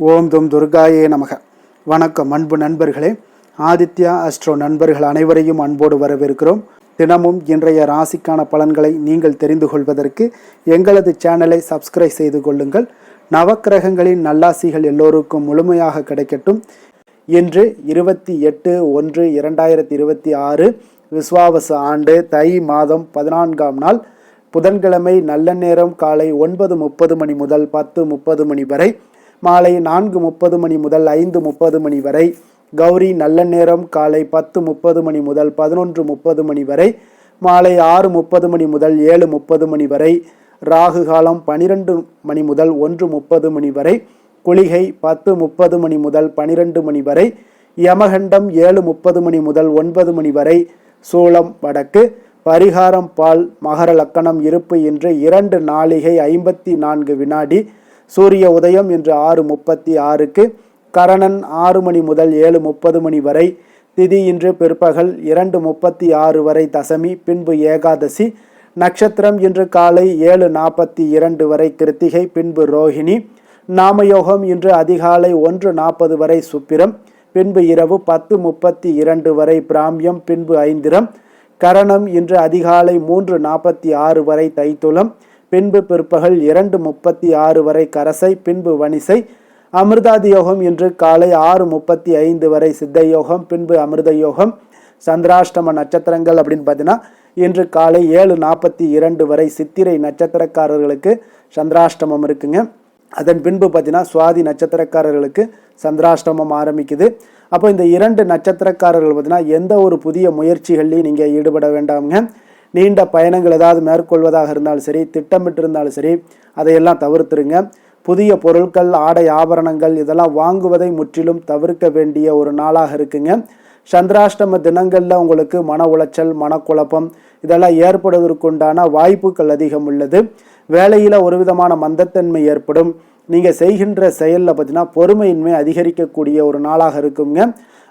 ஓம் தும் துர்காயே நமக. வணக்கம் அன்பு நண்பர்களே. ஆதித்யா அஸ்ட்ரோ நண்பர்கள் அனைவரையும் அன்போடு வரவேற்கிறோம். தினமும் இன்றைய ராசிக்கான பலன்களை நீங்கள் தெரிந்து கொள்வதற்கு எங்களது சேனலை சப்ஸ்கிரைப் செய்து கொள்ளுங்கள். நவக்கிரகங்களின் நல்லாசிகள் எல்லோருக்கும் முழுமையாக கிடைக்கட்டும். இன்று 28/1/2026 விஸ்வாவசு ஆண்டு தை மாதம் 14ஆம் நாள் புதன்கிழமை. நல்ல நேரம் காலை 9:30 மணி முதல் 10:30 மணி வரை, மாலை 4:30 மணி முதல் 5:30 மணி வரை. கௌரி நல்ல நேரம் காலை 10:30 மணி முதல் 11:30 மணி வரை, மாலை 6:30 மணி முதல் 7:30 மணி வரை. ராகு காலம் 12 மணி முதல் 1:30 மணி வரை. குளிகை 10:30 மணி முதல் 12 மணி வரை. யமகண்டம் 7:30 மணி முதல் 9 மணி வரை. சூலம் வடக்கு. பரிகாரம் பால். மகர லக்கணம். இருப்பு இன்று 2 நாழிகை 54 வினாடி. சூரிய உதயம் இன்று 6:36க்கு. கரணன் 6 மணி முதல் 7:30 மணி வரை. திதி இன்று பிற்பகல் 2:36 வரை தசமி, பின்பு ஏகாதசி. நட்சத்திரம் இன்று காலை 7:42 வரை கிருத்திகை, பின்பு ரோஹிணி. நாமயோகம் இன்று அதிகாலை 1:40 வரை சுப்பிரம், பின்பு இரவு 10:32 வரை பிராமியம், பின்பு ஐந்திரம். கரணம் இன்று அதிகாலை 3:46 வரை தைத்துளம், பின்பு பிற்பகல் 2:36 வரை கரசை, பின்பு வணிசை. அமிர்தாதி யோகம் இன்று காலை 6:35 வரை சித்த யோகம், பின்பு அமிர்த யோகம். சந்திராஷ்டம நட்சத்திரங்கள் அப்படின்னு பார்த்தீங்கன்னா இன்று காலை 7:42 வரை சித்திரை நட்சத்திரக்காரர்களுக்கு சந்திராஷ்டமம் இருக்குங்க. அதன் பின்பு பார்த்தீங்கன்னா சுவாதி நட்சத்திரக்காரர்களுக்கு சந்திராஷ்டமம் ஆரம்பிக்குது. அப்போ இந்த 2 நட்சத்திரக்காரர்கள் பார்த்தீங்கன்னா எந்த ஒரு புதிய முயற்சிகள்லையும் நீங்கள் ஈடுபட வேண்டாமுங்க. நீண்ட பயணங்கள் ஏதாவது மேற்கொள்வதாக இருந்தாலும் சரி, திட்டமிட்டு இருந்தாலும் சரி, அதையெல்லாம் தவிர்த்துருங்க. புதிய பொருட்கள், ஆடை, ஆபரணங்கள் இதெல்லாம் வாங்குவதை முற்றிலும் தவிர்க்க வேண்டிய ஒரு நாளாக இருக்குங்க. சந்திராஷ்டம தினங்களில் உங்களுக்கு மன உளைச்சல், மனக்குழப்பம் இதெல்லாம் ஏற்படுவதற்குண்டான வாய்ப்புகள் அதிகம் உள்ளது. வேலையில் ஒரு விதமான மந்தத்தன்மை ஏற்படும். நீங்கள் செய்கின்ற செயலில் பார்த்தீங்கன்னா பொறுமையின்மை அதிகரிக்கக்கூடிய ஒரு நாளாக இருக்குங்க.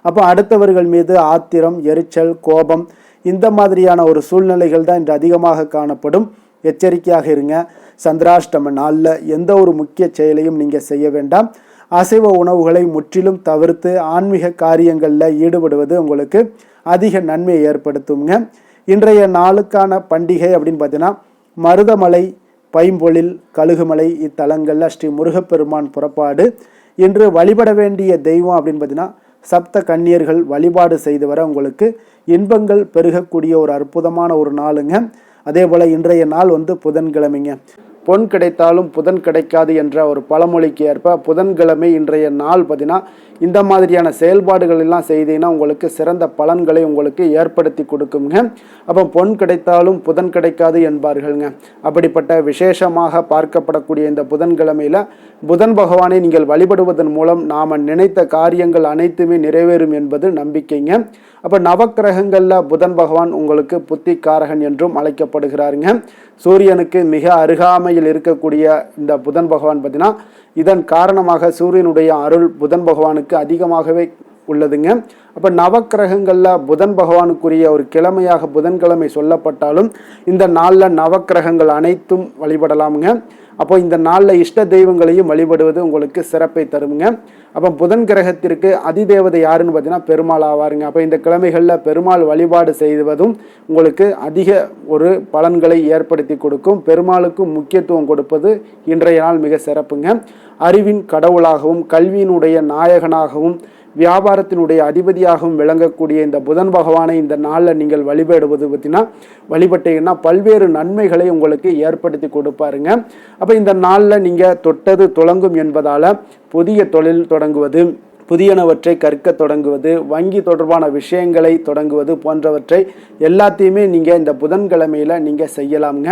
அப்போ அடுத்தவர்கள் மீது ஆத்திரம், எரிச்சல், கோபம் இந்த மாதிரியான ஒரு சூழ்நிலைகள் தான் இன்று அதிகமாக காணப்படும். எச்சரிக்கையாக இருங்க. சந்திராஷ்டம நாளில் எந்த ஒரு முக்கிய செயலையும் நீங்கள் செய்ய வேண்டாம். அசைவ உணவுகளை முற்றிலும் தவிர்த்து ஆன்மீக காரியங்களில் ஈடுபடுவது உங்களுக்கு அதிக நன்மையை ஏற்படுத்துங்க. இன்றைய நாளுக்கான பண்டிகை அப்படின்னு பார்த்தீங்கன்னா மருதமலை, பைம்பொழில், கழுகுமலை இத்தலங்களில் ஸ்ரீ முருகப்பெருமான் புறப்பாடு. இன்று வழிபட வேண்டிய தெய்வம் அப்படின்னு பார்த்தீங்கன்னா சப்த கன்னியர்கள் வழிபாடு செய்து வர உங்களுக்கு இன்பங்கள் பெருகக்கூடிய ஒரு அற்புதமான ஒரு நாளுங்க. அதே போல் இன்றைய நாள் புதன்கிழமைங்க. பொன் கிடைத்தாலும் புதன் கிடைக்காது என்ற ஒரு பழமொழிக்கு ஏற்ப புதன்கிழமை இன்றைய நாள் பார்த்தீங்கன்னா இந்த மாதிரியான செயல்பாடுகள் எல்லாம் செய்தீங்கன்னா உங்களுக்கு சிறந்த பலன்களை உங்களுக்கு ஏற்படுத்தி கொடுக்குங்க. அப்போ பொன் கிடைத்தாலும் புதன் கிடைக்காது என்பார்கள்ங்க. அப்படிப்பட்ட விசேஷமாக பார்க்கப்படக்கூடிய இந்த புதன்கிழமையில் புதன் பகவானை நீங்கள் வழிபடுவதன் மூலம் நாம் நினைத்த காரியங்கள் அனைத்துமே நிறைவேறும் என்பது நம்பிக்கைங்க. அப்போ நவக்கிரகங்களில் புதன் பகவான் உங்களுக்கு புத்திகாரகன் என்றும் அழைக்கப்படுகிறாருங்க. சூரியனுக்கு மிக அருகாமையில் இருக்கக்கூடிய இந்த புதன் பகவான் பார்த்தீங்கன்னா இதன் காரணமாக சூரியனுடைய அருள் புதன் பகவானுக்கு அதிகமாகவே உள்ளதுங்க. அப்போ நவக்கிரகங்களில் புதன் பகவானுக்குரிய ஒரு கிழமையாக புதன்கிழமை சொல்லப்பட்டாலும் இந்த நாளில் நவக்கிரகங்கள் அனைத்தும் வழிபடலாமுங்க. அப்போ இந்த நாளில் இஷ்ட தெய்வங்களையும் வழிபடுவது உங்களுக்கு சிறப்பை தருங்க. அப்போ புதன் கிரகத்திற்கு அதிதேவதை யாருன்னு பார்த்தீங்கன்னா பெருமாள் ஆவாருங்க. அப்போ இந்த கிழமைகளில் பெருமாள் வழிபாடு செய்வதும் உங்களுக்கு அதிக ஒரு பலன்களை ஏற்படுத்தி கொடுக்கும். பெருமாளுக்கும் முக்கியத்துவம் கொடுப்பது இன்றைய நாள் மிக சிறப்புங்க. அறிவின் கடவுளாகவும் கல்வியினுடைய நாயகனாகவும் வியாபாரத்தினுடைய அதிபதியாகவும் விளங்கக்கூடிய இந்த புதன் பகவானை இந்த நாளில் நீங்கள் வழிபடுவது வழிபட்டீங்கன்னா பல்வேறு நன்மைகளை உங்களுக்கு ஏற்படுத்தி கொடுப்பாருங்க. அப்போ இந்த நாளில் நீங்கள் தொட்டது துலங்கும் என்பதால் புதிய தொழில் தொடங்குவது, புதியனவற்றை கற்க தொடங்குவது, வங்கி தொடர்பான விஷயங்களை தொடங்குவது போன்றவற்றை எல்லாத்தையுமே நீங்கள் இந்த புதன்கிழமையில் நீங்கள் செய்யலாமுங்க.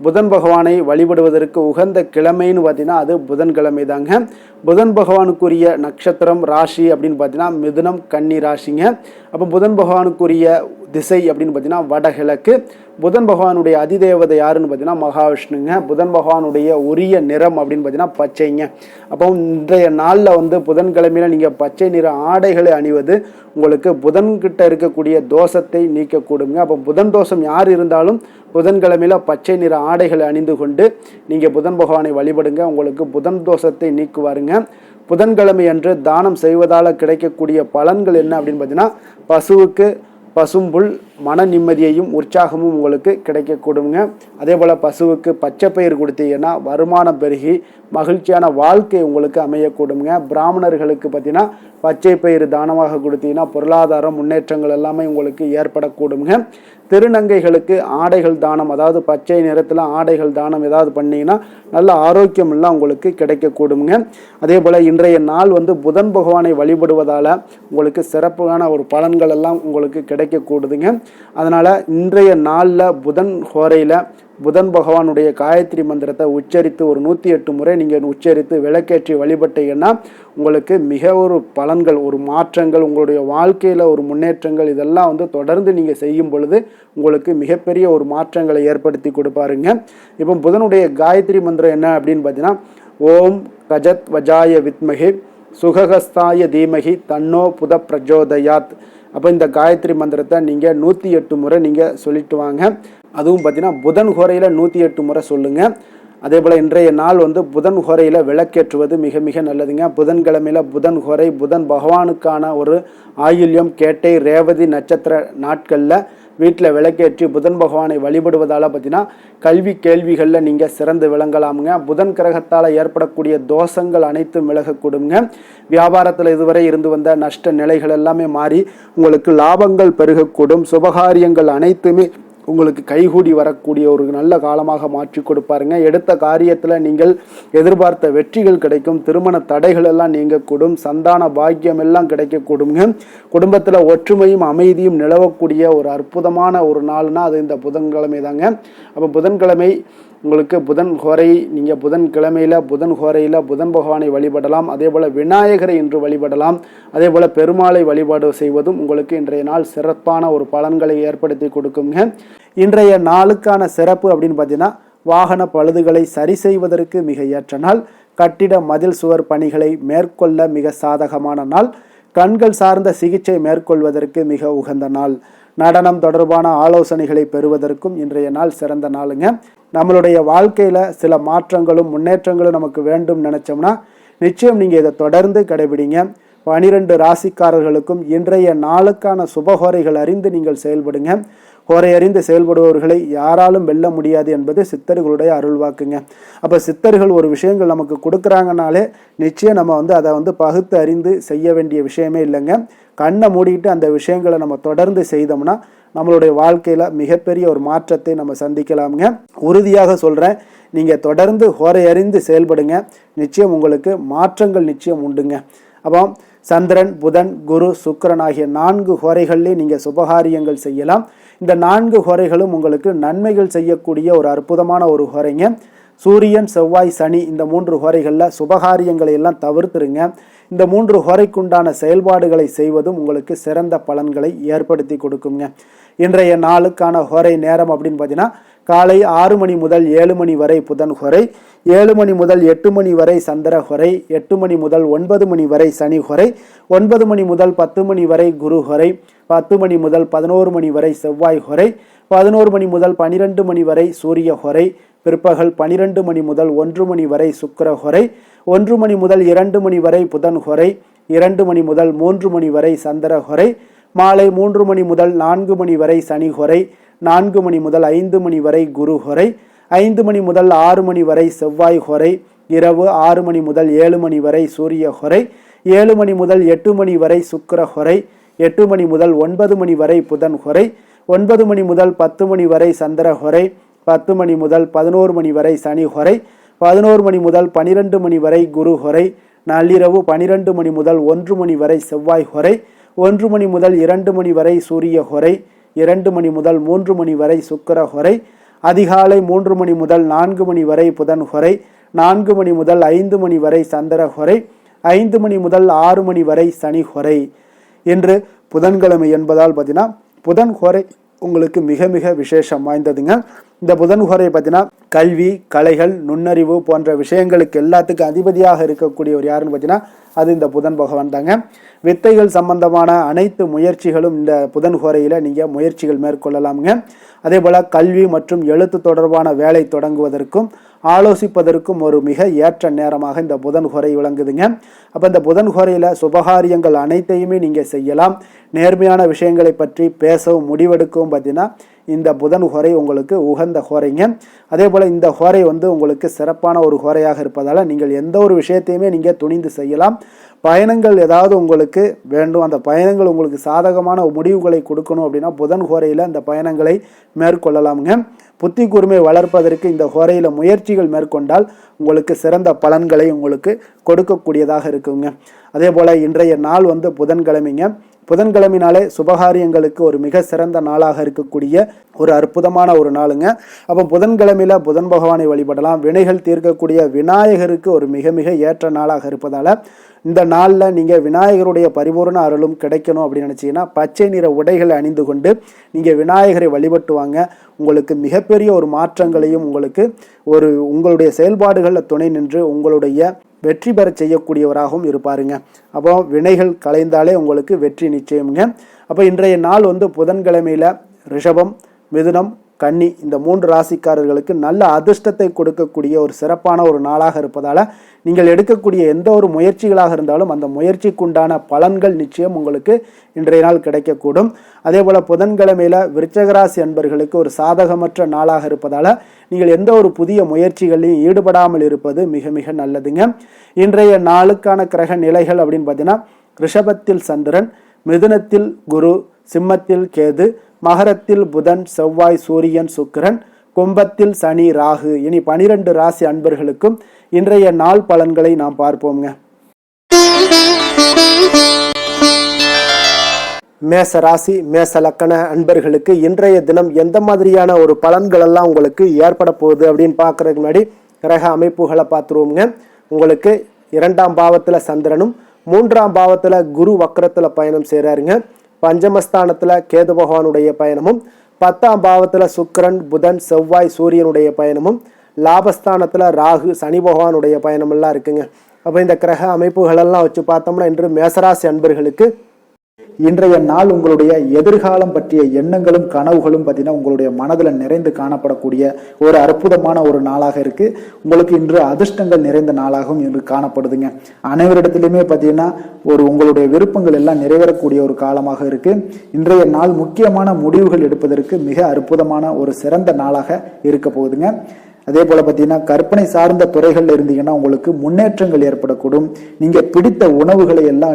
புதன் பகவானை வழிபடுவதற்கு உகந்த கிழமைன்னு பார்த்தீங்கன்னா அது புதன்கிழமை தாங்க. புதன் பகவானுக்குரிய நட்சத்திரம், ராசி அப்படின்னு பார்த்தீங்கன்னா மிதுனம், கன்னி ராசிங்க. அப்போ புதன் பகவானுக்குரிய திசை அப்படின்னு பார்த்தீங்கன்னா வடகிழக்கு. புதன் பகவானுடைய அதிதேவதை யாருன்னு பார்த்தீங்கன்னா மகாவிஷ்ணுங்க. புதன் பகவானுடைய உரிய நிறம் அப்படின்னு பார்த்தீங்கன்னா பச்சைங்க. அப்போ இன்றைய நாளில் புதன்கிழமையில் நீங்கள் பச்சை நிற ஆடைகளை அணிவது உங்களுக்கு புதன்கிட்ட இருக்கக்கூடிய தோஷத்தை நீக்கக்கூடுங்க. அப்போ புதன் தோஷம் யார் இருந்தாலும் புதன்கிழமையில் பச்சை நிற ஆடைகளை அணிந்து கொண்டு நீங்கள் புதன் பகவானை வழிபடுங்க. உங்களுக்கு புதன் தோஷத்தை நீக்குவாருங்க. புதன்கிழமை அன்று தானம் செய்வதால் கிடைக்கக்கூடிய பலன்கள் என்ன அப்படின்னு பார்த்தீங்கன்னா, பசுவுக்கு பசும்புல் மன நிம்மதியையும் உற்சாகமும் உங்களுக்கு கிடைக்கக்கூடுங்க. அதே போல் பசுவுக்கு பச்சை பயிர் கொடுத்தீங்கன்னா வருமானம் பெருகி மகிழ்ச்சியான வாழ்க்கை உங்களுக்கு அமையக்கூடுங்க. பிராமணர்களுக்கு பார்த்தீங்கன்னா பச்சை பயிர் தானமாக கொடுத்தீங்கன்னா பொருளாதார முன்னேற்றங்கள் எல்லாமே உங்களுக்கு ஏற்படக்கூடுங்க. திருநங்கைகளுக்கு ஆடைகள் தானம், அதாவது பச்சை நிறத்தில் ஆடைகள் தானம் ஏதாவது பண்ணிங்கன்னா நல்ல ஆரோக்கியம் எல்லாம் உங்களுக்கு கிடைக்கக்கூடுங்க. அதே போல் இன்றைய நாள் புதன் பகவானை வழிபடுவதால் உங்களுக்கு சிறப்பான ஒரு பலன்கள் எல்லாம் உங்களுக்கு கிடைக்கக்கூடுதுங்க. அதனால் இன்றைய நாளில் புதன் ஹோரையில் புதன் பகவானுடைய காயத்ரி மந்திரத்தை உச்சரித்து ஒரு 108 முறை நீங்கள் உச்சரித்து விளக்கேற்றி வழிபட்டீங்கன்னா உங்களுக்கு மிக ஒரு பலன்கள், ஒரு மாற்றங்கள், உங்களுடைய வாழ்க்கையில் ஒரு முன்னேற்றங்கள் இதெல்லாம் தொடர்ந்து நீங்கள் செய்யும் பொழுது உங்களுக்கு மிகப்பெரிய ஒரு மாற்றங்களை ஏற்படுத்தி கொடுப்பாருங்க. இப்போ புதனுடைய காயத்ரி மந்திரம் என்ன அப்படின்னு பார்த்தீங்கன்னா, ஓம் கஜத் வஜாய வித்மகி சுககஸ்தாய தீமகி தன்னோ புத பிரஜோதயாத். அப்போ இந்த காயத்ரி மந்திரத்தை நீங்கள் 108 முறை நீங்கள் சொல்லிட்டு வாங்க. அதுவும் பார்த்தீங்கன்னா புதன் ஹோரையில் 108 முறை சொல்லுங்கள். அதே போல் இன்றைய நாள் புதன் ஹோரையில் விளக்கேற்றுவது மிக மிக நல்லதுங்க. புதன்கிழமையில் புதன் ஹோரை புதன் பகவானுக்கான ஒரு ஆயுள்யம் கேட்டை ரேவதி நட்சத்திர நாட்களில் வீட்டில் விளக்கேற்றி புதன் பகவானை வழிபடுவதால் பார்த்தீங்கன்னா கல்வி கேள்விகளில் நீங்கள் சிறந்து விளங்கலாமுங்க. புதன் கிரகத்தால் ஏற்படக்கூடிய தோஷங்கள் அனைத்தும் விலகக்கூடுங்க. வியாபாரத்தில் இதுவரை இருந்து வந்த நஷ்ட நிலைகள் எல்லாமே மாறி உங்களுக்கு லாபங்கள் பெருகக்கூடும். சுபகாரியங்கள் அனைத்துமே உங்களுக்கு கைகூடி வரக்கூடிய ஒரு நல்ல காலமாக மாற்றி கொடுப்பாருங்க. எடுத்த காரியத்தில் நீங்கள் எதிர்பார்த்த வெற்றிகள் கிடைக்கும். திருமண தடைகள் எல்லாம் நீங்கக்கூடும். சந்தான பாக்கியம் எல்லாம் கிடைக்கக்கூடுங்க. குடும்பத்தில் ஒற்றுமையும் அமைதியும் நிலவக்கூடிய ஒரு அற்புதமான ஒரு நாள்னா அது இந்த புதன்கிழமை தாங்க. அப்போ புதன்கிழமை உங்களுக்கு புதன் ஹோரை, நீங்கள் புதன்கிழமையில் புதன் ஹோரையில் புதன் பகவானை வழிபடலாம். அதே போல் விநாயகரை இன்று வழிபடலாம். அதே போல் பெருமாளை வழிபாடு செய்வதும் உங்களுக்கு இன்றைய நாள் சிறப்பான ஒரு பலன்களை ஏற்படுத்தி கொடுக்குங்க. இன்றைய நாளுக்கான சிறப்பு அப்படின்னு பார்த்தீங்கன்னா, வாகன பழுதுகளை சரி செய்வதற்கு மிக ஏற்ற நாள். கட்டிட மதில் சுவர் பணிகளை மேற்கொள்ள மிக சாதகமான நாள். கண்கள் சார்ந்த சிகிச்சை மேற்கொள்வதற்கு மிக உகந்த நாள். நடனம் தொடர்பான ஆலோசனைகளை பெறுவதற்கும் இன்றைய நாள் சிறந்த நாளுங்க. நம்மளுடைய வாழ்க்கையில் சில மாற்றங்களும் முன்னேற்றங்களும் நமக்கு வேண்டும் நினச்சோம்னா நிச்சயம் நீங்கள் இதை தொடர்ந்து கடைபிடிங்க. 12 ராசிக்காரர்களுக்கும் இன்றைய நாளுக்கான சுபஹோரைகள் அறிந்து நீங்கள் செயல்படுங்க. ஹோரை அறிந்து செயல்படுபவர்களை யாராலும் வெல்ல முடியாது என்பது சித்தர்களுடைய அருள்வாக்குங்க. அப்போ சித்தர்கள் ஒரு விஷயங்கள் நமக்கு கொடுக்குறாங்கனாலே நிச்சயம் நம்ம அதை பகுத்து அறிந்து செய்ய வேண்டிய விஷயமே இல்லைங்க. கண்ணை மூடிட்டு அந்த விஷயங்களை நம்ம தொடர்ந்து செய்தோம்னா நம்மளுடைய வாழ்க்கையில் மிகப்பெரிய ஒரு மாற்றத்தை நம்ம சந்திக்கலாமுங்க. உறுதியாக சொல்கிறேன், நீங்கள் தொடர்ந்து ஹோரை அறிந்து செயல்படுங்க. நிச்சயம் உங்களுக்கு மாற்றங்கள் நிச்சயம் உண்டுங்க. அப்போ சந்திரன், புதன், குரு, சுக்கிரன் ஆகிய 4 ஹோரைகள்லேயே நீங்கள் சுபகாரியங்கள் செய்யலாம். இந்த 4 ஹோரைகளும் உங்களுக்கு நன்மைகள் செய்யக்கூடிய ஒரு அற்புதமான ஒரு ஹோரைங்க. சூரியன், செவ்வாய், சனி இந்த 3 ஹோரைகளில் சுபகாரியங்களை எல்லாம் தவிர்த்துருங்க. இந்த 3 ஹோரைக்குண்டான செயல்பாடுகளை செய்வதும் உங்களுக்கு சிறந்த பலன்களை ஏற்படுத்தி கொடுக்குங்க. இன்றைய நாளுக்கான ஹோரை நேரம் அப்படின்னு பார்த்தீங்கன்னா, காலை 6 மணி முதல் 7 மணி வரை புதன் ஹோரை, 7 மணி முதல் 8 மணி வரை சந்திர ஹோரை, 8 மணி முதல் 9 மணி வரை சனி ஹோரை, 9 மணி முதல் 10 மணி வரை குரு ஹோரை, 10 மணி முதல் 11 மணி வரை செவ்வாய் ஹோரை, 11 மணி முதல் 12 மணி வரை சூரிய ஹோரை, பிற்பகல் 12 மணி முதல் 1 மணி வரை சுக்கிர ஹோரை, 1 மணி முதல் 2 மணி வரை புதன் ஹோரை, 2 மணி முதல் 3 மணி வரை சந்திர ஹோரை, மாலை 3 மணி முதல் 4 மணி வரை சனி ஹோரை, 4 மணி முதல் 5 மணி வரை குரு ஹோரை, 5 மணி முதல் 6 மணி வரை செவ்வாய் ஹோரை, இரவு 6 மணி முதல் 7 மணி வரை சூரிய ஹோரை, 7 மணி முதல் 8 மணி வரை சுக்கிர ஹோரை, 8 மணி முதல் 9 மணி வரை புதன் ஹோரை, 9 மணி முதல் 10 மணி வரை சந்திர ஹோரை, 10 மணி முதல் 11 மணி வரை சனி ஹோரை, 11 மணி முதல் 12 மணி வரை குரு ஹோரை, நள்ளிரவு 12 மணி முதல் 1 மணி வரை செவ்வாய் ஹோரை, 1 மணி முதல் 2 மணி வரை சூரிய ஹோரை, 2 மணி முதல் 3 மணி வரை சுக்கிர ஹோரை, அதிகாலை 3 மணி முதல் 4 மணி வரை புதன் ஹோரை, 4 மணி முதல் 5 மணி வரை சந்திர ஹோரை, 5 மணி முதல் 6 மணி வரை சனி ஹோரை. இன்று புதன்கிழமை என்பதால் பார்த்தீங்கன்னா புதன் ஹோரை உங்களுக்கு மிக மிக விசேஷம் வாய்ந்ததுங்க. இந்த புதன் ஹோரை பார்த்தீங்கன்னா கல்வி, கலைகள், நுண்ணறிவு போன்ற விஷயங்களுக்கு எல்லாத்துக்கும் அதிபதியாக இருக்கக்கூடியவர் யாருன்னு பார்த்தீங்கன்னா அது இந்த புதன் பகவான் தாங்க. வித்தைகள் சம்பந்தமான அனைத்து முயற்சிகளும் இந்த புதன் ஹோரையில் நீங்கள் முயற்சிகள் மேற்கொள்ளலாமுங்க. அதே போல் கல்வி மற்றும் எழுத்து தொடர்பான வேலை தொடங்குவதற்கும், ஆலோசிப்பதற்கும் ஒரு மிக ஏற்ற நேரமாக இந்த புதன் ஹோரை விளங்குதுங்க. அப்போ இந்த புதன் ஹோரையில் சுபகாரியங்கள் அனைத்தையுமே நீங்கள் செய்யலாம். நேர்மையான விஷயங்களை பற்றி பேசவும் முடிவெடுக்கவும் பார்த்தீங்கன்னா இந்த புதன் ஹோரை உங்களுக்கு உகந்த ஹோரைங்க. அதே போல் இந்த ஹோரை உங்களுக்கு சிறப்பான ஒரு ஹோரையாக இருப்பதால் நீங்கள் எந்த ஒரு விஷயத்தையுமே நீங்கள் துணிந்து செய்யலாம். பயணங்கள் ஏதாவது உங்களுக்கு வேண்டும், அந்த பயணங்கள் உங்களுக்கு சாதகமான முடிவுகளை கொடுக்கணும் அப்படின்னா புதன் ஹோரையில் அந்த பயணங்களை மேற்கொள்ளலாமுங்க. புத்தி கூர்மை வளர்ப்பதற்கு இந்த ஹோரையில் முயற்சிகள் மேற்கொண்டால் உங்களுக்கு சிறந்த பலன்களை உங்களுக்கு கொடுக்கக்கூடியதாக இருக்குங்க. அதே போல் இன்றைய நாள் புதன்கிழமைங்க. புதன்கிழமைனாலே சுபகாரியங்களுக்கு ஒரு மிக சிறந்த நாளாக இருக்கக்கூடிய ஒரு அற்புதமான ஒரு நாளுங்க. அப்போ புதன்கிழமையில புதன் பகவானை வழிபடலாம். வினைகள் தீர்க்கக்கூடிய விநாயகருக்கு ஒரு மிக மிக ஏற்ற நாளாக இருப்பதால் இந்த நாளில் நீங்கள் விநாயகருடைய பரிபூர்ண அருளும் கிடைக்கணும் அப்படின்னு நினச்சிங்கன்னா பச்சை நிற உடைகளை அணிந்து கொண்டு நீங்கள் விநாயகரை வழிபட்டு வாங்க. உங்களுக்கு மிகப்பெரிய ஒரு மாற்றங்களையும் உங்களுடைய செயல்பாடுகளில் துணை நின்று உங்களுடைய வெற்றி பெற செய்யக்கூடியவராகவும் இருப்பாருங்க. அப்போ வினைகள் கலைந்தாலே உங்களுக்கு வெற்றி நிச்சயமுங்க. அப்போ இன்றைய நாள் புதன்கிழமையில ரிஷபம், மிதுனம், கன்னி இந்த 3 ராசிக்காரர்களுக்கு நல்ல அதிர்ஷ்டத்தை கொடுக்கக்கூடிய ஒரு சிறப்பான ஒரு நாளாக இருப்பதால் நீங்கள் எடுக்கக்கூடிய எந்த ஒரு முயற்சிகளாக இருந்தாலும் அந்த முயற்சிக்குண்டான பலன்கள் நிச்சயம் உங்களுக்கு இன்றைய நாள் கிடைக்கக்கூடும். அதே போல் புதன்கிழமையில விருச்சகராசி அன்பர்களுக்கு ஒரு சாதகமற்ற நாளாக இருப்பதால் நீங்கள் எந்த ஒரு புதிய முயற்சிகளையும் ஈடுபடாமல் இருப்பது மிக மிக நல்லதுங்க. இன்றைய நாளுக்கான கிரக நிலைகள் அப்படின்னு பார்த்தீங்கன்னா ரிஷபத்தில் சந்திரன், மிதுனத்தில் குரு, சிம்மத்தில் கேது, மகரத்தில் புதன், செவ்வாய், சூரியன், சுக்கிரன், கும்பத்தில் சனி, ராகு. இனி 12 ராசி அன்பர்களுக்கும் இன்றைய நாள் பலன்களை நாம் பார்ப்போங்க. மேச ராசி மேச லக்கண அன்பர்களுக்கு இன்றைய தினம் எந்த மாதிரியான ஒரு பலன்கள் எல்லாம் உங்களுக்கு ஏற்பட போகுது அப்படின்னு பார்க்கறதுக்கு முன்னாடி கிரக அமைப்புகளை பார்த்துருவோங்க. உங்களுக்கு 2ஆம் பாவத்தில் சந்திரனும் 3ஆம் பாவத்தில் குரு வக்கரத்தில் பயணம் செய்கிறாருங்க. பஞ்சமஸ்தானத்தில் கேது பகவானுடைய பயணமும், 10ஆம் பாவத்தில் சுக்கிரன், புதன், செவ்வாய், சூரியனுடைய பயணமும், லாபஸ்தானத்தில் ராகு, சனி பகவானுடைய பயணம் எல்லாம் இருக்குங்க. அப்போ இந்த கிரக அமைப்புகளெல்லாம் வச்சு பார்த்தோம்னா இன்று மேசராசி அன்பர்களுக்கு இன்றைய நாள் உங்களுடைய எதிர்காலம் பற்றிய எண்ணங்களும் கனவுகளும் பார்த்தீங்கன்னா உங்களுடைய மனதில் நிறைந்து காணப்படக்கூடிய ஒரு அற்புதமான ஒரு நாளாக இருக்கு. உங்களுக்கு இன்று அதிர்ஷ்டங்கள் நிறைந்த நாளாகவும் இன்று காணப்படுதுங்க. அனைவரிடத்திலுமே பார்த்தீங்கன்னா உங்களுடைய விருப்பங்கள் எல்லாம் நிறைவேறக்கூடிய ஒரு காலமாக இருக்கு. இன்றைய நாள் முக்கியமான முடிவுகள் எடுப்பதற்கு மிக அற்புதமான ஒரு சிறந்த நாளாக இருக்க போகுதுங்க. அதே போல பார்த்தீங்கன்னா கற்பனை சார்ந்த துறைகள்ல இருந்தீங்கன்னா உங்களுக்கு முன்னேற்றங்கள் ஏற்படக்கூடும். நீங்க பிடித்த உணவுகளை எல்லாம்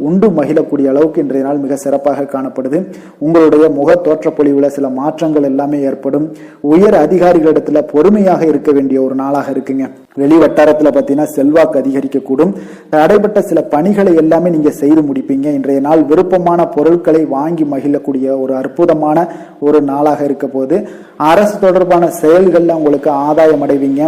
உண்டு மகிழக்கூடிய அளவுக்கு இன்றைய நாள் மிக சிறப்பாக காணப்படுது. உங்களுடைய முக தோற்றப்பொழிவுல சில மாற்றங்கள் எல்லாமே ஏற்படும். உயர் அதிகாரிகளிடத்துல பொறுமையாக இருக்க வேண்டிய ஒரு நாளாக இருக்குங்க. வெளி வட்டாரத்துல பார்த்தீங்கன்னா செல்வாக்கு அதிகரிக்கக்கூடும். தடைப்பட்ட சில பணிகளை எல்லாமே நீங்க செய்து முடிப்பீங்க. இன்றைய நாள் விருப்பமான பொருட்களை வாங்கி மகிழக்கூடிய ஒரு அற்புதமான ஒரு நாளாக இருக்க போது அரசு தொடர்பான செயல்கள்ல உங்களுக்கு ஆதாயம் அடைவீங்க.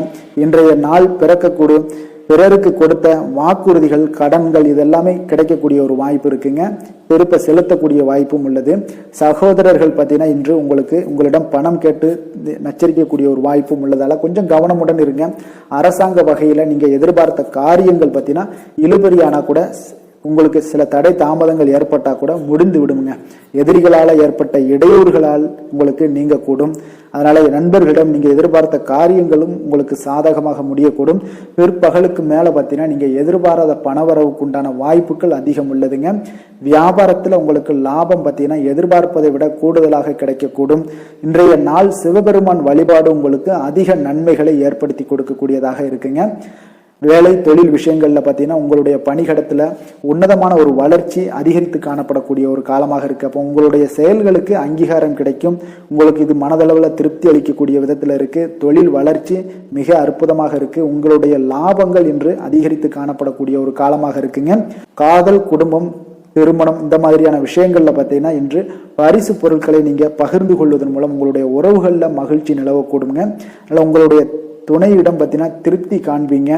இன்றைய நாள் பிறக்கக்கூடும். பிறருக்கு கொடுத்த வாக்குறுதிகள், கடன்கள் இதெல்லாமே கிடைக்கக்கூடிய ஒரு வாய்ப்பு இருக்குங்க. திருப்ப செலுத்தக்கூடிய வாய்ப்பும் உள்ளது. சகோதரர்கள் பார்த்தீங்கன்னா இன்று உங்களிடம் பணம் கேட்டு நச்சரிக்கக்கூடிய ஒரு வாய்ப்பும் உள்ளதால கொஞ்சம் கவனமுடன் இருங்க. அரசாங்க வகையில நீங்க எதிர்பார்த்த காரியங்கள் பார்த்தீங்கன்னா இழுபறியானா கூட உங்களுக்கு சில தடை தாமதங்கள் ஏற்பட்டா கூட முடிந்து விடுங்க. எதிரிகளால் ஏற்பட்ட இடையூறுகளால் உங்களுக்கு நீங்கக்கூடும். அதனால நண்பர்களிடம் நீங்க எதிர்பார்த்த காரியங்களும் உங்களுக்கு சாதகமாக முடியக்கூடும். பிற்பகலுக்கு மேல பார்த்தீங்கன்னா நீங்க எதிர்பாராத பணவரவுக்கு உண்டான வாய்ப்புகள் அதிகம் உள்ளதுங்க. வியாபாரத்துல உங்களுக்கு லாபம் பார்த்தீங்கன்னா எதிர்பார்ப்பதை விட கூடுதலாக கிடைக்கக்கூடும். இன்றைய நாள் சிவபெருமான் வழிபாடு உங்களுக்கு அதிக நன்மைகளை ஏற்படுத்தி கொடுக்கக்கூடியதாக இருக்குங்க. வேலை தொழில் விஷயங்கள்ல பார்த்தீங்கன்னா உங்களுடைய பணிகடத்துல உன்னதமான ஒரு வளர்ச்சி அதிகரித்து காணப்படக்கூடிய ஒரு காலமாக இருக்கு. அப்போ உங்களுடைய செயல்களுக்கு அங்கீகாரம் கிடைக்கும். உங்களுக்கு இது மனதளவில் திருப்தி அளிக்கக்கூடிய விதத்துல இருக்கு. தொழில் வளர்ச்சி மிக அற்புதமாக இருக்கு. உங்களுடைய லாபங்கள் இன்று அதிகரித்து காணப்படக்கூடிய ஒரு காலமாக இருக்குங்க. காதல், குடும்பம், திருமணம் இந்த மாதிரியான விஷயங்கள்ல பார்த்தீங்கன்னா இன்று பரிசு பொருட்களை நீங்க பகிர்ந்து கொள்வதன் மூலம் உங்களுடைய உறவுகள்ல மகிழ்ச்சி நிலவக்கூடுங்க. அதனால உங்களுடைய துணையிடம் பார்த்தீங்கன்னா திருப்தி காண்பீங்க.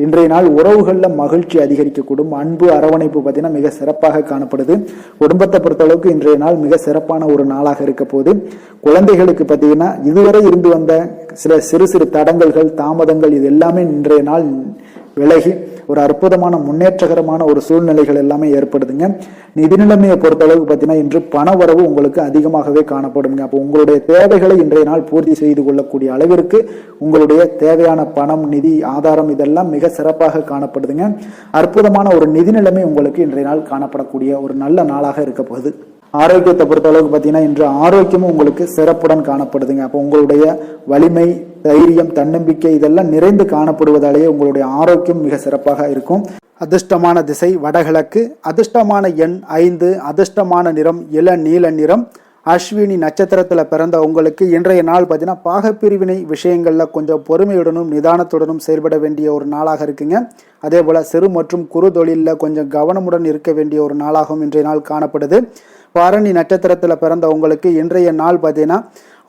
இன்றைய நாள் உறவுகள்ல மகிழ்ச்சி அதிகரிக்கக்கூடும். அன்பு, அரவணைப்பு பார்த்தீங்கன்னா மிக சிறப்பாக காணப்படுது. குடும்பத்தை பொறுத்தளவுக்கு இன்றைய நாள் மிக சிறப்பான ஒரு நாளாக இருக்க போது குழந்தைகளுக்கு பார்த்தீங்கன்னா இதுவரை இருந்து வந்த சில சிறு சிறு தடங்கல்கள், தாமதங்கள் இது எல்லாமே இன்றைய நாள் விலகி ஒரு அற்புதமான முன்னேற்றகரமான ஒரு சூழ்நிலைகள் எல்லாமே ஏற்படுதுங்க. நிதி நிலைமையை பொறுத்தளவுக்கு பார்த்தீங்கன்னா இன்று பண வரவு உங்களுக்கு அதிகமாகவே காணப்படுங்க. அப்போ உங்களுடைய தேவைகளை இன்றைய நாள் பூர்த்தி செய்து கொள்ளக்கூடிய அளவிற்கு உங்களுடைய தேவையான பணம், நிதி ஆதாரம் இதெல்லாம் மிக சிறப்பாக காணப்படுதுங்க. அற்புதமான ஒரு நிதி நிலைமை உங்களுக்கு இன்றைய நாள் காணப்படக்கூடிய ஒரு நல்ல நாளாக இருக்க போகுது. ஆரோக்கியத்தை பொறுத்த அளவுக்கு பார்த்தீங்கன்னா இன்று ஆரோக்கியமும் உங்களுக்கு சிறப்புடன் காணப்படுதுங்க. அப்போ உங்களுடைய வலிமை, தைரியம், தன்னம்பிக்கை இதெல்லாம் நிறைந்து காணப்படுவதாலேயே உங்களுடைய ஆரோக்கியம் மிக சிறப்பாக இருக்கும். அதிர்ஷ்டமான திசை வடகிழக்கு, அதிர்ஷ்டமான எண் 5, அதிர்ஷ்டமான நிறம் இளநீல நிறம். அஸ்வினி நட்சத்திரத்தில் பிறந்த உங்களுக்கு இன்றைய நாள் பார்த்தீங்கன்னா பாகப்பிரிவினை விஷயங்களில் கொஞ்சம் பொறுமையுடனும் நிதானத்துடனும் செயல்பட வேண்டிய ஒரு நாளாக இருக்குங்க. அதே போல் சிறு மற்றும் குறு தொழிலில் கொஞ்சம் கவனமுடன் இருக்க வேண்டிய ஒரு நாளாகவும் இன்றைய நாள் காணப்படுது. பரணி நட்சத்திரத்தில் பிறந்த உங்களுக்கு இன்றைய நாள் பார்த்தீங்கன்னா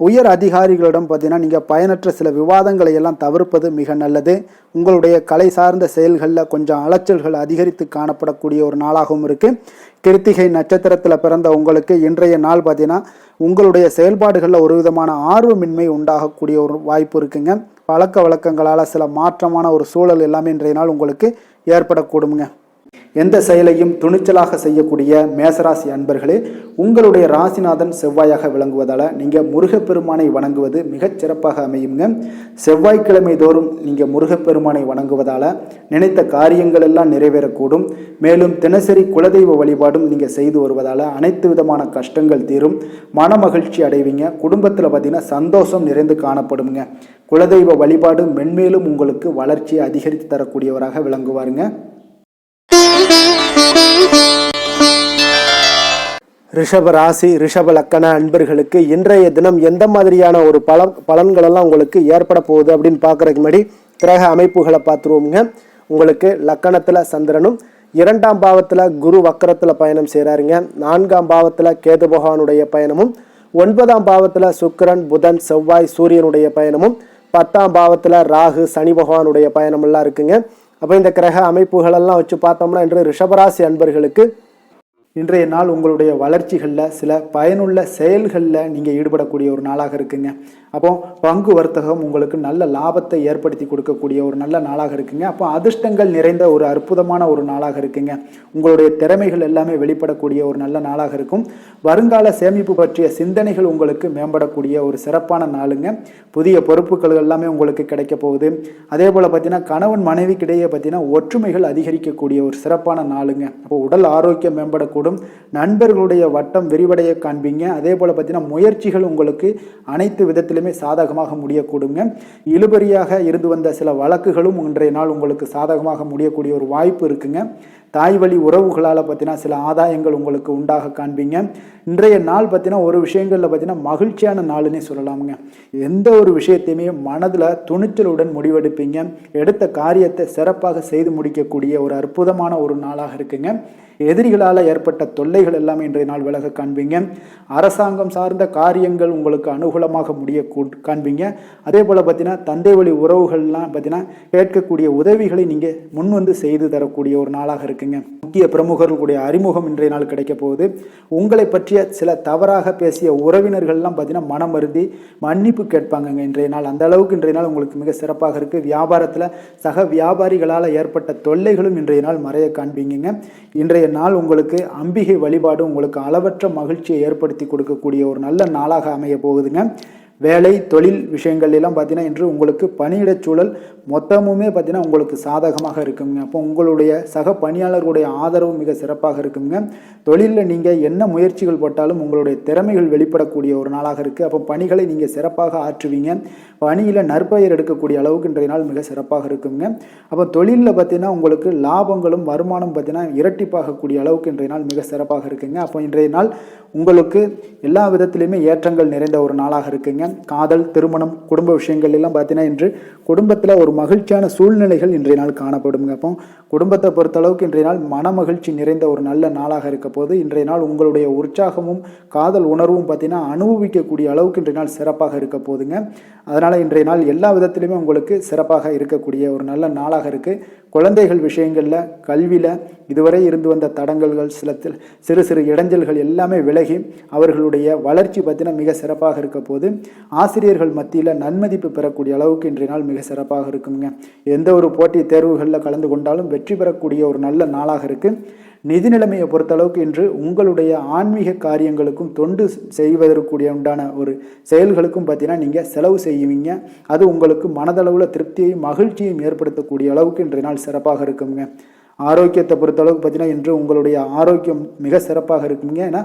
உயர் அதிகாரிகளிடம் பார்த்தீங்கன்னா நீங்கள் பயனற்ற சில விவாதங்களை எல்லாம் தவிர்ப்பது மிக நல்லது. உங்களுடைய கலை சார்ந்த செயல்களில் கொஞ்சம் அலைச்சல்கள் அதிகரித்து காணப்படக்கூடிய ஒரு நாளாகவும் இருக்குது. கிருத்திகை நட்சத்திரத்தில் பிறந்த உங்களுக்கு இன்றைய நாள் பார்த்தீங்கன்னா உங்களுடைய செயல்பாடுகளில் ஒரு விதமான ஆர்வமின்மை உண்டாகக்கூடிய ஒரு வாய்ப்பு இருக்குங்க. பழக்க வழக்கங்களால் சில மாற்றமான ஒரு சூழல் எல்லாமே இன்றைய நாள் உங்களுக்கு ஏற்படக்கூடுங்க. எந்த செயலையும் துணிச்சலாக செய்யக்கூடிய மேசராசி அன்பர்களே, உங்களுடைய ராசிநாதன் செவ்வாயாக விளங்குவதால் நீங்கள் முருகப்பெருமானை வணங்குவது மிகச் சிறப்பாக அமையுங்க. செவ்வாய்க்கிழமை தோறும் நீங்கள் முருகப்பெருமானை வணங்குவதால் நினைத்த காரியங்கள் எல்லாம் நிறைவேறக்கூடும். மேலும் தினசரி குலதெய்வ வழிபாடும் நீங்கள் செய்து வருவதால் அனைத்து விதமான கஷ்டங்கள் தீரும், மன மகிழ்ச்சி அடைவீங்க. குடும்பத்தில் பார்த்தீங்கன்னா சந்தோஷம் நிறைந்து காணப்படுங்க. குலதெய்வ வழிபாடு மென்மேலும் உங்களுக்கு வளர்ச்சியை அதிகரித்து தரக்கூடியவராக விளங்குவாருங்க. ரிஷப ராசி, ரிஷப லக்கண அன்பர்களுக்கு இன்றைய தினம் எந்த மாதிரியான ஒரு பலன்கள் எல்லாம் உங்களுக்கு ஏற்பட போகுது அப்படின்னு பார்க்கறதுக்கு முன்னாடி கிரக அமைப்புகளை பார்த்துருவோமுங்க. உங்களுக்கு லக்கணத்தில் சந்திரனும், 2ஆம் பாவத்தில் குரு வக்கரத்தில் பயணம் செய்கிறாருங்க. 4ஆம் பாவத்தில் கேது பகவானுடைய பயணமும், 9ஆம் பாவத்தில் சுக்கிரன், புதன், செவ்வாய், சூரியனுடைய பயணமும், 10ஆம் பாவத்தில் ராகு, சனி பகவானுடைய பயணமெல்லாம் இருக்குங்க. அப்போ இந்த கிரக அமைப்புகளெல்லாம் வச்சு பார்த்தோம்னா இன்று ரிஷபராசி அன்பர்களுக்கு இன்றைய நாள் உங்களுடைய வளர்ச்சிகளில் சில பயனுள்ள செயல்களில் நீங்கள் ஈடுபடக்கூடிய ஒரு நாளாக இருக்குங்க. அப்போ பங்கு வர்த்தகம் உங்களுக்கு நல்ல லாபத்தை ஏற்படுத்தி கொடுக்கக்கூடிய ஒரு நல்ல நாளாக இருக்குங்க. அப்போ அதிர்ஷ்டங்கள் நிறைந்த ஒரு அற்புதமான ஒரு நாளாக இருக்குங்க. உங்களுடைய திறமைகள் எல்லாமே வெளிப்படக்கூடிய ஒரு நல்ல நாளாக இருக்கும். வருங்கால சேமிப்பு பற்றிய சிந்தனைகள் உங்களுக்கு மேம்படக்கூடிய ஒரு சிறப்பான நாளுங்க. புதிய பொறுப்புகள் எல்லாமே உங்களுக்கு கிடைக்க போகுது. அதே போல் பார்த்தீங்கன்னா கணவன் மனைவிக்கிடையே பார்த்தீங்கன்னா ஒற்றுமைகள் அதிகரிக்கக்கூடிய ஒரு சிறப்பான நாளுங்க. அப்போ உடல் ஆரோக்கியம் மேம்படக்கூடிய நண்பர்களுடைய வட்டம் விரிவடைய காண்பீங்க. அதே போல பார்த்தீங்கன்னா முயற்சிகள் உங்களுக்கு அனைத்து விதத்திலுமே சாதகமாக முடியக்கூடுங்க. இழுபறியாக இருந்து வந்த சில வழக்குகளும் இன்றைய நாள் உங்களுக்கு சாதகமாக முடியக்கூடிய ஒரு வாய்ப்பு இருக்குங்க. தாய் வழி உறவுகளால் பார்த்தீங்கன்னா சில ஆதாயங்கள் உங்களுக்கு உண்டாக காண்பீங்க. இன்றைய நாள் பார்த்தீங்கன்னா ஒரு விஷயங்களில் பார்த்தீங்கன்னா மகிழ்ச்சியான நாளுன்னே சொல்லலாமுங்க. எந்த ஒரு விஷயத்தையுமே மனதில் துணிச்சலுடன் முடிவெடுப்பீங்க. எடுத்த காரியத்தை சிறப்பாக செய்து முடிக்கக்கூடிய ஒரு அற்புதமான ஒரு நாளாக இருக்குங்க. எதிரிகளால் ஏற்பட்ட தொல்லைகள் எல்லாமே இன்றைய நாள் விலக காண்பீங்க. அரசாங்கம் சார்ந்த காரியங்கள் உங்களுக்கு அனுகூலமாக முடிய காண்பீங்க. அதே போல் பார்த்தீங்கன்னா தந்தை வழி உறவுகள்லாம் பார்த்தீங்கன்னா கேட்கக்கூடிய உதவிகளை நீங்கள் முன் வந்து செய்து தரக்கூடிய ஒரு நாளாக இருக்குங்க. முக்கிய பிரமுகர்களுடைய அறிமுகம் இன்றைய நாள் கிடைக்க போகுது. உங்களை பற்றிய சில தவறாக பேசிய உறவினர்கள்லாம் பார்த்தீங்கன்னா மனம் வருந்தி மன்னிப்பு கேட்பாங்க இன்றைய நாள். அந்த அளவுக்கு இன்றைய நாள் உங்களுக்கு மிக சிறப்பாக இருக்குது. வியாபாரத்தில் சக வியாபாரிகளால் ஏற்பட்ட தொல்லைகளும் இன்றைய நாள் மறைய காண்பீங்க. இன்றைய நாள் உங்களுக்கு அம்பிகை வழிபாடு உங்களுக்கு அளவற்ற மகிழ்ச்சியை ஏற்படுத்தி கொடுக்கக்கூடிய ஒரு நல்ல நாளாக அமைய போகுதுங்க. வேலை தொழில் விஷயங்கள் எல்லாம் பார்த்தீங்கன்னா இன்று உங்களுக்கு பணியிடச் சூழல் மொத்தமுமே பார்த்தீங்கன்னா உங்களுக்கு சாதகமாக இருக்குங்க. அப்போ உங்களுடைய சக பணியாளர்களுடைய ஆதரவு மிக சிறப்பாக இருக்குங்க. தொழிலில் நீங்கள் என்ன முயற்சிகள் போட்டாலும் உங்களுடைய திறமைகள் வெளிப்படக்கூடிய ஒரு நாளாக இருக்குது. அப்போ பணிகளை நீங்கள் சிறப்பாக ஆற்றுவீங்க. பணியில் நற்பெயர் எடுக்கக்கூடிய அளவுக்கு இன்றைய நாள் மிக சிறப்பாக இருக்குங்க. அப்போ தொழிலில் பார்த்தீங்கன்னா உங்களுக்கு லாபங்களும் வருமானம் பார்த்தீங்கன்னா இரட்டிப்பாகக்கூடிய அளவுக்கு இன்றைய நாள் மிக சிறப்பாக இருக்குங்க. அப்போ இன்றைய நாள் உங்களுக்கு எல்லா விதத்திலையுமே ஏற்றங்கள் நிறைந்த ஒரு நாளாக இருக்குங்க. காதல், திருமணம், குடும்ப விஷயங்கள் எல்லாம் பார்த்தீங்கன்னா இன்று குடும்பத்தில் ஒரு மகிழ்ச்சியான சூழ்நிலைகள் இன்றைய நாள் காணப்படுங்க. அப்போ குடும்பத்தை பொறுத்தளவுக்கு இன்றைய நாள் மன மகிழ்ச்சி நிறைந்த ஒரு நல்ல நாளாக இருக்க போது இன்றைய நாள் உங்களுடைய உற்சாகமும் காதல் உணர்வும் பார்த்தீங்கன்னா அனுபவிக்கக்கூடிய அளவுக்கு இன்றைய நாள் சிறப்பாக இருக்க போதுங்க. அதனால் இன்றைய நாள் எல்லா விதத்திலுமே உங்களுக்கு சிறப்பாக இருக்கக்கூடிய ஒரு நல்ல நாளாக இருக்குது. குழந்தைகள் விஷயங்களில் கல்வியில் இதுவரை இருந்து வந்த தடங்கல்கள் சிறு சிறு இடைஞ்சல்கள் எல்லாமே விலகி அவர்களுடைய வளர்ச்சி பார்த்தீங்கன்னா மிக சிறப்பாக இருக்க போது ஆசிரியர்கள் மத்தியில் நன்மதிப்பு பெறக்கூடிய அளவுக்கு இன்றைய நாள் மிக சிறப்பாக இருக்குங்க. எந்த ஒரு போட்டி தேர்வுகளில் கலந்து கொண்டாலும் வெற்றி பெறக்கூடிய ஒரு நல்ல நாளாக இருக்குது. நிதி நிலைமையை பொறுத்தளவுக்கு இன்று உங்களுடைய ஆன்மீக காரியங்களுக்கும் தொண்டு செய்வதற்குரிய உண்டான ஒரு செயல்களுக்கும் பார்த்தீங்கன்னா நீங்கள் செலவு செய்வீங்க. அது உங்களுக்கு மனதளவில் திருப்தியையும் மகிழ்ச்சியையும் ஏற்படுத்தக்கூடிய அளவுக்கு இன்றைய நாள் சிறப்பாக இருக்குங்க. ஆரோக்கியத்தை பொறுத்தளவுக்கு பார்த்தீங்கன்னா இன்று உங்களுடைய ஆரோக்கியம் மிக சிறப்பாக இருக்குங்க. ஏன்னா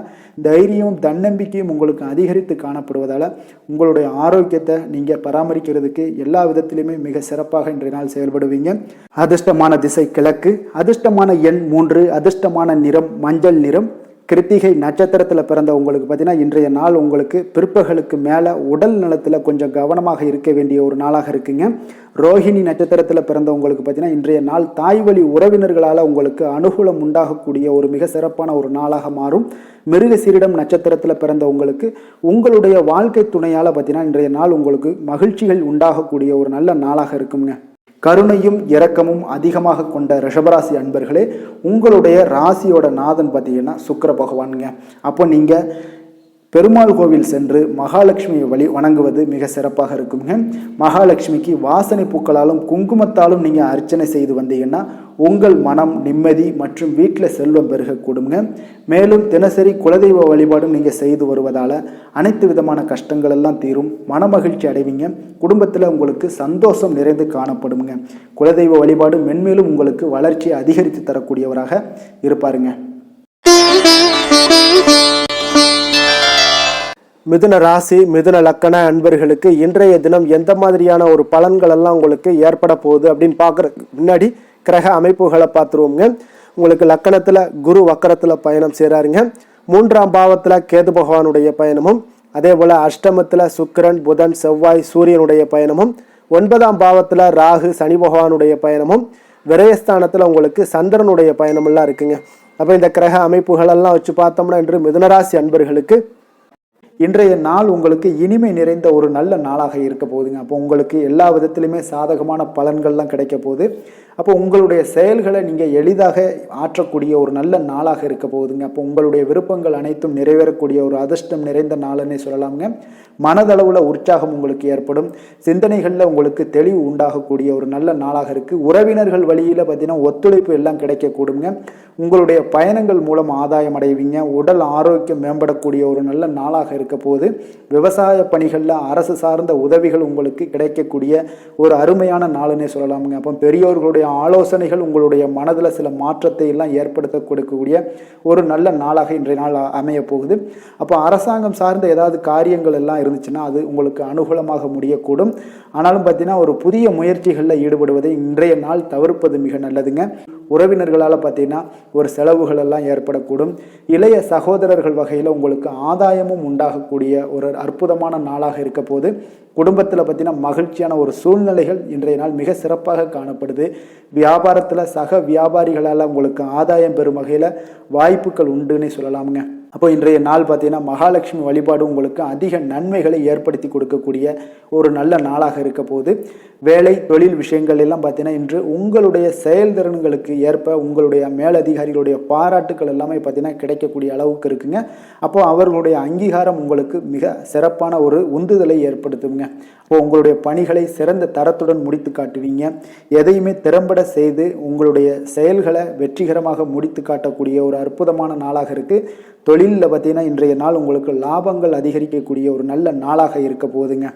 தைரியமும் தன்னம்பிக்கையும் உங்களுக்கு அதிகரித்து காணப்படுவதால் உங்களுடைய ஆரோக்கியத்தை நீங்கள் பராமரிக்கிறதுக்கு எல்லா விதத்திலையுமே மிக சிறப்பாக இன்றைய நாள் செயல்படுவீங்க. அதிர்ஷ்டமான திசை கிழக்கு, அதிர்ஷ்டமான எண் 3, அதிர்ஷ்டமான நிறம் மஞ்சள் நிறம். கிருத்திகை நட்சத்திரத்தில் பிறந்த உங்களுக்கு பார்த்தீங்கன்னா இன்றைய நாள் உங்களுக்கு பிற்பகலுக்கு மேலே உடல் நலத்தில் கொஞ்சம் கவனமாக இருக்க வேண்டிய ஒரு நாளாக இருக்குங்க. ரோஹிணி நட்சத்திரத்தில் பிறந்த உங்களுக்கு பார்த்தீங்கன்னா இன்றைய நாள் தாய் வழி உறவினர்களால் உங்களுக்கு அனுகூலம் உண்டாகக்கூடிய ஒரு மிக சிறப்பான ஒரு நாளாக மாறும். மிருகசீரிடம் நட்சத்திரத்தில் பிறந்த உங்களுக்கு உங்களுடைய வாழ்க்கை துணையால் பார்த்தீங்கன்னா இன்றைய நாள் உங்களுக்கு மகிழ்ச்சிகள் உண்டாகக்கூடிய ஒரு நல்ல நாளாக இருக்குங்க. கருணையும் இரக்கமும் அதிகமாக கொண்ட ரிஷபராசி அன்பர்களே, உங்களுடைய ராசியோட நாதன் பார்த்தீங்கன்னா சுக்கிர பகவானுங்க. அப்போ நீங்கள் பெருமாள் கோவில் சென்று மகாலட்சுமியை வணங்குவது மிக சிறப்பாக இருக்குங்க. மகாலட்சுமிக்கு வாசனை பூக்களாலும் குங்குமத்தாலும் நீங்கள் அர்ச்சனை செய்து வந்தீங்கன்னா உங்கள் மனம் நிம்மதி மற்றும் வீட்டில் செல்வம் பெருகக்கூடுங்க. மேலும் தினசரி குலதெய்வ வழிபாடும் நீங்கள் செய்து வருவதால் அனைத்து விதமான கஷ்டங்கள் எல்லாம் தீரும், மனமகிழ்ச்சி அடைவீங்க. குடும்பத்தில் உங்களுக்கு சந்தோஷம் நிறைந்து காணப்படுங்க. குலதெய்வ வழிபாடு மென்மேலும் உங்களுக்கு வளர்ச்சியை அதிகரித்து தரக்கூடியவராக இருப்பாருங்க. மிதுன ராசி மிதுன லக்கண அன்பர்களுக்கு இன்றைய தினம் எந்த மாதிரியான ஒரு பலன்கள் எல்லாம் உங்களுக்கு ஏற்பட போகுது அப்படின்னு பார்க்கறதுக்கு முன்னாடி கிரக அமைப்புகளை பார்த்துருவோங்க. உங்களுக்கு லக்கணத்தில் குரு வக்கரத்தில் பயணம் செய்கிறாருங்க. 3ஆம் பாவத்தில் கேது பகவானுடைய பயணமும், அதே போல் அஷ்டமத்தில் சுக்கிரன் புதன் செவ்வாய் சூரியனுடைய பயணமும், 9ஆம் பாவத்தில் ராகு சனி பகவானுடைய பயணமும், விரயஸ்தானத்தில் உங்களுக்கு சந்திரனுடைய பயணமெல்லாம் இருக்குங்க. அப்போ இந்த கிரக அமைப்புகளெல்லாம் வச்சு பார்த்தோம்னா இன்று மிதுனராசி அன்பர்களுக்கு இன்றைய நாள் உங்களுக்கு இனிமை நிறைந்த ஒரு நல்ல நாளாக இருக்க போகுதுங்க. அப்போ உங்களுக்கு எல்லா விதத்திலுமே சாதகமான பலன்கள்லாம் கிடைக்க போகுது. அப்போ உங்களுடைய செயல்களை நீங்கள் எளிதாக ஆற்றக்கூடிய ஒரு நல்ல நாளாக இருக்க போகுதுங்க. அப்போ உங்களுடைய விருப்பங்கள் அனைத்தும் நிறைவேறக்கூடிய ஒரு அதிர்ஷ்டம் நிறைந்த நாளுன்னே சொல்லலாமுங்க. மனதளவில் உற்சாகம் உங்களுக்கு ஏற்படும். சிந்தனைகளில் உங்களுக்கு தெளிவு உண்டாகக்கூடிய ஒரு நல்ல நாளாக இருக்குது. உறவினர்கள் வழியில் பார்த்தீங்கன்னா ஒத்துழைப்பு எல்லாம் கிடைக்கக்கூடுங்க. உங்களுடைய பயணங்கள் மூலம் ஆதாயம் அடைவீங்க. உடல் ஆரோக்கியம் மேம்படக்கூடிய ஒரு நல்ல நாளாக இருக்க போது விவசாய பணிகளில் அரசு சார்ந்த உதவிகள் உங்களுக்கு கிடைக்கக்கூடிய ஒரு அருமையான நாளுன்னே சொல்லலாமுங்க. அப்போ பெரியோர்களுடைய ஆலோசனைகள் உங்களுடைய மனதில் சில மாற்றத்தை எல்லாம் ஏற்படுத்த கொடுக்கக்கூடிய ஒரு நல்ல நாளாக இன்றைய நாள் அமைய போகுது. அப்போ அரசாங்கம் சார்ந்த ஏதாவது காரியங்கள் எல்லாம் இருந்துச்சுன்னா அது உங்களுக்கு அனுகூலமாக முடியக்கூடும். ஆனாலும் பார்த்தீங்கன்னா ஒரு புதிய முயற்சிகளில் ஈடுபடுவதை இன்றைய நாள் தவிர்ப்பது மிக நல்லதுங்க. உறவினர்களால் பார்த்தீங்கன்னா ஒரு செலவுகள் எல்லாம் ஏற்படக்கூடும். இளைய சகோதரர்கள் வகையில் உங்களுக்கு ஆதாயமும் உண்டாகக்கூடிய ஒரு அற்புதமான நாளாக இருக்க போது குடும்பத்தில் பார்த்தீங்கன்னா மகிழ்ச்சியான ஒரு சூழ்நிலைகள் இன்றைய நாள் மிக சிறப்பாக காணப்படுது. வியாபாரத்தில் சக வியாபாரிகளால் உங்களுக்கு ஆதாயம் பெறும் வகையில் வாய்ப்புகள் உண்டுன்னு சொல்லலாமுங்க. அப்போ இன்றைய நாள் பார்த்தீங்கன்னா மகாலட்சுமி வழிபாடு உங்களுக்கு அதிக நன்மைகளை ஏற்படுத்தி கொடுக்கக்கூடிய ஒரு நல்ல நாளாக இருக்க போது வேலை தொழில் விஷயங்கள் எல்லாம் பார்த்தீங்கன்னா இன்று உங்களுடைய செயல்திறன்களுக்கு ஏற்ப உங்களுடைய மேலதிகாரிகளுடைய பாராட்டுக்கள் எல்லாமே பார்த்தீங்கன்னா கிடைக்கக்கூடிய அளவுக்கு இருக்குங்க. அப்போ அவர்களுடைய அங்கீகாரம் உங்களுக்கு மிக சிறப்பான ஒரு உந்துதலை ஏற்படுத்துங்க. அப்போ உங்களுடைய பணிகளை சிறந்த தரத்துடன் முடித்து காட்டுவீங்க. எதையுமே திறம்பட செய்து உங்களுடைய செயல்களை வெற்றிகரமாக முடித்து காட்டக்கூடிய ஒரு அற்புதமான நாளாக இருக்குது. தொழிலில் பார்த்தீங்கன்னா இன்றைய நாள் உங்களுக்கு லாபங்கள் அதிகரிக்கக்கூடிய ஒரு நல்ல நாளாக இருக்க போகுதுங்க.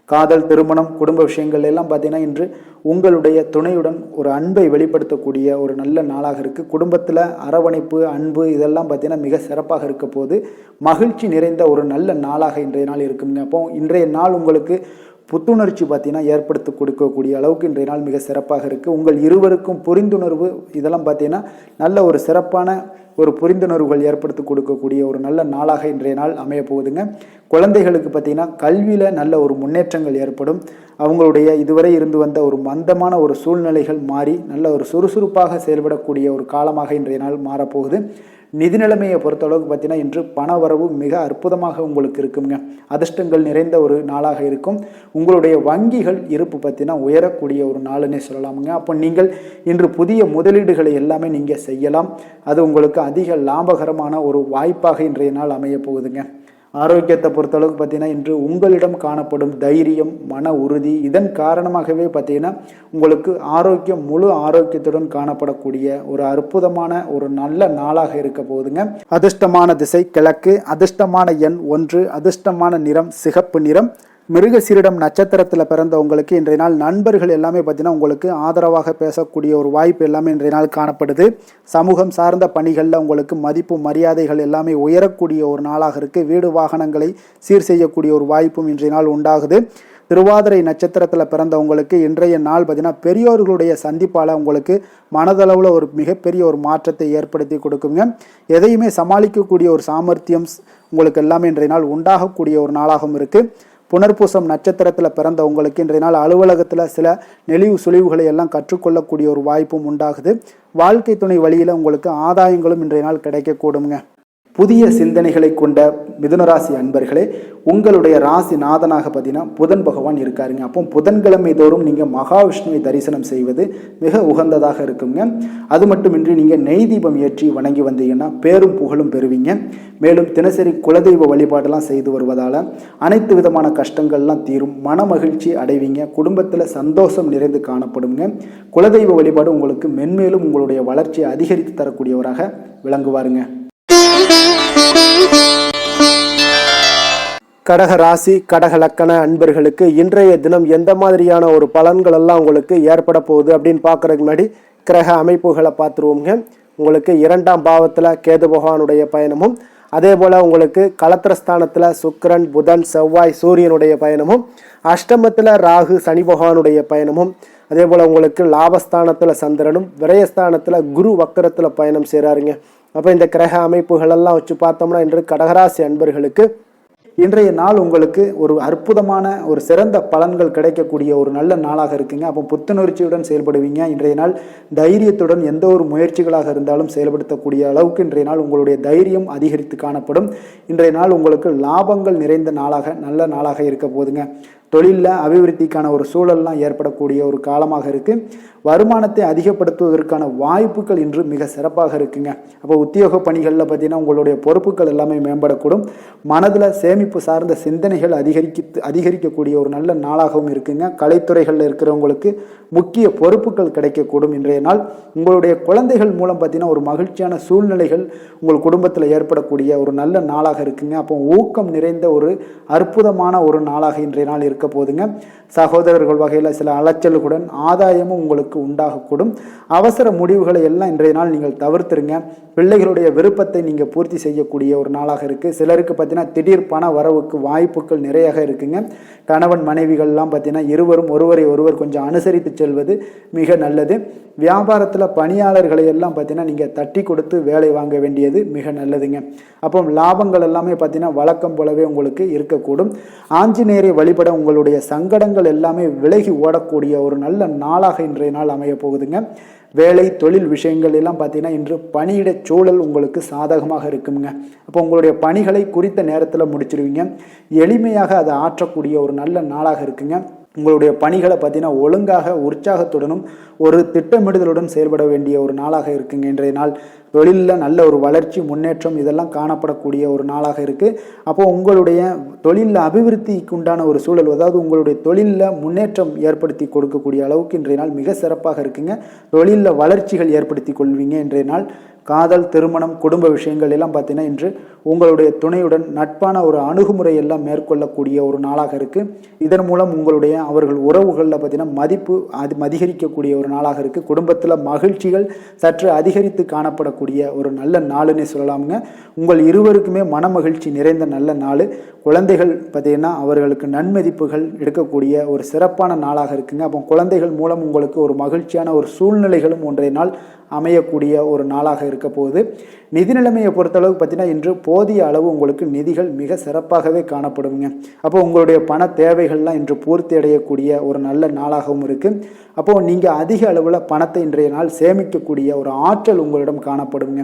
காதல் திருமணம் குடும்ப விஷயங்கள் எல்லாம் பார்த்தீங்கன்னா இன்று உங்களுடைய துணையுடன் ஒரு அன்பை வெளிப்படுத்தக்கூடிய ஒரு நல்ல நாளாக இருக்குது. குடும்பத்தில் அரவணைப்பு அன்பு இதெல்லாம் பார்த்தீங்கன்னா மிக சிறப்பாக இருக்க போது மகிழ்ச்சி நிறைந்த ஒரு நல்ல நாளாக இன்றைய நாள் இருக்குங்க. அப்போ இன்றைய நாள் உங்களுக்கு புத்துணர்ச்சி பார்த்தீங்கன்னா ஏற்படுத்தி கொடுக்கக்கூடிய அளவுக்கு இன்றைய நாள் மிக சிறப்பாக இருக்குது. உங்கள் இருவருக்கும் புரிந்துணர்வு இதெல்லாம் பார்த்தீங்கன்னா நல்ல ஒரு சிறப்பான ஒரு புரிந்துணர்வுகள் ஏற்படுத்தி கொடுக்கக்கூடிய ஒரு நல்ல நாளாக இன்றைய நாள் அமைய போகுதுங்க. குழந்தைகளுக்கு பார்த்தீங்கன்னா கல்வியில் நல்ல ஒரு முன்னேற்றங்கள் ஏற்படும். அவங்களுடைய இதுவரை இருந்து வந்த ஒரு மந்தமான ஒரு சூழ்நிலைகள் மாறி நல்ல ஒரு சுறுசுறுப்பாக செயல்படக்கூடிய ஒரு காலமாக இன்றைய நாள் மாறப்போகுது. நிதி நிலைமையை பொறுத்தளவுக்கு பார்த்தீங்கன்னா இன்று பண வரவு மிக அற்புதமாக உங்களுக்கு இருக்குங்க. அதிர்ஷ்டங்கள் நிறைந்த ஒரு நாளாக இருக்கும். உங்களுடைய வங்கிகள் இருப்பு பார்த்தீங்கன்னா உயரக்கூடிய ஒரு நாளுன்னே சொல்லலாமுங்க. அப்போ நீங்கள் இன்று புதிய முதலீடுகளை எல்லாமே நீங்கள் செய்யலாம். அது உங்களுக்கு அதிக லாபகரமான ஒரு வாய்ப்பாக இன்றைய நாள் அமைய போகுதுங்க. ஆரோக்கியத்தை பொறுத்தளவுக்கு பார்த்தீங்கன்னா இன்று உங்களிடம் காணப்படும் தைரியம், மன உறுதி, இதன் காரணமாகவே பார்த்தீங்கன்னா உங்களுக்கு ஆரோக்கியம், முழு ஆரோக்கியத்துடன் காணப்படக்கூடிய ஒரு அற்புதமான ஒரு நல்ல நாளாக இருக்க போகுதுங்க. அதிர்ஷ்டமான திசை கிழக்கு, அதிர்ஷ்டமான எண் 1, அதிர்ஷ்டமான நிறம் சிகப்பு நிறம். மிருகசீரிடம் நட்சத்திரத்தில் பிறந்த உங்களுக்கு இன்றைய நாள் நண்பர்கள் எல்லாமே பார்த்தீங்கன்னா உங்களுக்கு ஆதரவாக பேசக்கூடிய ஒரு வாய்ப்பு எல்லாமே இன்றைய நாள் காணப்படுது. சமூகம் சார்ந்த பணிகளில் உங்களுக்கு மதிப்பு மரியாதைகள் எல்லாமே உயரக்கூடிய ஒரு நாளாக இருக்குது. வீடு வாகனங்களை சீர் செய்யக்கூடிய ஒரு வாய்ப்பும் இன்றைய நாள் உண்டாகுது. திருவாதிரை நட்சத்திரத்தில் பிறந்தவங்களுக்கு இன்றைய நாள் பார்த்தீங்கன்னா பெரியோர்களுடைய சந்திப்பால் உங்களுக்கு மனதளவில் ஒரு மிகப்பெரிய ஒரு மாற்றத்தை ஏற்படுத்தி கொடுக்குங்க. எதையுமே சமாளிக்கக்கூடிய ஒரு சாமர்த்தியம் உங்களுக்கு எல்லாமே இன்றைய நாள் உண்டாகக்கூடிய ஒரு நாளாகவும் இருக்குது. புனர்பூசம் நட்சத்திரத்தில் பிறந்த உங்களுக்கு இன்றைய நாள் அலுவலகத்தில் சில நெளிவு சுழிவுகளை எல்லாம் கற்றுக்கொள்ளக்கூடிய ஒரு வாய்ப்பும் உண்டாகுது. வாழ்க்கை துணை வழியில் உங்களுக்கு ஆதாயங்களும் இன்றைய நாள் கிடைக்கக்கூடுங்க. புதிய சிந்தனைகளை கொண்ட மிதுனராசி அன்பர்களே, உங்களுடைய ராசி நாதனாக பார்த்தீங்கன்னா புதன் பகவான் இருக்காருங்க. அப்போ புதன்கிழமை தோறும் நீங்கள் மகாவிஷ்ணுவை தரிசனம் செய்வது மிக உகந்ததாக இருக்குங்க. அது மட்டுமின்றி நீங்கள் நெய் தீபம் ஏற்றி வணங்கி வந்தீங்கன்னா பேரும் புகழும் பெறுவீங்க. மேலும் தினசரி குலதெய்வ வழிபாடெல்லாம் செய்து வருவதால் அனைத்து விதமான கஷ்டங்கள்லாம் தீரும், மன மகிழ்ச்சி அடைவீங்க, குடும்பத்தில் சந்தோஷம் நிறைந்து காணப்படுங்க. குலதெய்வ வழிபாடு உங்களுக்கு மென்மேலும் உங்களுடைய வளர்ச்சியை அதிகரித்து தரக்கூடியவராக விளங்குவாருங்க. கடக ராசி கடக லக்கண அன்பர்களுக்கு இன்றைய தினம் எந்த மாதிரியான ஒரு பலன்கள் எல்லாம் உங்களுக்கு ஏற்பட போகுது அப்படின்னு பார்க்கறதுக்கு முன்னாடி கிரக அமைப்புகளை பார்த்துருவோங்க. உங்களுக்கு 2ஆம் பாவத்தில் கேது பகவானுடைய பயணமும், அதே போல் உங்களுக்கு களத்திரஸ்தானத்தில் சுக்கிரன், புதன், செவ்வாய், சூரியனுடைய பயணமும், அஷ்டமத்தில் ராகு, சனி பகவானுடைய பயணமும், அதே போல் உங்களுக்கு லாபஸ்தானத்தில் சந்திரனும், விரயஸ்தானத்தில் குரு வக்கரத்தில் பயணம் செய்கிறாருங்க. அப்போ இந்த கிரக அமைப்புகளெல்லாம் வச்சு பார்த்தோம்னா இன்று கடகராசி அன்பர்களுக்கு இன்றைய நாள் உங்களுக்கு ஒரு அற்புதமான ஒரு சிறந்த பலன்கள் கிடைக்கக்கூடிய ஒரு நல்ல நாளாக இருக்குங்க. அப்போ புத்துணர்ச்சியுடன் செயல்படுவீங்க. இன்றைய நாள் தைரியத்துடன் எந்த ஒரு முயற்சிகளாக இருந்தாலும் செயல்படுத்தக்கூடிய அளவுக்கு இன்றைய நாள் உங்களுடைய தைரியம் அதிகரித்து காணப்படும். இன்றைய நாள் உங்களுக்கு லாபங்கள் நிறைந்த நாளாக நல்ல நாளாக இருக்க போதுங்க. தொழிலில் அபிவிருத்திக்கான ஒரு சூழல்லாம் ஏற்படக்கூடிய ஒரு காலமாக இருக்குது. வருமானத்தை அதிகப்படுத்துவதற்கான வாய்ப்புகள் இன்று மிக சிறப்பாக இருக்குங்க. அப்போ உத்தியோக பணிகளில் பார்த்தீங்கன்னா உங்களுடைய பொறுப்புகள் எல்லாமே மேம்படக்கூடும். மனதில் சேமிப்பு சார்ந்த சிந்தனைகள் அதிகரிக்கக்கூடிய ஒரு நல்ல நாளாகவும் இருக்குங்க. கலைத்துறைகளில் இருக்கிறவங்களுக்கு முக்கிய பொறுப்புகள் கிடைக்கக்கூடும். இன்றைய நாள் உங்களுடைய குழந்தைகள் மூலம் பார்த்தீங்கன்னா ஒரு மகிழ்ச்சியான சூழ்நிலைகள் உங்கள் குடும்பத்தில் ஏற்படக்கூடிய ஒரு நல்ல நாளாக இருக்குங்க. அப்போ ஊக்கம் நிறைந்த ஒரு அற்புதமான ஒரு நாளாக இன்றைய நாள் இருக்க போதுங்க. சகோதரர்கள் வகையில் சில அலைச்சல்களுடன் ஆதாயமும் உங்களுக்கு உண்டாகக்கூடும். அவசர முடிவுகளை எல்லாம் இன்றைய நாள் நீங்கள் தவிர்த்துருங்க. பிள்ளைகளுடைய விருப்பத்தை நீங்கள் பூர்த்தி செய்யக்கூடிய ஒரு நாளாக இருக்குது. சிலருக்கு பார்த்தீங்கன்னா திடீர் பண வரவுக்கு வாய்ப்புகள் நிறையாக இருக்குங்க. கணவன் மனைவிகள்லாம் பார்த்தீங்கன்னா இருவரும் ஒருவர் கொஞ்சம் அனுசரித்து செல்வது மிக நல்லது. வியாபாரத்தில் பணியாளர்களை எல்லாம் பார்த்தீங்கன்னா நீங்கள் தட்டி கொடுத்து வேலை வாங்க வேண்டியது மிக நல்லதுங்க. அப்போ லாபங்கள் எல்லாமே பார்த்தீங்கன்னா வழக்கம் போலவே உங்களுக்கு இருக்கக்கூடும். ஆஞ்சநேயரை வழிபட உங்களுடைய சங்கடங்கள் எல்லாமே விலகி ஓடக்கூடிய ஒரு நல்ல நாளாக இன்றைய நாள் அமைய போகுதுங்க. வேலை தொழில் விஷயங்கள் எல்லாம் பார்த்தீங்கன்னா இன்று பணியிட சூழல் உங்களுக்கு சாதகமாக இருக்குங்க. அப்போ உங்களுடைய பணிகளை குறித்த நேரத்தில் முடிச்சிருவீங்க. எளிமையாக அதை ஆற்றக்கூடிய ஒரு நல்ல நாளாக இருக்குங்க. உங்களுடைய பணிகளை பார்த்தீங்கன்னா ஒழுங்காக உற்சாகத்துடனும் ஒரு திட்டமிடுதலுடன் செயல்பட வேண்டிய ஒரு நாளாக இருக்குங்க. இன்றைய நாள் தொழிலில் நல்ல ஒரு வளர்ச்சி, முன்னேற்றம் இதெல்லாம் காணப்படக்கூடிய ஒரு நாளாக இருக்குது. அப்போது உங்களுடைய தொழிலில் அபிவிருத்திக்கு உண்டான ஒரு சூழல், அதாவது உங்களுடைய தொழிலில் முன்னேற்றம் ஏற்படுத்தி கொடுக்கக்கூடிய அளவுக்கு இன்றைய நாள் மிக சிறப்பாக இருக்குங்க. தொழிலில் வளர்ச்சிகள் ஏற்படுத்தி கொள்வீங்க. இன்றைய நாள் காதல், திருமணம், குடும்ப விஷயங்கள் எல்லாம் பார்த்தீங்கன்னா இன்று உங்களுடைய துணையுடன் நட்பான ஒரு அணுகுமுறை எல்லாம் மேற்கொள்ளக்கூடிய ஒரு நாளாக இருக்குது. இதன் மூலம் உங்களுடைய அவர்கள் உறவுகளில் பார்த்தீங்கன்னா மதிப்பு அதிகரிக்கக்கூடிய ஒரு நாளாக இருக்குது. குடும்பத்தில் மகிழ்ச்சிகள் சற்று அதிகரித்து காணப்படக்கூடிய ஒரு நல்ல நாளுன்னே சொல்லலாமுங்க. உங்கள் இருவருக்குமே மன மகிழ்ச்சி நிறைந்த நல்ல நாள். குழந்தைகள் பார்த்தீங்கன்னா அவர்களுக்கு நன்மதிப்புகள் எடுக்கக்கூடிய ஒரு சிறப்பான நாளாக இருக்குங்க. அப்போ குழந்தைகள் மூலம் உங்களுக்கு ஒரு மகிழ்ச்சியான ஒரு சூழ்நிலைகளும் ஒன்றைய நாள் அமையக்கூடிய ஒரு நாளாக இருக்க போகுது. நிதி நிலைமையை பொறுத்தளவுக்கு பார்த்தீங்கன்னா இன்று போதிய அளவு உங்களுக்கு நிதிகள் மிக சிறப்பாகவே காணப்படுங்க. அப்போ உங்களுடைய பண தேவைகள்லாம் இன்று பூர்த்தி அடையக்கூடிய ஒரு நல்ல நாளாகவும் இருக்குது. அப்போது நீங்கள் அதிக அளவில் பணத்தை இன்றைய நாள் சேமிக்கக்கூடிய ஒரு ஆற்றல் உங்களிடம் காணப்படுங்க.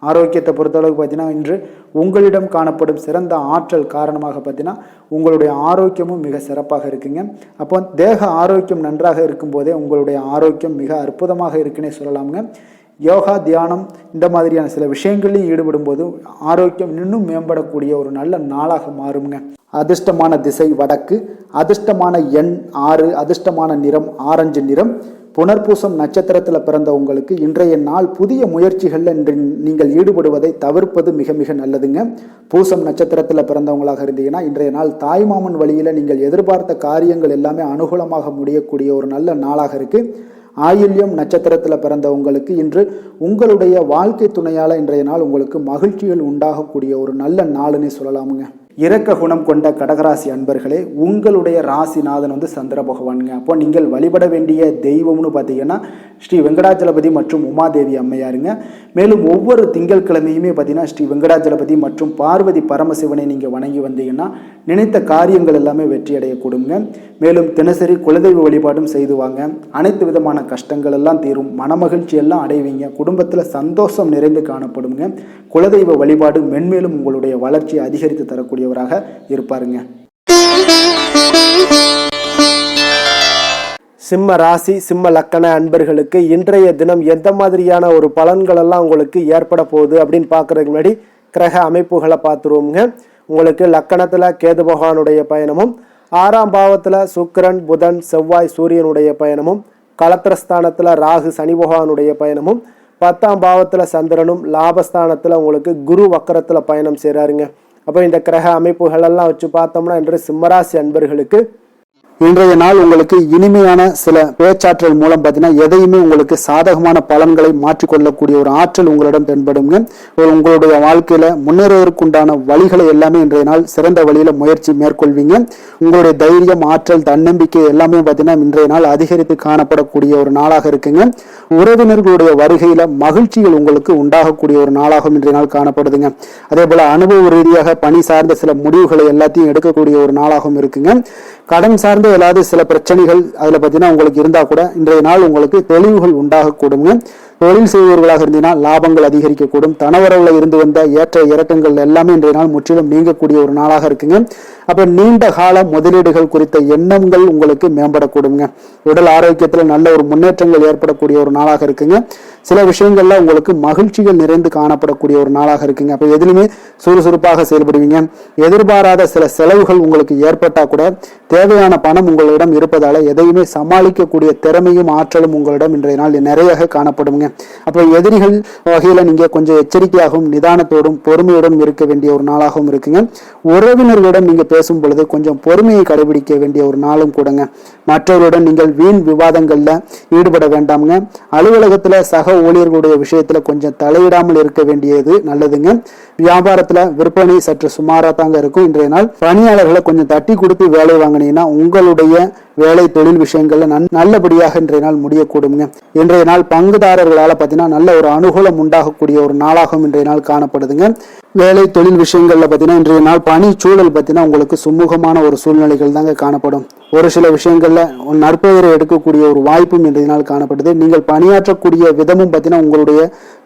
ஆரோக்கியத்தை பொறுத்தளவுக்கு பார்த்தீங்கன்னா இன்று உங்களிடம் காணப்படும் சிறந்த ஆற்றல் காரணமாக பார்த்தீங்கன்னா உங்களுடைய ஆரோக்கியமும் மிக சிறப்பாக இருக்குங்க. அப்போ தேக ஆரோக்கியம் நன்றாக இருக்கும்போதே உங்களுடைய ஆரோக்கியம் மிக அற்புதமாக இருக்குன்னே சொல்லலாமுங்க. யோகா, தியானம் இந்த மாதிரியான சில விஷயங்களையும் ஈடுபடும் போது ஆரோக்கியம் இன்னும் மேம்படக்கூடிய ஒரு நல்ல நாளாக மாறுங்க. அதிர்ஷ்டமான திசை வடக்கு, அதிர்ஷ்டமான எண் 6, அதிர்ஷ்டமான நிறம் ஆரஞ்சு நிறம். புனர்பூசம் நட்சத்திரத்தில் பிறந்த உங்களுக்கு இன்றைய நாள் புதிய முயற்சிகளில் நீங்கள் ஈடுபடுவதை தவிர்ப்பது மிக மிக நல்லதுங்க. பூசம் நட்சத்திரத்தில் பிறந்தவங்களாக இருந்தீங்கன்னா இன்றைய நாள் தாய்மாமன் வழியில் நீங்கள் எதிர்பார்த்த காரியங்கள் எல்லாமே அனுகூலமாக முடியக்கூடிய ஒரு நல்ல நாளாக இருக்கு. ஆயில்யம் நட்சத்திரத்தில் பிறந்த உங்களுக்கு இன்று உங்களுடைய வாழ்க்கை துணையால் இன்றைய நாள் உங்களுக்கு மகிழ்ச்சிகள் உண்டாகக்கூடிய ஒரு நல்ல நாளுன்னு சொல்லலாமுங்க. இரக்க குணம் கொண்ட கடகராசி அன்பர்களே, உங்களுடைய ராசிநாதன் சந்திர பகவானுங்க. அப்போ நீங்கள் வழிபட வேண்டிய தெய்வம்னு பார்த்தீங்கன்னா ஸ்ரீ வெங்கடாச்சலபதி மற்றும் உமாதேவி அம்மையாருங்க. மேலும் ஒவ்வொரு திங்கட்கிழமையுமே பார்த்தீங்கன்னா ஸ்ரீ வெங்கடாச்சலபதி மற்றும் பார்வதி பரமசிவனை நீங்கள் வணங்கி வந்தீங்கன்னா நினைத்த காரியங்கள் எல்லாமே வெற்றி அடையக்கூடுங்க. மேலும் தினசரி குலதெய்வ வழிபாடும் செய்து வாங்க. அனைத்து விதமான கஷ்டங்கள் எல்லாம் தீரும், மனமகிழ்ச்சி எல்லாம் அடைவீங்க. குடும்பத்தில் சந்தோஷம் நிறைந்து காணப்படுங்க. குலதெய்வ வழிபாடு மென்மேலும் உங்களுடைய வளர்ச்சியை அதிகரித்து தரக்கூடியவராக இருப்பாருங்க. சிம்ம ராசி, சிம்ம லக்கண அன்பர்களுக்கு இன்றைய தினம் எந்த மாதிரியான ஒரு பலன்கள் எல்லாம் உங்களுக்கு ஏற்பட போகுது அப்படின்னு பார்க்கறதுக்கு முன்னாடி கிரக அமைப்புகளை பார்த்துருவோங்க. உங்களுக்கு லக்கணத்தில் கேது பகவானுடைய பயணமும், 6ஆம் பாவத்தில் சுக்கிரன், புதன், செவ்வாய், சூரியனுடைய பயணமும், களத்திரஸ்தானத்தில் ராகு, சனி பகவானுடைய பயணமும், 10ஆம் பாவத்தில் சந்திரனும், லாபஸ்தானத்தில் உங்களுக்கு குரு வக்கரத்தில் பயணம் செய்கிறாருங்க. அப்போ இந்த கிரக அமைப்புகள் எல்லாம் வச்சு பார்த்தோம்னா இன்று சிம்மராசி அன்பர்களுக்கு இன்றைய நாள் உங்களுக்கு இனிமையான சில பேச்சாற்றல் மூலம் பார்த்தீங்கன்னா எதையுமே உங்களுக்கு சாதகமான பலன்களை மாற்றிக்கொள்ளக்கூடிய ஒரு ஆற்றல் உங்களிடம் தென்படுங்க. உங்களுடைய வாழ்க்கையில முன்னேறுவதற்குண்டான வழிகளை எல்லாமே இன்றைய நாள் சிறந்த வழியில முயற்சி மேற்கொள்வீங்க. உங்களுடைய தைரியம், ஆற்றல், தன்னம்பிக்கை எல்லாமே பார்த்தீங்கன்னா இன்றைய நாள் அதிகரித்து காணப்படக்கூடிய ஒரு நாளாக இருக்குங்க. உறவினர்களுடைய வருகையில மகிழ்ச்சிகள் உங்களுக்கு உண்டாகக்கூடிய ஒரு நாளாகவும் இன்றைய நாள் காணப்படுதுங்க. அதே போல அனுபவ ரீதியாக பணி சார்ந்த சில முடிவுகளை எல்லாத்தையும் எடுக்கக்கூடிய ஒரு நாளாகவும் இருக்குங்க. கடன் சார்ந்த ஏதாவது சில பிரச்சனைகள் அதுல பார்த்தீங்கன்னா உங்களுக்கு இருந்தா கூட இன்றைய நாள் உங்களுக்கு தெளிவுகள் உண்டாகக்கூடுங்க. தொழில் செய்பவர்களாக இருந்தீங்கன்னா லாபங்கள் அதிகரிக்கக்கூடும். தனவரவுல இருந்து வந்த ஏற்ற இறக்கங்கள் எல்லாமே இன்றைய நாள் முற்றிலும் நீங்கக்கூடிய ஒரு நாளாக இருக்குங்க. அப்ப நீண்ட கால முதலீடுகள் குறித்த எண்ணங்கள் உங்களுக்கு மேம்படக்கூடுங்க. உடல் ஆரோக்கியத்துல நல்ல ஒரு முன்னேற்றங்கள் ஏற்படக்கூடிய ஒரு நாளாக இருக்குங்க. சில விஷயங்கள்ல உங்களுக்கு மகிழ்ச்சிகள் நிறைந்து காணப்படக்கூடிய ஒரு நாளாக இருக்குங்க. அப்ப எதிலுமே சுறுசுறுப்பாக செயல்படுவீங்க. எதிர்பாராத சில செலவுகள் உங்களுக்கு ஏற்பட்டா கூட தேவையான பணம் உங்களிடம் இருப்பதால எதையுமே சமாளிக்கக்கூடிய திறமையும் ஆற்றலும் உங்களிடம் இன்றைய நாள் நிறைய காணப்படுங்க. அப்ப எதிரிகள் வகையில நீங்க கொஞ்சம் எச்சரிக்கையாகவும் நிதானத்தோடும் பொறுமையுடன் இருக்க வேண்டிய ஒரு நாளாகவும் இருக்குங்க. உறவினர்களிடம் நீங்க பேசும் பொழுது கொஞ்சம் பொறுமையை கடைபிடிக்க வேண்டிய ஒரு நாளும் கூடங்க. மற்றவருடன் நீங்கள் வீண் விவாதங்கள்ல ஈடுபட வேண்டாமுங்க. அலுவலகத்துல சக ஊழியர்களுடைய விஷயத்துல கொஞ்சம் தலையிடாமல் இருக்க வேண்டியது நல்லதுங்க. வியாபாரத்துல விற்பனை சற்று சுமாரா தாங்க இருக்கும். இன்றைய நாள் பணியாளர்களை கொஞ்சம் தட்டி கொடுத்து வேலை வாங்கினீங்கன்னா உங்களுடைய வேலை தொழில் விஷயங்கள்ல நல்லபடியாக இன்றைய நாள் முடியக்கூடுங்க. இன்றைய நாள் பங்குதாரர்களால பார்த்தீங்கன்னா நல்ல ஒரு அனுகூலம் உண்டாகக்கூடிய ஒரு நாளாகவும் இன்றைய நாள் காணப்படுதுங்க. வேலை தொழில் விஷயங்கள்ல பார்த்தீங்கன்னா இன்றைய நாள் பணி சூழல் பார்த்தீங்கன்னா உங்களுக்கு சுமூகமான ஒரு சூழ்நிலைகள் தாங்க காணப்படும். ஒரு சில விஷயங்கள்ல நற்பெயரை எடுக்கக்கூடிய ஒரு வாய்ப்பும் இன்றைய நாள் காணப்படுது. நீங்கள் பணியாற்றக்கூடிய விதமும் பார்த்தீங்கன்னா உங்களுடைய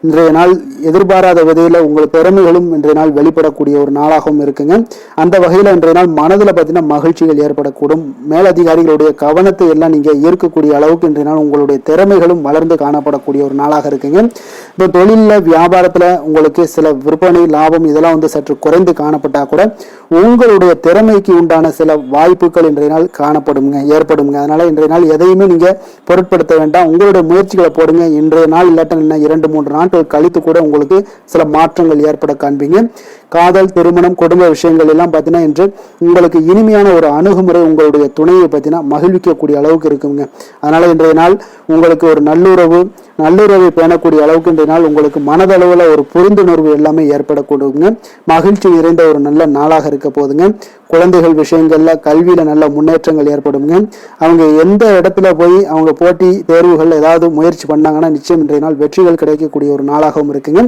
இன்றைய நாள் எதிர்பாராத விதையில உங்கள் திறமைகளும் இன்றைய நாள் வெளிப்படக்கூடிய ஒரு நாளாகவும் இருக்குங்க. அந்த வகையில இன்றைய நாள் மனதில் பார்த்தீங்கன்னா மகிழ்ச்சிகள் ஏற்படக்கூடும். மேலதிகாரிகளுடைய கவனத்தை எல்லாம் நீங்க ஈர்க்கக்கூடிய அளவுக்கு இன்றைய நாள் உங்களுடைய திறமைகளும் வளர்ந்து காணப்படக்கூடிய ஒரு நாளாக இருக்குங்க. இப்போ தொழில வியாபாரத்துல உங்களுக்கு சில விற்பனை லாபம் இதெல்லாம் சற்று குறைந்து காணப்பட்டா கூட உங்களுடைய திறமைக்கு உண்டான சில வாய்ப்புகள் இன்றைய நாள் ஏற்படுங்க. அதனால இன்றைய நாள் எதையுமே நீங்க பொருட்படுத்த வேண்டாம். உங்களுடைய முயற்சிகளை போடுங்க. இன்றைய நாள் இல்லாட்ட 2-3 நாட்கள் கழித்து கூட உங்களுக்கு சில மாற்றங்கள் ஏற்பட காண்பீங்க. காதல், திருமணம், குடும்ப விஷயங்கள் எல்லாம் பார்த்தீங்கன்னா இன்று உங்களுக்கு இனிமையான ஒரு அணுகுமுறை உங்களுடைய துணையை பார்த்தீங்கன்னா மகிழ்விக்கக்கூடிய அளவுக்கு இருக்குங்க. அதனால இன்றைய நாள் உங்களுக்கு ஒரு நல்லுறவை பேணக்கூடிய அளவுக்கு இன்றைய நாள் உங்களுக்கு மனதளவுல ஒரு புரிந்துணர்வு எல்லாமே ஏற்படக்கூடுங்க. மகிழ்ச்சி நிறைந்த ஒரு நல்ல நாளாக இருக்க போதுங்க. குழந்தைகள் விஷயங்கள்ல கல்வியில நல்ல முன்னேற்றங்கள் ஏற்படுங்க. அவங்க எந்த இடத்துல போய் அவங்க போட்டி தேர்வுகள் ஏதாவது முயற்சி பண்ணாங்கன்னா நிச்சயம் இன்றைய நாள் வெற்றிகள் கிடைக்கக்கூடிய ஒரு நாளாகவும் இருக்குங்க.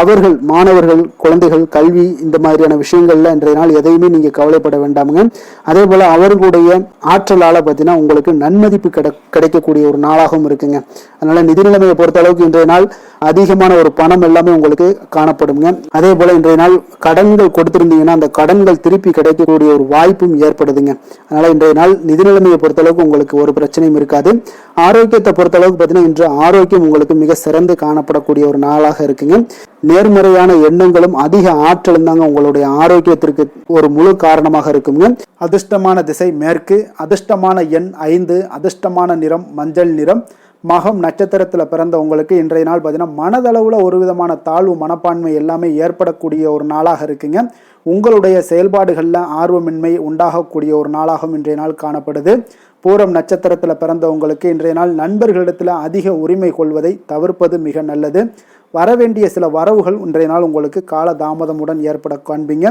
அவர்கள் மாணவர்கள், குழந்தைகள் கல்வி இந்த மாதிரியான விஷயங்கள்ல இன்றைய நாள் எதையுமே நீங்க கவலைப்பட வேண்டாமுங்க. அதே போல அவர்களுடைய ஆற்றலால பார்த்தீங்கன்னா உங்களுக்கு நன்மதிப்பு கிடைக்கக்கூடிய ஒரு நாளாகவும் இருக்குங்க. அதனால நிதி நிலைமையை பொறுத்த அளவுக்கு இன்றைய நாள் அதிகமான ஒரு பணம் எல்லாமே உங்களுக்கு காணப்படுங்க. அதே போல இன்றைய நாள் கடன்கள் கொடுத்திருந்தீங்கன்னா அந்த கடன்கள் திருப்பி கிடைக்கக்கூடிய கிடைக்கக்கூடிய ஒரு வாய்ப்பும் ஏற்படுதுங்க. அதனால இன்றைய நாள் நிதி நிலைமையை பொறுத்தளவுக்கு உங்களுக்கு ஒரு பிரச்சனையும் இருக்காது. ஆரோக்கியத்தை பொறுத்தளவுக்கு பார்த்தீங்கன்னா இன்று ஆரோக்கியம் உங்களுக்கு மிக சிறந்து காணப்படக்கூடிய ஒரு நாளாக இருக்குங்க. நேர்மறையான எண்ணங்களும் அதிக ஆற்றலும் தாங்க உங்களுடைய ஆரோக்கியத்திற்கு ஒரு முழு காரணமாக இருக்குங்க. அதிர்ஷ்டமான திசை மேற்கு, அதிர்ஷ்டமான எண் 5, அதிர்ஷ்டமான நிறம் மஞ்சள் நிறம். மகம் நட்சத்திரத்தில் பிறந்த உங்களுக்கு இன்றைய நாள் பார்த்தீங்கன்னா மனதளவில் ஒரு விதமான தாழ்வு மனப்பான்மை எல்லாமே ஏற்படக்கூடிய ஒரு நாளாக இருக்குங்க. உங்களுடைய செயல்பாடுகளில் ஆர்வமின்மை உண்டாகக்கூடிய ஒரு நாளாகவும் இன்றைய நாள் காணப்படுது. பூரம் நட்சத்திரத்தில் பிறந்த உங்களுக்கு இன்றைய நாள் நண்பர்களிடத்தில் அதிக உரிமை கொள்வதை தவிர்ப்பது மிக நல்லது. வரவேண்டிய சில வரவுகள் இன்றைய நாள் உங்களுக்கு கால தாமதமுடன் ஏற்பட காண்பீங்க.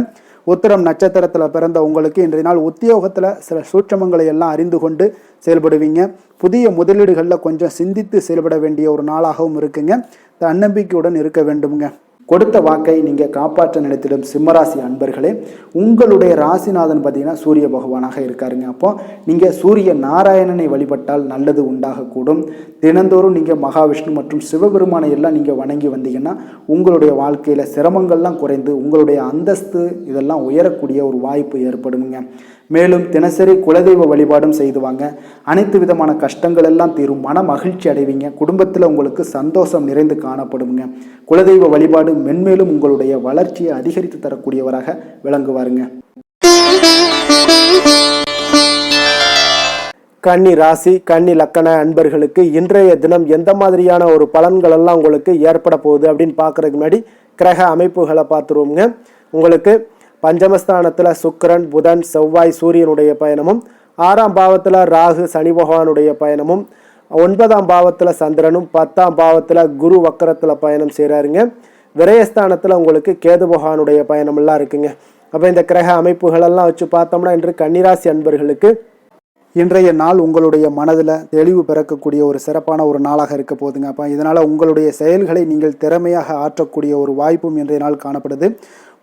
உத்திரம் நட்சத்திரத்தில் பிறந்த உங்களுக்கு இன்றைய நாள் உத்தியோகத்தில் சில சூட்சமங்களை எல்லாம் அறிந்து கொண்டு செயல்படுவீங்க. புதிய முதலீடுகளில் கொஞ்சம் சிந்தித்து செயல்பட வேண்டிய ஒரு நாளாகவும் இருக்குங்க. தன்னம்பிக்கையுடன் இருக்க வேண்டுங்க. கொடுத்த வாக்கை நீங்கள் காப்பாற்ற நினைத்திடும் சிம்மராசி அன்பர்களே, உங்களுடைய ராசிநாதன் பார்த்தீங்கன்னா சூரிய பகவானாக இருக்காருங்க. அப்போ நீங்கள் சூரிய நாராயணனை வழிபட்டால் நல்லது உண்டாகக்கூடும். தினந்தோறும் நீங்கள் மகாவிஷ்ணு மற்றும் சிவபெருமானை எல்லாம் நீங்கள் வணங்கி வந்தீங்கன்னா உங்களுடைய வாழ்க்கையில் சிரமங்கள்லாம் குறைந்து உங்களுடைய அந்தஸ்து இதெல்லாம் உயரக்கூடிய ஒரு வாய்ப்பு ஏற்படுங்க. மேலும் தினசரி குலதெய்வ வழிபாடும் செய்துவாங்க. அனைத்து விதமான கஷ்டங்கள் எல்லாம் தீரும். மன மகிழ்ச்சி அடைவீங்க. குடும்பத்தில் உங்களுக்கு சந்தோஷம் நிறைந்து காணப்படுங்க. குலதெய்வ வழிபாடு மென்மேலும் உங்களுடைய வளர்ச்சியை அதிகரித்து தரக்கூடியவராக விளங்குவாருங்க. கன்னி ராசி கன்னி லக்கண அன்பர்களுக்கு இன்றைய தினம் எந்த மாதிரியான ஒரு பலன்கள் எல்லாம் உங்களுக்கு ஏற்பட போகுது அப்படின்னு பார்க்கறதுக்கு முன்னாடி கிரக அமைப்புகளை பார்த்துருவோங்க. உங்களுக்கு பஞ்சமஸ்தானத்தில் சுக்கிரன், புதன், செவ்வாய், சூரியனுடைய பயணமும், 6ஆம் பாவத்தில் ராகு, சனி பகவானுடைய பயணமும், 9ஆம் பாவத்தில் சந்திரனும், 10ஆம் பாவத்தில் குரு வக்கரத்தில் பயணம் செய்கிறாருங்க. விரயஸ்தானத்தில் உங்களுக்கு கேது பகவானுடைய பயணமெல்லாம் இருக்குங்க. அப்போ இந்த கிரக அமைப்புகளெல்லாம் வச்சு பார்த்தோம்னா இன்று கன்னிராசி அன்பர்களுக்கு இன்றைய நாள் உங்களுடைய மனதில் தெளிவு பிறக்கக்கூடிய ஒரு சிறப்பான ஒரு நாளாக இருக்க போகுதுங்க. அப்போ இதனால் உங்களுடைய செயல்களை நீங்கள் திறமையாக ஆற்றக்கூடிய ஒரு வாய்ப்பும் இன்றைய நாள் காணப்படுது.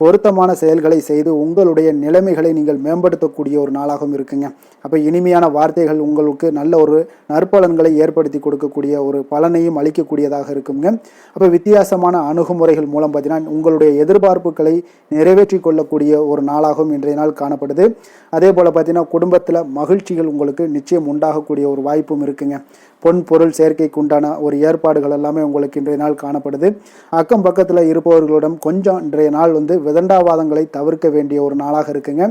பொருத்தமான செயல்களை செய்து உங்களுடைய நிலைமைகளை நீங்கள் மேம்படுத்தக்கூடிய ஒரு நாளாகவும் இருக்குங்க. அப்போ இனிமையான வார்த்தைகள் உங்களுக்கு நல்ல ஒரு நற்பலன்களை ஏற்படுத்தி கொடுக்கக்கூடிய ஒரு பலனையும் அளிக்கக்கூடியதாக இருக்குங்க. அப்போ வித்தியாசமான அணுகுமுறைகள் மூலம் பார்த்தீங்கன்னா உங்களுடைய எதிர்பார்ப்புகளை நிறைவேற்றி கொள்ளக்கூடிய ஒரு நாளாகவும் இன்றைய நாள் காணப்படுது. அதே போல் பார்த்தீங்கன்னா குடும்பத்தில் மகிழ்ச்சிகள் உங்களுக்கு நிச்சயம் உண்டாகக்கூடிய ஒரு வாய்ப்பும் இருக்குங்க. பொன் பொருள் சேர்க்கைக்கு உண்டான ஒரு ஏற்பாடுகள் எல்லாமே உங்களுக்கு இன்றைய நாள் காணப்படுது. அக்கம் பக்கத்தில் இருப்பவர்களிடம் கொஞ்சம் இன்றைய நாள் விதண்டாவாதங்களை தவிர்க்க வேண்டிய ஒரு நாளாக இருக்குங்க.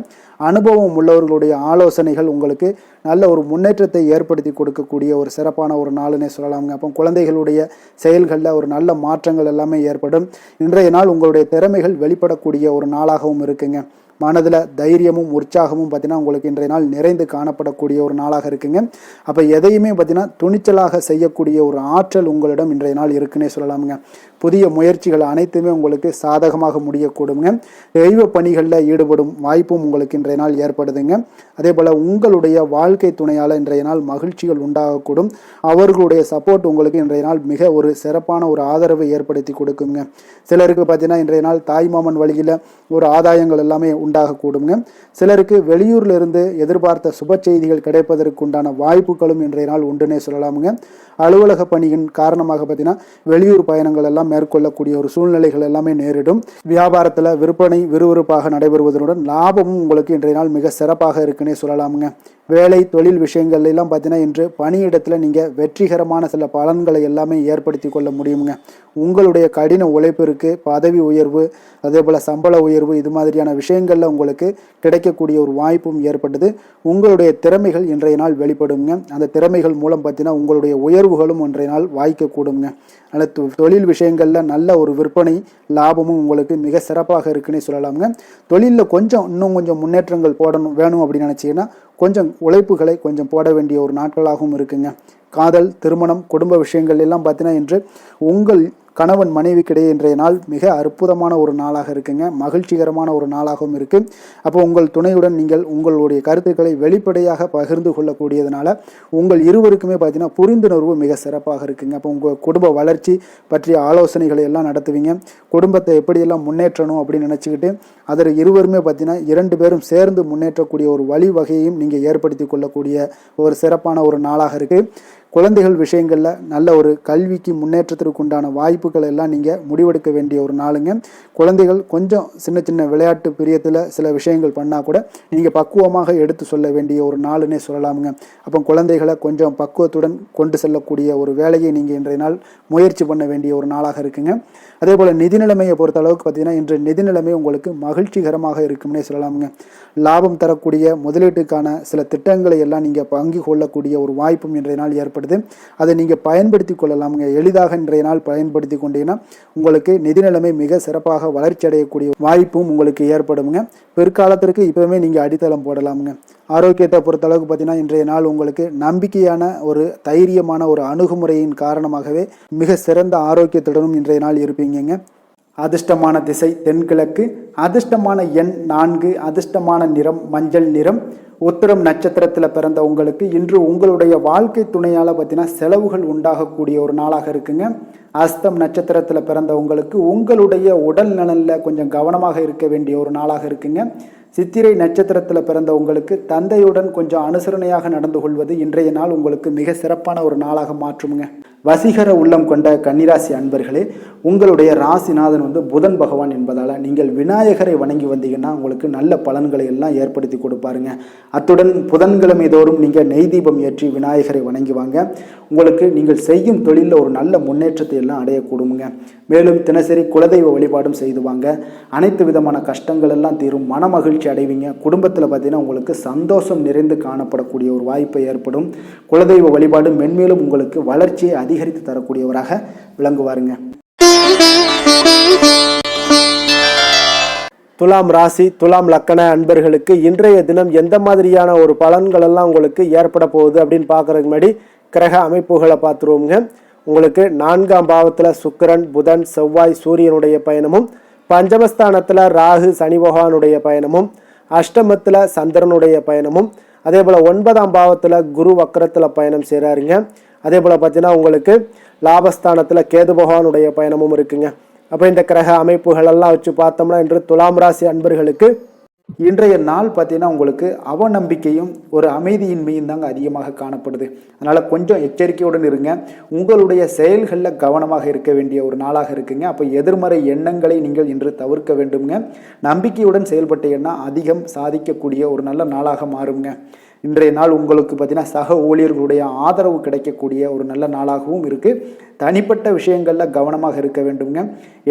அனுபவம் உள்ளவர்களுடைய ஆலோசனைகள் உங்களுக்கு நல்ல ஒரு முன்னேற்றத்தை ஏற்படுத்தி கொடுக்கக்கூடிய ஒரு சிறப்பான ஒரு நாளுன்னே சொல்லலாமுங்க. அப்போ குழந்தைகளுடைய செயல்களில் ஒரு நல்ல மாற்றங்கள் எல்லாமே ஏற்படும். இன்றைய நாள் உங்களுடைய திறமைகள் வெளிப்படக்கூடிய ஒரு நாளாகவும் இருக்குங்க. மனதில் தைரியமும் உற்சாகமும் பார்த்தீங்கன்னா உங்களுக்கு இன்றைய நாள் நிறைந்து காணப்படக்கூடிய ஒரு நாளாக இருக்குங்க. அப்போ எதையுமே பார்த்தீங்கன்னா துணிச்சலாக செய்யக்கூடிய ஒரு ஆற்றல் உங்களிடம் இன்றைய நாள் இருக்குன்னே சொல்லலாமுங்க. புதிய முயற்சிகள் அனைத்துமே உங்களுக்கு சாதகமாக முடியக்கூடுங்க. தெய்வ பணிகளில் ஈடுபடும் வாய்ப்பும் உங்களுக்கு இன்றைய நாள் ஏற்படுதுங்க. அதே போல் உங்களுடைய வாழ்க்கை துணையால் இன்றைய நாள் மகிழ்ச்சிகள் உண்டாகக்கூடும். அவர்களுடைய சப்போர்ட் உங்களுக்கு இன்றைய நாள் மிக ஒரு சிறப்பான ஒரு ஆதரவை ஏற்படுத்தி கொடுக்குங்க. சிலருக்கு பார்த்தீங்கன்னா இன்றைய நாள் தாய்மாமன் வழியில் ஒரு ஆதாயங்கள் எல்லாமே உண்டாகக்கூடுங்க. சிலருக்கு வெளியூர்ல இருந்து எதிர்பார்த்த சுப செய்திகள் கிடைப்பதற்கு உண்டான வாய்ப்புகளும் இன்றைய நாள் உண்டுனே சொல்லலாமுங்க. அலுவலக பணியின் காரணமாக பார்த்தீங்கன்னா வெளியூர் பயணங்கள் எல்லாம் மேற்கொள்ளக்கூடிய ஒரு சூழ்நிலைகள் எல்லாமே நேரிடும். வியாபாரத்தில் விற்பனை விறுவிறுப்பாக நடைபெறுவதனுடன் லாபமும் உங்களுக்கு இன்றைய நாள் மிக சிறப்பாக இருக்குன்னே சொல்லலாமுங்க. வேலை தொழில் விஷயங்கள் எல்லாம் பார்த்தீங்கன்னா இன்று பணியிடத்தில் நீங்கள் வெற்றிகரமான சில பலன்களை எல்லாமே ஏற்படுத்தி கொள்ள முடியுங்க. உங்களுடைய கடின உழைப்பிற்கு பதவி உயர்வு, அதே போல் சம்பள உயர்வு, இது மாதிரியான விஷயங்களில் உங்களுக்கு கிடைக்கக்கூடிய ஒரு வாய்ப்பும் ஏற்பட்டது. உங்களுடைய திறமைகள் இன்றைய நாள் வெளிப்படுங்க. அந்த திறமைகள் மூலம் பார்த்தீங்கன்னா உங்களுடைய உயர்வுகளும் இன்றைய நாள் வாய்க்கக்கூடுங்க. அதனால் தொழில் விஷயங்களில் நல்ல ஒரு விற்பனை லாபமும் உங்களுக்கு மிக சிறப்பாக இருக்குன்னே சொல்லலாமுங்க. தொழிலில் இன்னும் கொஞ்சம் முன்னேற்றங்கள் வேணும் அப்படின்னு நினச்சிங்கன்னா கொஞ்சம் உழைப்புகளை கொஞ்சம் போட வேண்டிய ஒரு நாட்களாகவும் இருக்குங்க. காதல், திருமணம், குடும்ப விஷயங்கள் எல்லாம் பார்த்தீங்கன்னா இன்று உங்கள் கணவன் மனைவிக்கிடையே இன்றைய நாள் மிக அற்புதமான ஒரு நாளாக இருக்குங்க. மகிழ்ச்சிகரமான ஒரு நாளாகவும் இருக்குது. அப்போ உங்கள் துணையுடன் நீங்கள் உங்களுடைய கருத்துக்களை வெளிப்படையாக பகிர்ந்து கொள்ளக்கூடியதுனால உங்கள் இருவருக்குமே பார்த்தீங்கன்னா புரிந்துணர்வு மிக சிறப்பாக இருக்குங்க. அப்போ உங்கள் குடும்ப வளர்ச்சி பற்றிய ஆலோசனைகளை எல்லாம் நடத்துவீங்க. குடும்பத்தை எப்படியெல்லாம் முன்னேற்றணும் அப்படின்னு நினச்சிக்கிட்டு அதில் இருவருமே பார்த்தீங்கன்னா 2 பேரும் சேர்ந்து முன்னேற்றக்கூடிய ஒரு வழிவகையையும் நீங்கள் ஏற்படுத்தி கொள்ளக்கூடிய ஒரு சிறப்பான ஒரு நாளாக இருக்குது. குழந்தைகள் விஷயங்களில் நல்ல ஒரு கல்விக்கு முன்னேற்றத்திற்கு உண்டான வாய்ப்புகள் எல்லாம் நீங்கள் முடிவெடுக்க வேண்டிய ஒரு நாளுங்க. குழந்தைகள் கொஞ்சம் சின்ன சின்ன விளையாட்டு பிரியத்தில் சில விஷயங்கள் பண்ணால் கூட நீங்கள் பக்குவமாக எடுத்து சொல்ல வேண்டிய ஒரு நாளுன்னே சொல்லலாமுங்க. அப்போ குழந்தைகளை கொஞ்சம் பக்குவத்துடன் கொண்டு செல்லக்கூடிய ஒரு வேலையை நீங்கள் இன்றைய நாள் முயற்சி பண்ண வேண்டிய ஒரு நாளாக இருக்குங்க. அதே போல் நிதி நிலைமையை பொறுத்த அளவுக்கு பார்த்தீங்கன்னா இன்று நிதி நிலைமை உங்களுக்கு மகிழ்ச்சிகரமாக இருக்கும்னே சொல்லலாமுங்க. லாபம் தரக்கூடிய முதலீட்டுக்கான சில திட்டங்களை எல்லாம் நீங்கள் பங்கு கொள்ளக்கூடிய ஒரு வாய்ப்பும் இன்றைய நாள் ஏற்படுது. அதை நீங்கள் பயன்படுத்தி கொள்ளலாமுங்க. எளிதாக இன்றைய நாள் பயன்படுத்தி கொண்டீங்கன்னா உங்களுக்கு நிதி நிலைமை மிக சிறப்பாக வளர்ச்சி அடையக்கூடிய வாய்ப்பும் உங்களுக்கு ஏற்படுங்க. பிற்காலத்திற்கு இப்போவுமே நீங்கள் அடித்தளம் போடலாமுங்க. ஆரோக்கியத்தை பொறுத்தளவுக்கு பார்த்தீங்கன்னா இன்றைய நாள் உங்களுக்கு நம்பிக்கையான ஒரு தைரியமான ஒரு அணுகுமுறையின் காரணமாகவே மிக சிறந்த ஆரோக்கியத்துடனும் இன்றைய நாள் இருப்பீங்க. அதிர்ஷ்டமான திசை தென்கிழக்கு, அதிர்ஷ்டமான எண் 4, அதிர்ஷ்டமான நிறம் மஞ்சள் நிறம். உத்திரம் நட்சத்திரத்தில் பிறந்த உங்களுக்கு இன்று உங்களுடைய வாழ்க்கை துணையால் பார்த்தீங்கன்னா செலவுகள் உண்டாகக்கூடிய ஒரு நாளாக இருக்குங்க. அஸ்தம் நட்சத்திரத்தில் பிறந்த உங்களுக்கு உங்களுடைய உடல் நலனில் கொஞ்சம் கவனமாக இருக்க வேண்டிய ஒரு நாளாக இருக்குங்க. சித்திரை நட்சத்திரத்தில் பிறந்த உங்களுக்கு தந்தையுடன் கொஞ்சம் அனுசரணையாக நடந்து கொள்வது இன்றைய நாள் உங்களுக்கு மிக சிறப்பான ஒரு நாளாக மாற்றுமுங்க. வசீகர உள்ளம் கொண்ட கன்னிராசி அன்பர்களே, உங்களுடைய ராசிநாதன் புதன் பகவான் என்பதால் நீங்கள் விநாயகரை வணங்கி வந்தீங்கன்னா உங்களுக்கு நல்ல பலன்களை எல்லாம் ஏற்படுத்தி கொடுப்பாருங்க. அத்துடன் புதன்கிழமை தோறும் நீங்கள் நெய் தீபம் ஏற்றி விநாயகரை வணங்கி வாங்க. உங்களுக்கு நீங்கள் செய்யும் தொழிலில் ஒரு நல்ல முன்னேற்றத்தை எல்லாம் அடையக்கூடுமுங்க. மேலும் தினசரி குலதெய்வ வழிபாடும் செய்து வாங்க. அனைத்து விதமான கஷ்டங்கள் எல்லாம் தீரும், மன மகிழ்ச்சி அடைவீங்க. குடும்பத்தில் பார்த்தீங்கன்னா உங்களுக்கு சந்தோஷம் நிறைந்து காணப்படக்கூடிய ஒரு வாய்ப்பு ஏற்படும். குலதெய்வ வழிபாடு மென்மேலும் உங்களுக்கு வளர்ச்சியை அதிகரித்து தரக்கூடியவராக விளங்குவாருங்க. துலாம் ராசி துலாம் லக்கண அன்பர்களுக்கு இன்றைய தினம் எந்த மாதிரியான ஒரு பலன்கள் எல்லாம் உங்களுக்கு ஏற்பட போகுது அப்படின்னு பார்க்கறதுக்கு முன்னாடி கிரக அமைப்புகளை பார்த்துருவோங்க. உங்களுக்கு 4ஆம் பாவத்தில் சுக்கிரன் புதன் செவ்வாய் சூரியனுடைய பயணமும், பஞ்சமஸ்தானத்தில் ராகு சனி பகவானுடைய பயணமும், அஷ்டமத்தில் சந்திரனுடைய பயணமும், அதே போல் 9ஆம் பாவத்தில் குரு வக்கரத்தில் பயணம் செய்கிறாருங்க. அதே போல் பார்த்தீங்கன்னா உங்களுக்கு லாபஸ்தானத்தில் கேது பகவானுடைய பயணமும் இருக்குங்க. அப்போ இந்த கிரக அமைப்புகள் எல்லாம் வச்சு பார்த்தோம்னா இன்று துலாம் ராசி அன்பர்களுக்கு இன்றைய நாள் பார்த்தீங்கன்னா உங்களுக்கு அவநம்பிக்கையும் ஒரு அமைதியின்மையும் தாங்க அதிகமாக காணப்படுது. அதனால் கொஞ்சம் எச்சரிக்கையுடன் இருங்க. உங்களுடைய செயல்களில் கவனமாக இருக்க வேண்டிய ஒரு நாளாக இருக்குங்க. அப்போ எதிர்மறை எண்ணங்களை நீங்கள் இன்று தவிர்க்க வேண்டுங்க. நம்பிக்கையுடன் செயல்பட்டீங்கன்னா அதிகம் சாதிக்கக்கூடிய ஒரு நல்ல நாளாக மாறுங்க. இன்றைய நாள் உங்களுக்கு பார்த்தீங்கன்னா சக ஊழியர்களுடைய ஆதரவு கிடைக்கக்கூடிய ஒரு நல்ல நாளாகவும் இருக்குது. தனிப்பட்ட விஷயங்களில் கவனமாக இருக்க வேண்டுங்க.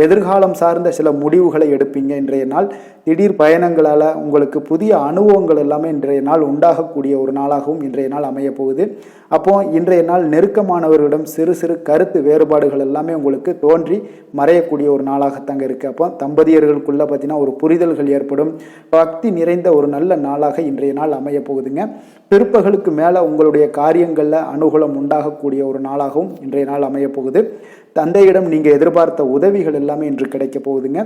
எதிர்காலம் சார்ந்த சில முடிவுகளை எடுப்பீங்க. இன்றைய நாள் திடீர் பயணங்களால் உங்களுக்கு புதிய அனுபவங்கள் எல்லாமே இன்றைய நாள் உண்டாகக்கூடிய ஒரு நாளாகவும் இன்றைய நாள் அமைய போகுது. அப்போ இன்றைய நாள் நெருக்கமானவர்களிடம் சிறு சிறு கருத்து வேறுபாடுகள் எல்லாமே உங்களுக்கு தோன்றி மறையக்கூடிய ஒரு நாளாகத்தாங்க இருக்குது. அப்போ தம்பதியர்களுக்குள்ள பார்த்தீங்கன்னா ஒரு புரிதல்கள் ஏற்படும். பக்தி நிறைந்த ஒரு நல்ல நாளாக இன்றைய நாள் அமைய போகுதுங்க. பிற்பகலுக்கு மேலே உங்களுடைய காரியங்களில் அனுகூலம் உண்டாகக்கூடிய ஒரு நாளாகவும் இன்றைய நாள் அமைய போகுது. தந்தையிடம் நீங்கள் எதிர்பார்த்த உதவிகள் எல்லாமே இன்று கிடைக்க போகுதுங்க.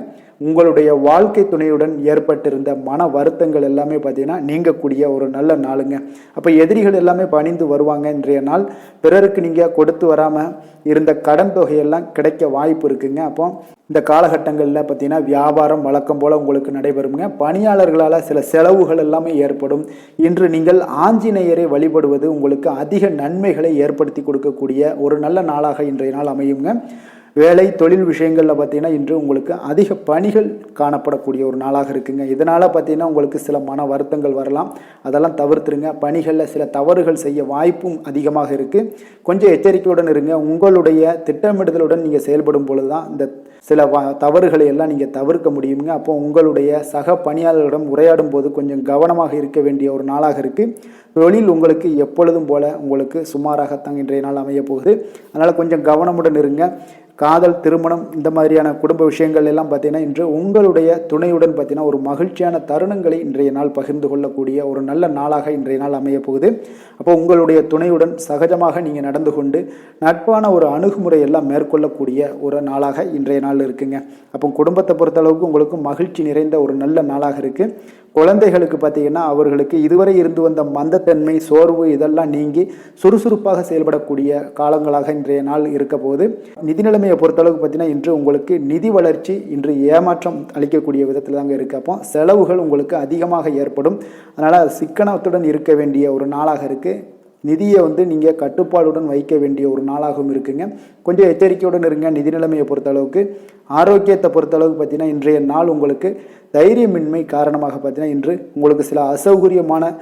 உங்களுடைய வாழ்க்கை துணையுடன் ஏற்பட்டிருந்த மன வருத்தங்கள் எல்லாமே பார்த்தீங்கன்னா நீங்கக்கூடிய ஒரு நல்ல நாளுங்க. அப்போ எதிரிகள் எல்லாமே பணிந்து வருவாங்க. இன்றைய நாள் பிறருக்கு நீங்கள் கொடுத்து வராமல் இருந்த கடன் தொகையெல்லாம் கிடைக்க வாய்ப்பு இருக்குங்க. அப்போ இந்த காலகட்டங்களில் பார்த்தீங்கன்னா வியாபாரம் வழக்கம் போல் உங்களுக்கு நடைபெறுங்க. பணியாளர்களால் சில செலவுகள் எல்லாமே ஏற்படும். இன்று நீங்கள் ஆஞ்சநேயரை வழிபடுவது உங்களுக்கு அதிக நன்மைகளை ஏற்படுத்தி கொடுக்கக்கூடிய ஒரு நல்ல நாளாக இன்றைய நாள் அமையுங்க. வேலை தொழில் விஷயங்களில் பார்த்தீங்கன்னா இன்று உங்களுக்கு அதிக பணிகள் காணப்படக்கூடிய ஒரு நாளாக இருக்குங்க. இதனால் பார்த்தீங்கன்னா உங்களுக்கு சில மன வருத்தங்கள் வரலாம். அதெல்லாம் தவிர்த்துருங்க. பணிகளில் சில தவறுகள் செய்ய வாய்ப்பும் அதிகமாக இருக்குது. கொஞ்சம் எச்சரிக்கையுடன் இருங்க. உங்களுடைய திட்டமிடுதலுடன் நீங்கள் செயல்படும் பொழுது தான் இந்த சில தவறுகளை எல்லாம் நீங்கள் தவிர்க்க முடியுங்க. அப்போ உங்களுடைய சக பணியாளர்களிடம் உரையாடும் போது கொஞ்சம் கவனமாக இருக்க வேண்டிய ஒரு நாளாக இருக்குது. தொழில் உங்களுக்கு எப்பொழுதும் போல உங்களுக்கு சுமாராகத்தான் இன்றைய நாள் அமைய போகுது. அதனால் கொஞ்சம் கவனமுடன் இருங்க. காதல் திருமணம் இந்த மாதிரியான குடும்ப விஷயங்கள் எல்லாம் பார்த்தீங்கன்னா இன்று உங்களுடைய துணையுடன் பார்த்தீங்கன்னா ஒரு மகிழ்ச்சியான தருணங்களை இன்றைய நாள் பகிர்ந்து கொள்ளக்கூடிய ஒரு நல்ல நாளாக இன்றைய நாள் அமைய போகுது. அப்போ உங்களுடைய துணையுடன் சகஜமாக நீங்கள் நடந்து கொண்டு நட்பான ஒரு அணுகுமுறை எல்லாம் மேற்கொள்ளக்கூடிய ஒரு நாளாக இன்றைய நாள் இருக்குங்க. அப்போ குடும்பத்தை பொறுத்தளவுக்கு உங்களுக்கு மகிழ்ச்சி நிறைந்த ஒரு நல்ல நாளாக இருக்குது. குழந்தைகளுக்கு பார்த்தீங்கன்னா அவர்களுக்கு இதுவரை இருந்து வந்த மந்தத்தன்மை சோர்வு இதெல்லாம் நீங்கி சுறுசுறுப்பாக செயல்படக்கூடிய காலங்களாக இன்றைய நாள் இருக்க போகுது. நிதி நிலைமையை பொறுத்தளவுக்கு பார்த்தீங்கன்னா இன்று உங்களுக்கு நிதி வளர்ச்சி இன்று ஏமாற்றம் அளிக்கக்கூடிய விதத்தில் தாங்க இருக்குது. அப்போ செலவுகள் உங்களுக்கு அதிகமாக ஏற்படும். அதனால் சிக்கனத்துடன் இருக்க வேண்டிய ஒரு நாளாக இருக்குது. நிதியை நீங்கள் கட்டுப்பாடுடன் வைக்க வேண்டிய ஒரு நாளாகவும் இருக்குங்க. கொஞ்சம் எச்சரிக்கையுடன் இருங்க. நிதி நிலைமையை பொறுத்தளவுக்கு. ஆரோக்கியத்தை பொறுத்தளவுக்கு பார்த்தீங்கன்னா இன்றைய நாள் உங்களுக்கு தைரியமின்மை காரணமாக பார்த்தீங்கன்னா இன்று உங்களுக்கு சில அசௌகரியமான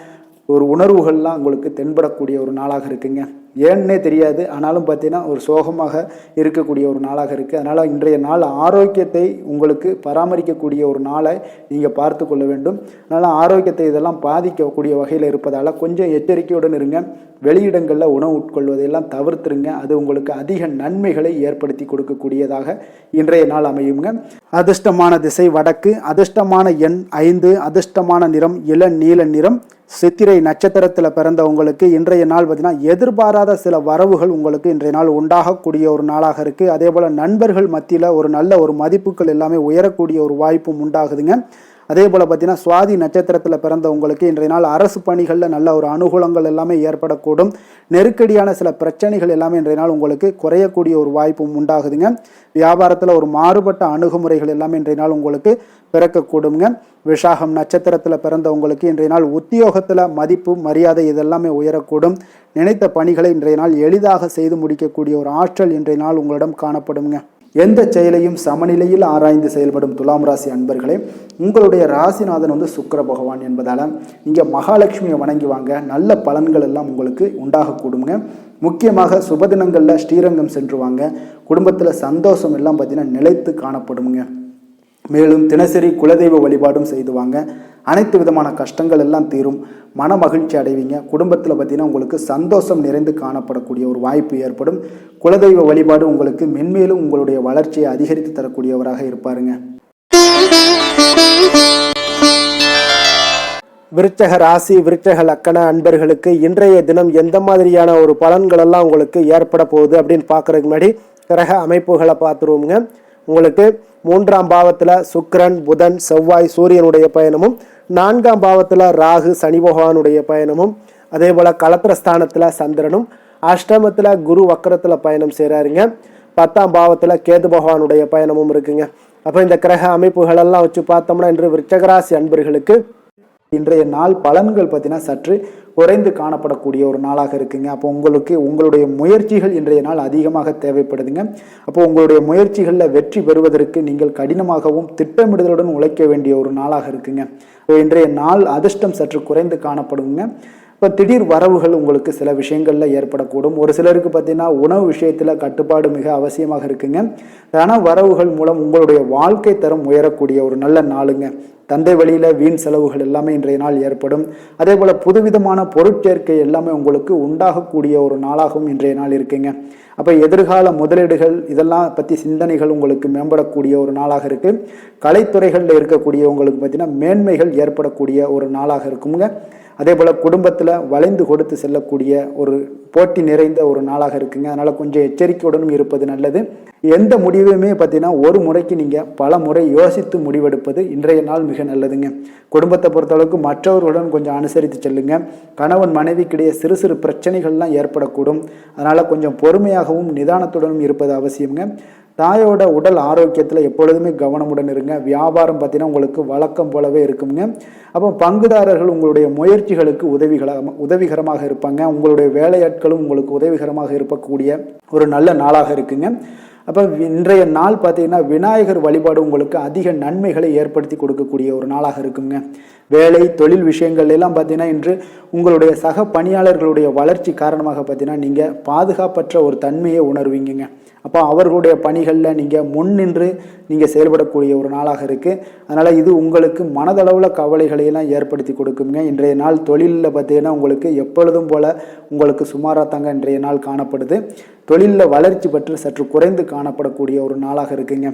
ஒரு உணர்வுகள்லாம் உங்களுக்கு தென்படக்கூடிய ஒரு நாளாக இருக்குங்க. ஏன்னே தெரியாது, ஆனாலும் பார்த்தீங்கன்னா ஒரு சோகமாக இருக்கக்கூடிய ஒரு நாளாக இருக்குது. அதனால் இன்றைய நாள் ஆரோக்கியத்தை உங்களுக்கு பராமரிக்கக்கூடிய ஒரு நாளை நீங்கள் பார்த்து கொள்ள வேண்டும். அதனால் ஆரோக்கியத்தை இதெல்லாம் பாதிக்கக்கூடிய வகையில் இருப்பதால் கொஞ்சம் எச்சரிக்கையுடன் இருங்க. வெளியிடங்களில் உணவு உட்கொள்வதையெல்லாம் தவிர்த்துருங்க. அது உங்களுக்கு அதிக நன்மைகளை ஏற்படுத்தி கொடுக்கக்கூடியதாக இன்றைய நாள் அமையுங்க. அதிர்ஷ்டமான திசை வடக்கு, அதிர்ஷ்டமான எண் 5, அதிர்ஷ்டமான நிறம் இளநீல நிறம். சித்திரை நட்சத்திரத்தில் பிறந்த உங்களுக்கு இன்றைய நாள் பார்த்தீங்கன்னா எதிர்பாராத சில வரவுகள் உங்களுக்கு இன்றைய நாள் உண்டாகக்கூடிய ஒரு நாளாக இருக்குது. அதே போல் நண்பர்கள் மத்தியில் ஒரு நல்ல ஒரு மதிப்புகள் எல்லாமே உயரக்கூடிய ஒரு வாய்ப்பும் உண்டாகுதுங்க. அதே போல் பார்த்தீங்கன்னா சுவாதி நட்சத்திரத்தில் பிறந்த உங்களுக்கு இன்றைய நாள் அரசு பணிகளில் நல்ல ஒரு அனுகூலங்கள் எல்லாமே ஏற்படக்கூடும். நெருக்கடியான சில பிரச்சனைகள் எல்லாமே இன்றைய நாள் உங்களுக்கு குறையக்கூடிய ஒரு வாய்ப்பும் உண்டாகுதுங்க. வியாபாரத்தில் ஒரு மாறுபட்ட அணுகுமுறைகள் எல்லாமே இன்றைய நாள் உங்களுக்கு பிறக்கக்கூடுங்க. விஷாகம் நட்சத்திரத்தில் பிறந்த உங்களுக்கு இன்றைய நாள் உத்தியோகத்தில் மதிப்பு மரியாதை இதெல்லாமே உயரக்கூடும். நினைத்த பணிகளை இன்றைய நாள் எளிதாக செய்து முடிக்கக்கூடிய ஒரு ஆற்றல் இன்றைய நாள் உங்களிடம் காணப்படுங்க. எந்த செயலையும் சமநிலையில் ஆராய்ந்து செயல்படும் துலாம் ராசி அன்பர்களே, உங்களுடைய ராசிநாதன் சுக்கிர பகவான் என்பதால் நீங்கள் மகாலட்சுமியை வணங்கி வாங்க. நல்ல பலன்கள் எல்லாம் உங்களுக்கு உண்டாகக்கூடுங்க. முக்கியமாக சுபதினங்களில் ஸ்ரீரங்கம் சென்று வாங்க. குடும்பத்தில் சந்தோஷம் எல்லாம் பார்த்தீங்கன்னா நிலைத்து காணப்படுங்க. மேலும் தினசரி குலதெய்வ வழிபாடும் செய்துவாங்க. அனைத்து விதமான கஷ்டங்கள் எல்லாம் தீரும். மன மகிழ்ச்சி அடைவீங்க. குடும்பத்தில் பார்த்தீங்கன்னா உங்களுக்கு சந்தோஷம் நிறைந்து காணப்படக்கூடிய ஒரு வாய்ப்பு ஏற்படும். குலதெய்வ வழிபாடு உங்களுக்கு மென்மேலும் உங்களுடைய வளர்ச்சியை அதிகரித்து தரக்கூடியவராக இருப்பாருங்க. விருச்சக ராசி விருச்சக லக்கண அன்பர்களுக்கு இன்றைய தினம் எந்த மாதிரியான ஒரு பலன்கள் எல்லாம் உங்களுக்கு ஏற்பட போகுது அப்படின்னு பார்க்கறதுக்கு முன்னாடி கிரக அமைப்புகளை பார்த்துருவோங்க. உங்களுக்கு 3ஆம் பாவத்தில் சுக்கிரன் புதன் செவ்வாய் சூரியனுடைய பயணமும், 4ஆம் பாவத்தில் ராகு சனி பகவானுடைய பயணமும், அதே போல் கலத்திரஸ்தானத்தில் சந்திரனும், அஷ்டமத்தில் குரு வக்கரத்தில் பயணம் செய்கிறாருங்க. 10ஆம் பாவத்தில் கேது பகவானுடைய பயணமும் இருக்குங்க. அப்போ இந்த கிரக அமைப்புகளெல்லாம் வச்சு பார்த்தோம்னா இன்று விருச்சகராசி அன்பர்களுக்கு இன்றைய நாள் பலன்கள் பார்த்தீங்கன்னா சற்று குறைந்து காணப்படக்கூடிய ஒரு நாளாக இருக்குங்க. அப்போ உங்களுடைய முயற்சிகள் இன்றைய நாள் அதிகமாக தேவைப்படுதுங்க. அப்போ உங்களுடைய முயற்சிகளில் வெற்றி பெறுவதற்கு நீங்கள் கடினமாகவும் திட்டமிடுதலுடன் உழைக்க வேண்டிய ஒரு நாளாக இருக்குங்க. இன்றைய நாள் அதிர்ஷ்டம் சற்று குறைந்து காணப்படுங்க. இப்போ திடீர் வரவுகள் உங்களுக்கு சில விஷயங்களில் ஏற்படக்கூடும். ஒரு சிலருக்கு பார்த்தீங்கன்னா உணவு விஷயத்தில் கட்டுப்பாடு மிக அவசியமாக இருக்குங்க. தன வரவுகள் மூலம் உங்களுடைய வாழ்க்கை தரம் உயரக்கூடிய ஒரு நல்ல நாளுங்க. தந்தை வழியில் வீண் செலவுகள் எல்லாமே இன்றைய நாள் ஏற்படும். அதே போல் புதுவிதமான பொருட்சேர்க்கை எல்லாமே உங்களுக்கு உண்டாகக்கூடிய ஒரு நாளாகவும் இன்றைய நாள் இருக்குங்க. அப்போ எதிர்கால முதலீடுகள் இதெல்லாம் பற்றி சிந்தனைகள் உங்களுக்கு மேம்படக்கூடிய ஒரு நாளாக இருக்குது. கலைத்துறைகளில் இருக்கக்கூடியவங்களுக்கு பார்த்தீங்கன்னா மேன்மைகள் ஏற்படக்கூடிய ஒரு நாளாக இருக்குங்க. அதே போல் குடும்பத்தில் வளைந்து கொடுத்து செல்லக்கூடிய ஒரு போட்டி நிறைந்த ஒரு நாளாக இருக்குங்க. அதனால் கொஞ்சம் எச்சரிக்கையுடனும் இருப்பது நல்லது. எந்த முடிவையுமே பார்த்தீங்கன்னா ஒரு முறைக்கு நீங்கள் பல முறை யோசித்து முடிவெடுப்பது இன்றைய நாள் மிக நல்லதுங்க. குடும்பத்தை பொறுத்தளவுக்கு மற்றவர்களுடன் கொஞ்சம் அனுசரித்து செல்லுங்க. கணவன் மனைவிக்கிடையே சிறு சிறு பிரச்சனைகள்லாம் ஏற்படக்கூடும். அதனால் கொஞ்சம் பொறுமையாகவும் நிதானத்துடனும் இருப்பது அவசியங்க. தாயோட உடல் ஆரோக்கியத்தில் எப்பொழுதுமே கவனமுடன் இருங்க. வியாபாரம் பார்த்தீங்கன்னா உங்களுக்கு வழக்கம் போலவே இருக்குங்க. அப்போ பங்குதாரர்கள் உங்களுடைய முயற்சிகளுக்கு உதவிகரமாக இருப்பாங்க. உங்களுடைய வேலையாட்களும் உங்களுக்கு உதவிகரமாக இருக்கக்கூடிய ஒரு நல்ல நாளாக இருக்குங்க. அப்போ இன்றைய நாள் பார்த்தீங்கன்னா விநாயகர் வழிபாடு உங்களுக்கு அதிக நன்மைகளை ஏற்படுத்தி கொடுக்கக்கூடிய ஒரு நாளாக இருக்குங்க. வேலை தொழில் விஷயங்கள் எல்லாம் பார்த்தீங்கன்னா இன்று உங்களுடைய சக பணியாளர்களுடைய வளர்ச்சி காரணமாக பார்த்தீங்கன்னா நீங்கள் பாதுகாப்பற்ற ஒரு தன்மையை உணர்வீங்க. அப்போ அவர்களுடைய பணிகளில் நீங்கள் முன்னின்று நீங்கள் செயல்படக்கூடிய ஒரு நாளாக இருக்குது. அதனால் இது உங்களுக்கு மனதளவில் கவலைகளையெல்லாம் ஏற்படுத்தி கொடுக்குங்க. இன்றைய நாள் தொழிலில் பார்த்தீங்கன்னா உங்களுக்கு எப்பொழுதும் போல் உங்களுக்கு சுமாராக தாங்க இன்றைய நாள் காணப்படுது. தொழிலில் வளர்ச்சி பற்றி சற்று குறைந்து காணப்படக்கூடிய ஒரு நாளாக இருக்குங்க.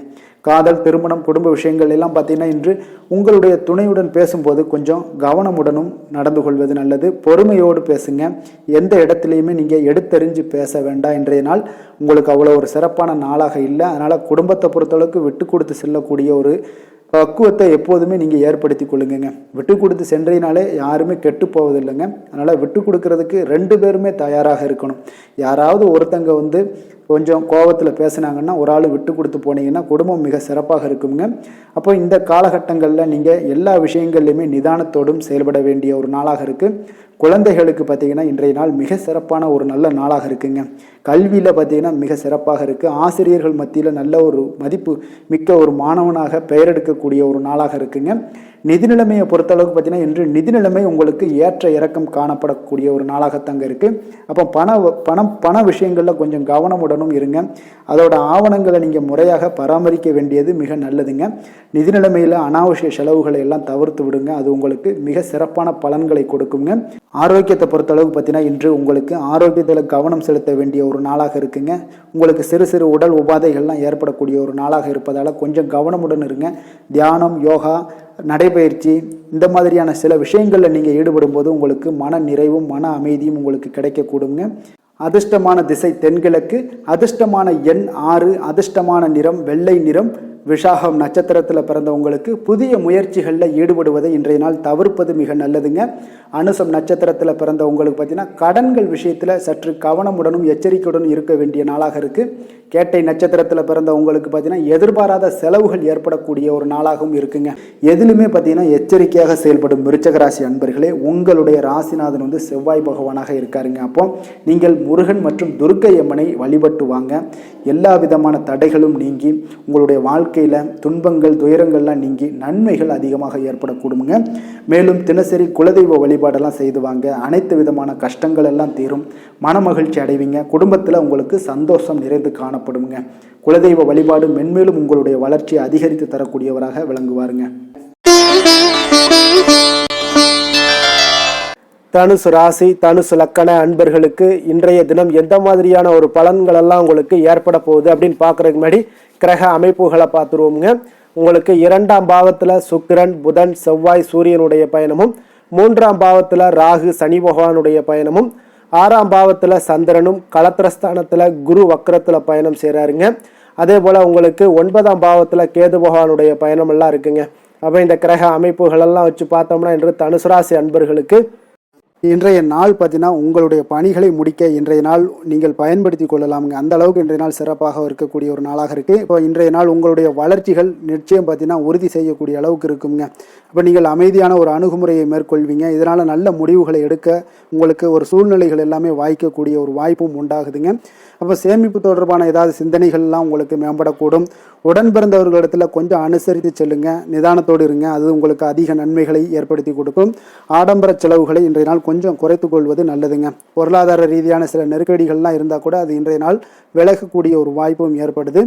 காதல் திருமணம் குடும்ப விஷயங்கள் எல்லாம் பார்த்தீங்கன்னா இன்று உங்களுடைய துணையுடன் பேசும்போது கொஞ்சம் கவனமுடனும் நடந்து கொள்வது நல்லது. பொறுமையோடு பேசுங்க. எந்த இடத்துலையுமே நீங்கள் எடுத்தறிஞ்சு பேச வேண்டாம். இன்றைய நாள் உங்களுக்கு அவ்வளோ ஒரு சிறப்பான நாளாக இல்லை. அதனால் குடும்பத்தை பொறுத்தளவுக்கு விட்டு கொடுத்து செல்லக்கூடிய ஒரு பக்குவத்தை எப்போதுமே நீங்கள் ஏற்படுத்தி கொள்ளுங்க. விட்டு கொடுத்து சென்றீனாலே யாருமே கெட்டு போவதில்லைங்க. அதனால் விட்டு கொடுக்கறதுக்கு 2 பேருமே தயாராக இருக்கணும். யாராவது ஒருத்தங்க கொஞ்சம் கோபத்தில் பேசுனாங்கன்னா ஒரு ஆள் விட்டு கொடுத்து போனீங்கன்னா குடும்பம் மிக சிறப்பாக இருக்குங்க. அப்போ இந்த காலகட்டங்களில் நீங்கள் எல்லா விஷயங்கள்லையுமே நிதானத்தோடும் செயல்பட வேண்டிய ஒரு நாளாக இருக்குது. குழந்தைகளுக்கு பார்த்திங்கன்னா இன்றைய நாள் மிக சிறப்பான ஒரு நல்ல நாளாக இருக்குங்க. கல்வியில் பார்த்திங்கன்னா மிக சிறப்பாக இருக்குது. ஆசிரியர்கள் மத்தியில் நல்ல ஒரு மதிப்பு மிக்க ஒரு மாணவனாக பெயர் எடுக்கக்கூடிய ஒரு நாளாக இருக்குங்க. நிதி நிலைமையை பொறுத்தளவுக்கு பார்த்திங்கன்னா இன்று நிதி நிலைமை உங்களுக்கு ஏற்ற இறக்கம் காணப்படக்கூடிய ஒரு நாளாகத்தாங்க இருக்குது. அப்போ பண விஷயங்களில் கொஞ்சம் கவனமுடனும் இருங்க. அதோட ஆவணங்களை நீங்கள் முறையாக பராமரிக்க வேண்டியது மிக நல்லதுங்க. நிதி நிலைமையில் அனாவசிய செலவுகளை எல்லாம் தவிர்த்து விடுங்க. அது உங்களுக்கு மிக சிறப்பான பலன்களை கொடுக்குங்க. ஆரோக்கியத்தை பொறுத்தளவுக்கு பார்த்தீங்கன்னா இன்று உங்களுக்கு ஆரோக்கியத்தில் கவனம் செலுத்த வேண்டிய ஒரு நாளாக இருக்குங்க. உங்களுக்கு சிறு சிறு உடல் உபாதைகள்லாம் ஏற்படக்கூடிய ஒரு நாளாக இருப்பதால் கொஞ்சம் கவனமுடன் இருங்க. தியானம், யோகா, நடைபயிற்சி இந்த மாதிரியான சில விஷயங்களில் நீங்கள் ஈடுபடும் போது உங்களுக்கு மன நிறைவும் மன அமைதியும் உங்களுக்கு கிடைக்கக்கூடுங்க. அதிர்ஷ்டமான திசை தென்கிழக்கு, அதிர்ஷ்டமான எண் 6, அதிர்ஷ்டமான நிறம் வெள்ளை நிறம். விஷாகம் நட்சத்திரத்தில் பிறந்தவங்களுக்கு புதிய முயற்சிகளில் ஈடுபடுவதை இன்றைய நாள் தவிர்ப்பது மிக நல்லதுங்க. அனுசம் நட்சத்திரத்தில் பிறந்தவங்களுக்கு பார்த்தீங்கன்னா கடன்கள் விஷயத்தில் சற்று கவனமுடனும் எச்சரிக்கையுடன் இருக்க வேண்டிய நாளாக இருக்குது. கேட்டை நட்சத்திரத்தில் பிறந்தவங்களுக்கு பார்த்தீங்கன்னா எதிர்பாராத செலவுகள் ஏற்படக்கூடிய ஒரு நாளாகவும் இருக்குங்க. எதிலுமே பார்த்தீங்கன்னா எச்சரிக்கையாக செயல்படும் விருச்சிக ராசி அன்பர்களே, உங்களுடைய ராசிநாதன் செவ்வாய் பகவானாக இருக்காருங்க. அப்போ நீங்கள் முருகன் மற்றும் துர்க்கை அம்மனை வழிபட்டு வாங்க. எல்லா விதமான தடைகளும் நீங்கி உங்களுடைய வாழ்க்கையில் துன்பங்கள் துயரங்கள்லாம் நீங்கி நன்மைகள் அதிகமாக ஏற்படக்கூடுங்க. மேலும் தினசரி குலதெய்வ வழிபாடெல்லாம் செய்து வாங்க. அனைத்து விதமான கஷ்டங்கள் எல்லாம் தீரும். மன மகிழ்ச்சி அடைவீங்க. குடும்பத்தில் உங்களுக்கு சந்தோஷம் நிறைந்து காணப்படுங்க. குலதெய்வ வழிபாடு மென்மேலும் உங்களுடைய வளர்ச்சியை அதிகரித்து தரக்கூடியவராக விளங்குவாருங்க. தனுசு ராசி தனுசு லக்கண அன்பர்களுக்கு இன்றைய தினம் எந்த மாதிரியான ஒரு பலன்கள் எல்லாம் உங்களுக்கு ஏற்பட போகுது அப்படின்னு பார்க்கறதுக்கு முன்னாடி கிரக அமைப்புகளை பார்த்துருவோங்க. உங்களுக்கு 2ஆம் பாவத்தில் சுக்கிரன், புதன், செவ்வாய், சூரியனுடைய பயணமும், 3ஆம் பாவத்தில் ராகு, சனி பகவானுடைய பயணமும், 6ஆம் பாவத்தில் சந்திரனும், களத்திரஸ்தானத்தில் குரு வக்கரத்தில் பயணம் செய்கிறாருங்க. அதே போல் உங்களுக்கு 9ஆம் பாவத்தில் கேது பகவானுடைய பயணம் எல்லாம் இருக்குங்க. அப்போ இந்த கிரக அமைப்புகளெல்லாம் வச்சு பார்த்தோம்னா இன்று தனுசு ராசி அன்பர்களுக்கு இன்றைய நாள் பார்த்தீங்கன்னா உங்களுடைய பணிகளை முடிக்க இன்றைய நாள் நீங்கள் பயன்படுத்தி கொள்ளலாமுங்க. அந்த அளவுக்கு இன்றைய நாள் சிறப்பாக இருக்கக்கூடிய ஒரு நாளாக இருக்குது. இப்போ இன்றைய நாள் உங்களுடைய வளர்ச்சிகள் நிச்சயம் பார்த்தீங்கன்னா உறுதி செய்யக்கூடிய அளவுக்கு இருக்குங்க. அப்போ நீங்கள் அமைதியான ஒரு அணுகுமுறையை மேற்கொள்வீங்க. இதனால் நல்ல முடிவுகளை எடுக்க உங்களுக்கு ஒரு சூழ்நிலைகள் எல்லாமே வாய்க்கக்கூடிய ஒரு வாய்ப்பும் உண்டாகுதுங்க. அப்போ சேமிப்பு தொடர்பான ஏதாவது சிந்தனைகள்லாம் உங்களுக்கு மேம்படக்கூடும். உடன் பிறந்தவர்களிடத்தில் கொஞ்சம் அனுசரித்து செல்லுங்க. நிதானத்தோடு இருங்க. அது உங்களுக்கு அதிக நன்மைகளை ஏற்படுத்தி கொடுக்கும். ஆடம்பர செலவுகளை இன்றைய நாள் கொஞ்சம் குறைத்து கொள்வது நல்லதுங்க. பொருளாதார ரீதியான சில நெருக்கடிகள்லாம் இருந்தால் கூட அது இன்றைய நாள் விலகக்கூடிய ஒரு வாய்ப்பும் ஏற்படுது.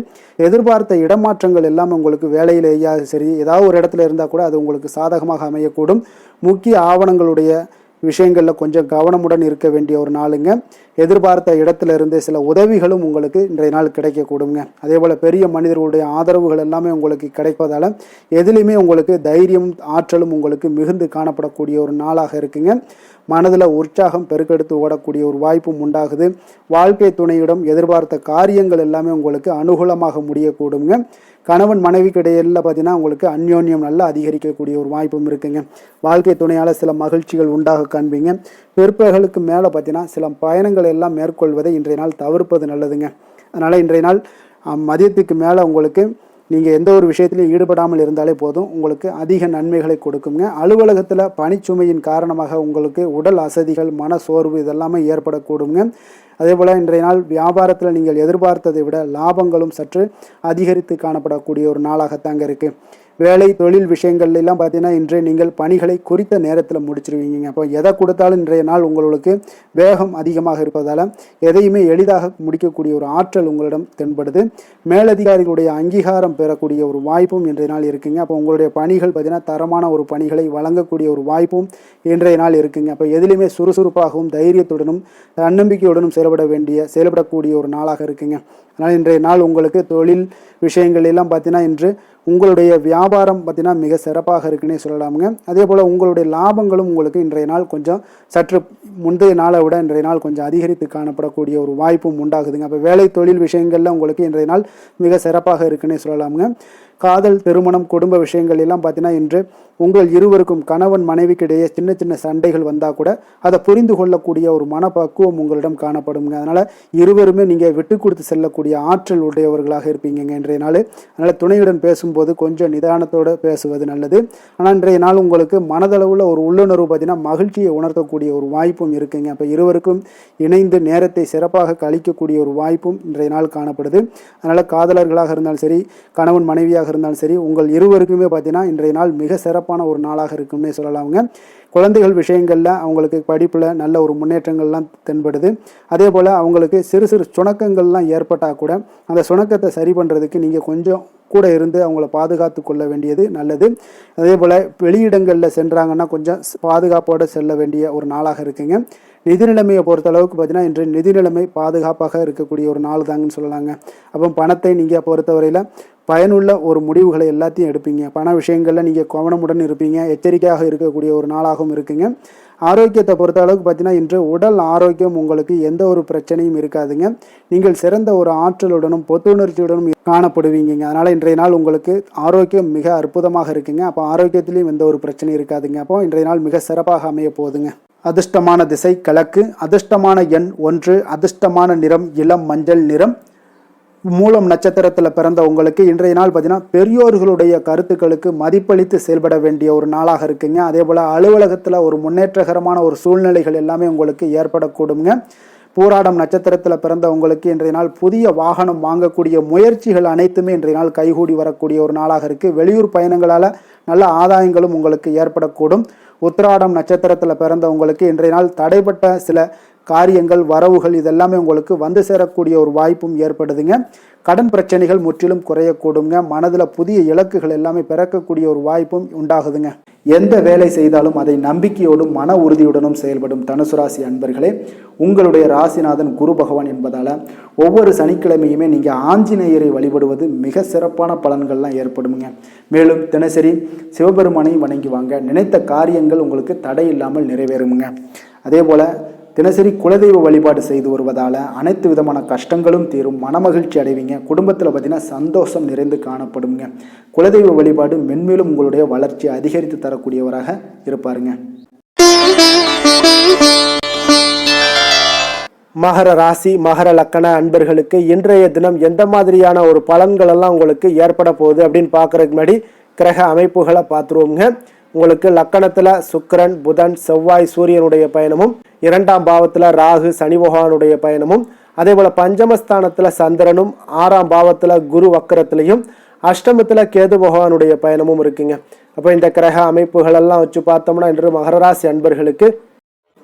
எதிர்பார்த்த இடமாற்றங்கள் எல்லாம் உங்களுக்கு வேலையிலேயா சரி ஏதாவது ஒரு இடத்துல இருந்தால் கூட அது உங்களுக்கு சாதகமாக அமையக்கூடும். முக்கிய ஆவணங்களுடைய விஷயங்களில் கொஞ்சம் கவனமுடன் இருக்க வேண்டிய ஒரு நாளுங்க. எதிர்பார்த்த இடத்துல இருந்து சில உதவிகளும் உங்களுக்கு இன்றைய நாள் கிடைக்கக்கூடுங்க. அதே போல் பெரிய மனிதர்களுடைய ஆதரவுகள் எல்லாமே உங்களுக்கு கிடைப்பதால் எதுலேயுமே உங்களுக்கு தைரியம் ஆற்றலும் உங்களுக்கு மிகுந்து காணப்படக்கூடிய ஒரு நாளாக இருக்குங்க. மனதில் உற்சாகம் பெருக்கெடுத்து ஓடக்கூடிய ஒரு வாய்ப்பும் உண்டாகுது. வாழ்க்கை துணையிடம் எதிர்பார்த்த காரியங்கள் எல்லாமே உங்களுக்கு அனுகூலமாக முடியக்கூடுங்க. கணவன் மனைவிக்கு இடையில பார்த்தீங்கன்னா உங்களுக்கு அந்யோன்யம் நல்லா அதிகரிக்கக்கூடிய ஒரு வாய்ப்பும் இருக்குங்க. வாழ்க்கை துணையால் சில மகிழ்ச்சிகள் உண்டாக காண்பீங்க. பிற்பகலுக்கு மேலே பார்த்தீங்கன்னா சில பயணங்கள் எல்லாம் மேற்கொள்வதை இன்றைய நாள் தவிர்ப்பது நல்லதுங்க. அதனால் இன்றைய நாள் மதியத்துக்கு மேலே உங்களுக்கு நீங்கள் எந்த ஒரு விஷயத்திலையும் ஈடுபடாமல் இருந்தாலே போதும், உங்களுக்கு அதிக நன்மைகளை கொடுக்குங்க. அலுவலகத்தில் பணிச்சுமையின் காரணமாக உங்களுக்கு உடல் அசதிகள், மன சோர்வு இதெல்லாமே ஏற்படக்கூடுங்க. அதே போல் இன்றைய நாள் வியாபாரத்தில் நீங்கள் எதிர்பார்த்ததை விட லாபங்களும் சற்று அதிகரித்து காணப்படக்கூடிய ஒரு நாளாகத்தாங்க இருக்குது. வேலை தொழில் விஷயங்கள்லாம் பார்த்தீங்கன்னா இன்றைய நீங்கள் பணிகளை குறித்த நேரத்தில் முடிச்சிருவீங்க. அப்போ எதை கொடுத்தாலும் இன்றைய நாள் உங்களுக்கு வேகம் அதிகமாக இருப்பதால் எதையுமே எளிதாக முடிக்கக்கூடிய ஒரு ஆற்றல் உங்களிடம் தென்படுது. மேலதிகாரிகளுடைய அங்கீகாரம் பெறக்கூடிய ஒரு வாய்ப்பும் இன்றைய நாள் இருக்குங்க. அப்போ உங்களுடைய பணிகள் பார்த்தீங்கன்னா தரமான ஒரு பணிகளை வழங்கக்கூடிய ஒரு வாய்ப்பும் இன்றைய நாள் இருக்குங்க. அப்போ எதிலுமே சுறுசுறுப்பாகவும் தைரியத்துடனும் தன்னம்பிக்கையுடனும் செயல்படக்கூடிய ஒரு நாளாக இருக்குங்க. அதனால் இன்றைய நாள் உங்களுக்கு தொழில் விஷயங்கள் எல்லாம் பார்த்தீங்கன்னா இன்று உங்களுடைய வியாபாரம் பார்த்தீங்கன்னா மிக சிறப்பாக இருக்குன்னே சொல்லலாமுங்க. அதே போல் உங்களுடைய லாபங்களும் உங்களுக்கு இன்றைய நாள் கொஞ்சம் சற்று முந்தைய நாளை விட இன்றைய நாள் கொஞ்சம் அதிகரித்து காணப்படக்கூடிய ஒரு வாய்ப்பும் உண்டாகுதுங்க. அப்போ வேலை தொழில் விஷயங்கள்ல உங்களுக்கு இன்றைய நாள் மிக சிறப்பாக இருக்குன்னே சொல்லலாமுங்க. காதல், திருமணம், குடும்ப விஷயங்கள் எல்லாம் பார்த்தீங்கன்னா இன்று உங்கள் இருவருக்கும் கணவன் மனைவிக்கிடையே சின்ன சின்ன சண்டைகள் வந்தால் கூட அதை புரிந்து கொள்ளக்கூடிய ஒரு மனப்பக்குவம் உங்களிடம் காணப்படுங்க. அதனால் இருவருமே நீங்கள் விட்டு கொடுத்து செல்லக்கூடிய ஆற்றல் உடையவர்களாக இருப்பீங்க இன்றைய நாள். அதனால் துணையுடன் பேசும்போது கொஞ்சம் நிதானத்தோடு பேசுவது நல்லது. ஆனால் இன்றைய நாள் உங்களுக்கு மனதளவில் ஒரு உள்ளுணர்வு பார்த்தீங்கன்னா மகிழ்ச்சியை உணர்த்தக்கூடிய ஒரு வாய்ப்பும் இருக்குங்க. அப்போ இருவருக்கும் இணைந்து நேரத்தை சிறப்பாக கழிக்கக்கூடிய ஒரு வாய்ப்பும் இன்றைய நாள் காணப்படுது. அதனால் காதலர்களாக இருந்தாலும் சரி, கணவன் மனைவியாக இருந்தாலும் சரி, உங்கள் இருவருக்குமே பார்த்தீங்கன்னா இன்றைய நாள் மிக சிறப்பான ஒரு நாளாக இருக்கும்னே சொல்லலாமுங்க. குழந்தைகள் விஷயங்களில் அவங்களுக்கு படிப்பில் நல்ல ஒரு முன்னேற்றங்கள்லாம் தென்படுது. அதே போல் அவங்களுக்கு சிறு சிறு சுணக்கங்கள்லாம் ஏற்பட்டால் கூட அந்த சுணக்கத்தை சரி பண்ணுறதுக்கு நீங்கள் கொஞ்சம் கூட இருந்து அவங்கள பாதுகாத்து கொள்ள வேண்டியது நல்லது. அதே போல் வெளியிடங்களில் சென்றாங்கன்னா கொஞ்சம் பாதுகாப்போடு செல்ல வேண்டிய ஒரு நாளாக இருக்குங்க. நிதி நிலைமையை பொறுத்தளவுக்கு பார்த்தீங்கன்னா இன்று நிதி நிலைமை பாதுகாப்பாக இருக்கக்கூடிய ஒரு நாள் தாங்கன்னு சொல்லலாங்க. அப்போ பணத்தை நீங்கள் பொறுத்தவரையில் பயனுள்ள ஒரு முடிவுகளை எல்லாத்தையும் எடுப்பீங்க. பண விஷயங்களில் நீங்கள் கவனமுடன் இருப்பீங்க. எச்சரிக்கையாக இருக்கக்கூடிய ஒரு நாளாகவும் இருக்குங்க. ஆரோக்கியத்தை பொறுத்த அளவுக்கு பார்த்தீங்கன்னா இன்று உடல் ஆரோக்கியம் உங்களுக்கு எந்த ஒரு பிரச்சனையும் இருக்காதுங்க. நீங்கள் சிறந்த ஒரு ஆற்றலுடனும் புத்துணர்ச்சியுடனும் காணப்படுவீங்க. அதனால் இன்றைய நாள் உங்களுக்கு ஆரோக்கியம் மிக அற்புதமாக இருக்குங்க. அப்போ ஆரோக்கியத்திலையும் எந்த ஒரு பிரச்சனையும் இருக்காதுங்க. அப்போ இன்றைய நாள் மிக சிறப்பாக அமைய போகுதுங்க. அதிர்ஷ்டமான திசை கிழக்கு, அதிர்ஷ்டமான எண் 1, அதிர்ஷ்டமான நிறம் இளம் மஞ்சள் நிறம். மூலம் நட்சத்திரத்தில் பிறந்த உங்களுக்கு இன்றைய நாள் பார்த்தீங்கன்னா பெரியோர்களுடைய கருத்துக்களுக்கு மதிப்பளித்து செயல்பட வேண்டிய ஒரு நாளாக இருக்குங்க. அதே போல் அலுவலகத்தில் ஒரு முன்னேற்றகரமான ஒரு சூழ்நிலைகள் எல்லாமே உங்களுக்கு ஏற்படக்கூடுங்க. பூராடம் நட்சத்திரத்தில் பிறந்த உங்களுக்கு இன்றைய நாள் புதிய வாகனம் வாங்கக்கூடிய முயற்சிகள் அனைத்துமே இன்றைய நாள் கைகூடி வரக்கூடிய ஒரு நாளாக இருக்குது. வெளியூர் பயணங்களால் நல்ல ஆதாயங்களும் உங்களுக்கு ஏற்படக்கூடும். உத்திராடம் நட்சத்திரத்தில் பிறந்த உங்களுக்கு இன்றைய நாள் தடைப்பட்ட சில காரியங்கள், வரவுகள் இதெல்லாமே உங்களுக்கு வந்து சேரக்கூடிய ஒரு வாய்ப்பும் ஏற்படுதுங்க. கடன் பிரச்சனைகள் முற்றிலும் குறையக்கூடுங்க. மனதில் புதிய இலக்குகள் எல்லாமே பிறக்கக்கூடிய ஒரு வாய்ப்பும் உண்டாகுதுங்க. எந்த வேலை செய்தாலும் அதை நம்பிக்கையோடும் மன உறுதியுடனும் செயல்படும் தனுசு ராசி அன்பர்களே, உங்களுடைய ராசிநாதன் குரு பகவான் என்பதால் ஒவ்வொரு சனிக்கிழமையுமே நீங்கள் ஆஞ்சநேயரை வழிபடுவது மிக சிறப்பான பலன்கள்லாம் ஏற்படுங்க. மேலும் தினசரி சிவபெருமானை வணங்கி வாங்க. நினைத்த காரியங்கள் உங்களுக்கு தடை இல்லாமல் நிறைவேறுங்க. அதே போல் தினசரி குலதெய்வ வழிபாடு செய்து வருவதால் அனைத்து விதமான கஷ்டங்களும் தீரும், மனமகிழ்ச்சி அடைவீங்க. குடும்பத்தில் பார்த்தீங்கன்னா சந்தோஷம் நிறைந்து காணப்படுங்க. குலதெய்வ வழிபாடு மென்மேலும் உங்களுடைய வளர்ச்சி அதிகரித்து தரக்கூடியவராக இருப்பாருங்க. மகர ராசி மகர லக்கண அன்பர்களுக்கு இன்றைய தினம் எந்த மாதிரியான ஒரு பலன்கள் எல்லாம் உங்களுக்கு ஏற்பட போகுது அப்படின்னு பார்க்கறதுக்கு முன்னாடி கிரக அமைப்புகளை பார்த்துருவோங்க. உங்களுக்கு லக்கணத்தில் சுக்கிரன், புதன், செவ்வாய், சூரியனுடைய பயணமும், 2ஆம் பாவத்தில் ராகு, சனி பகவானுடைய பயணமும், அதே போல் பஞ்சமஸ்தானத்தில் சந்திரனும், 6ஆம் பாவத்தில் குரு வக்கரத்திலையும், அஷ்டமத்தில் கேது பகவானுடைய பயணமும் இருக்குங்க. அப்போ இந்த கிரக அமைப்புகளெல்லாம் வச்சு பார்த்தோம்னா இன்று மகர ராசி அன்பர்களுக்கு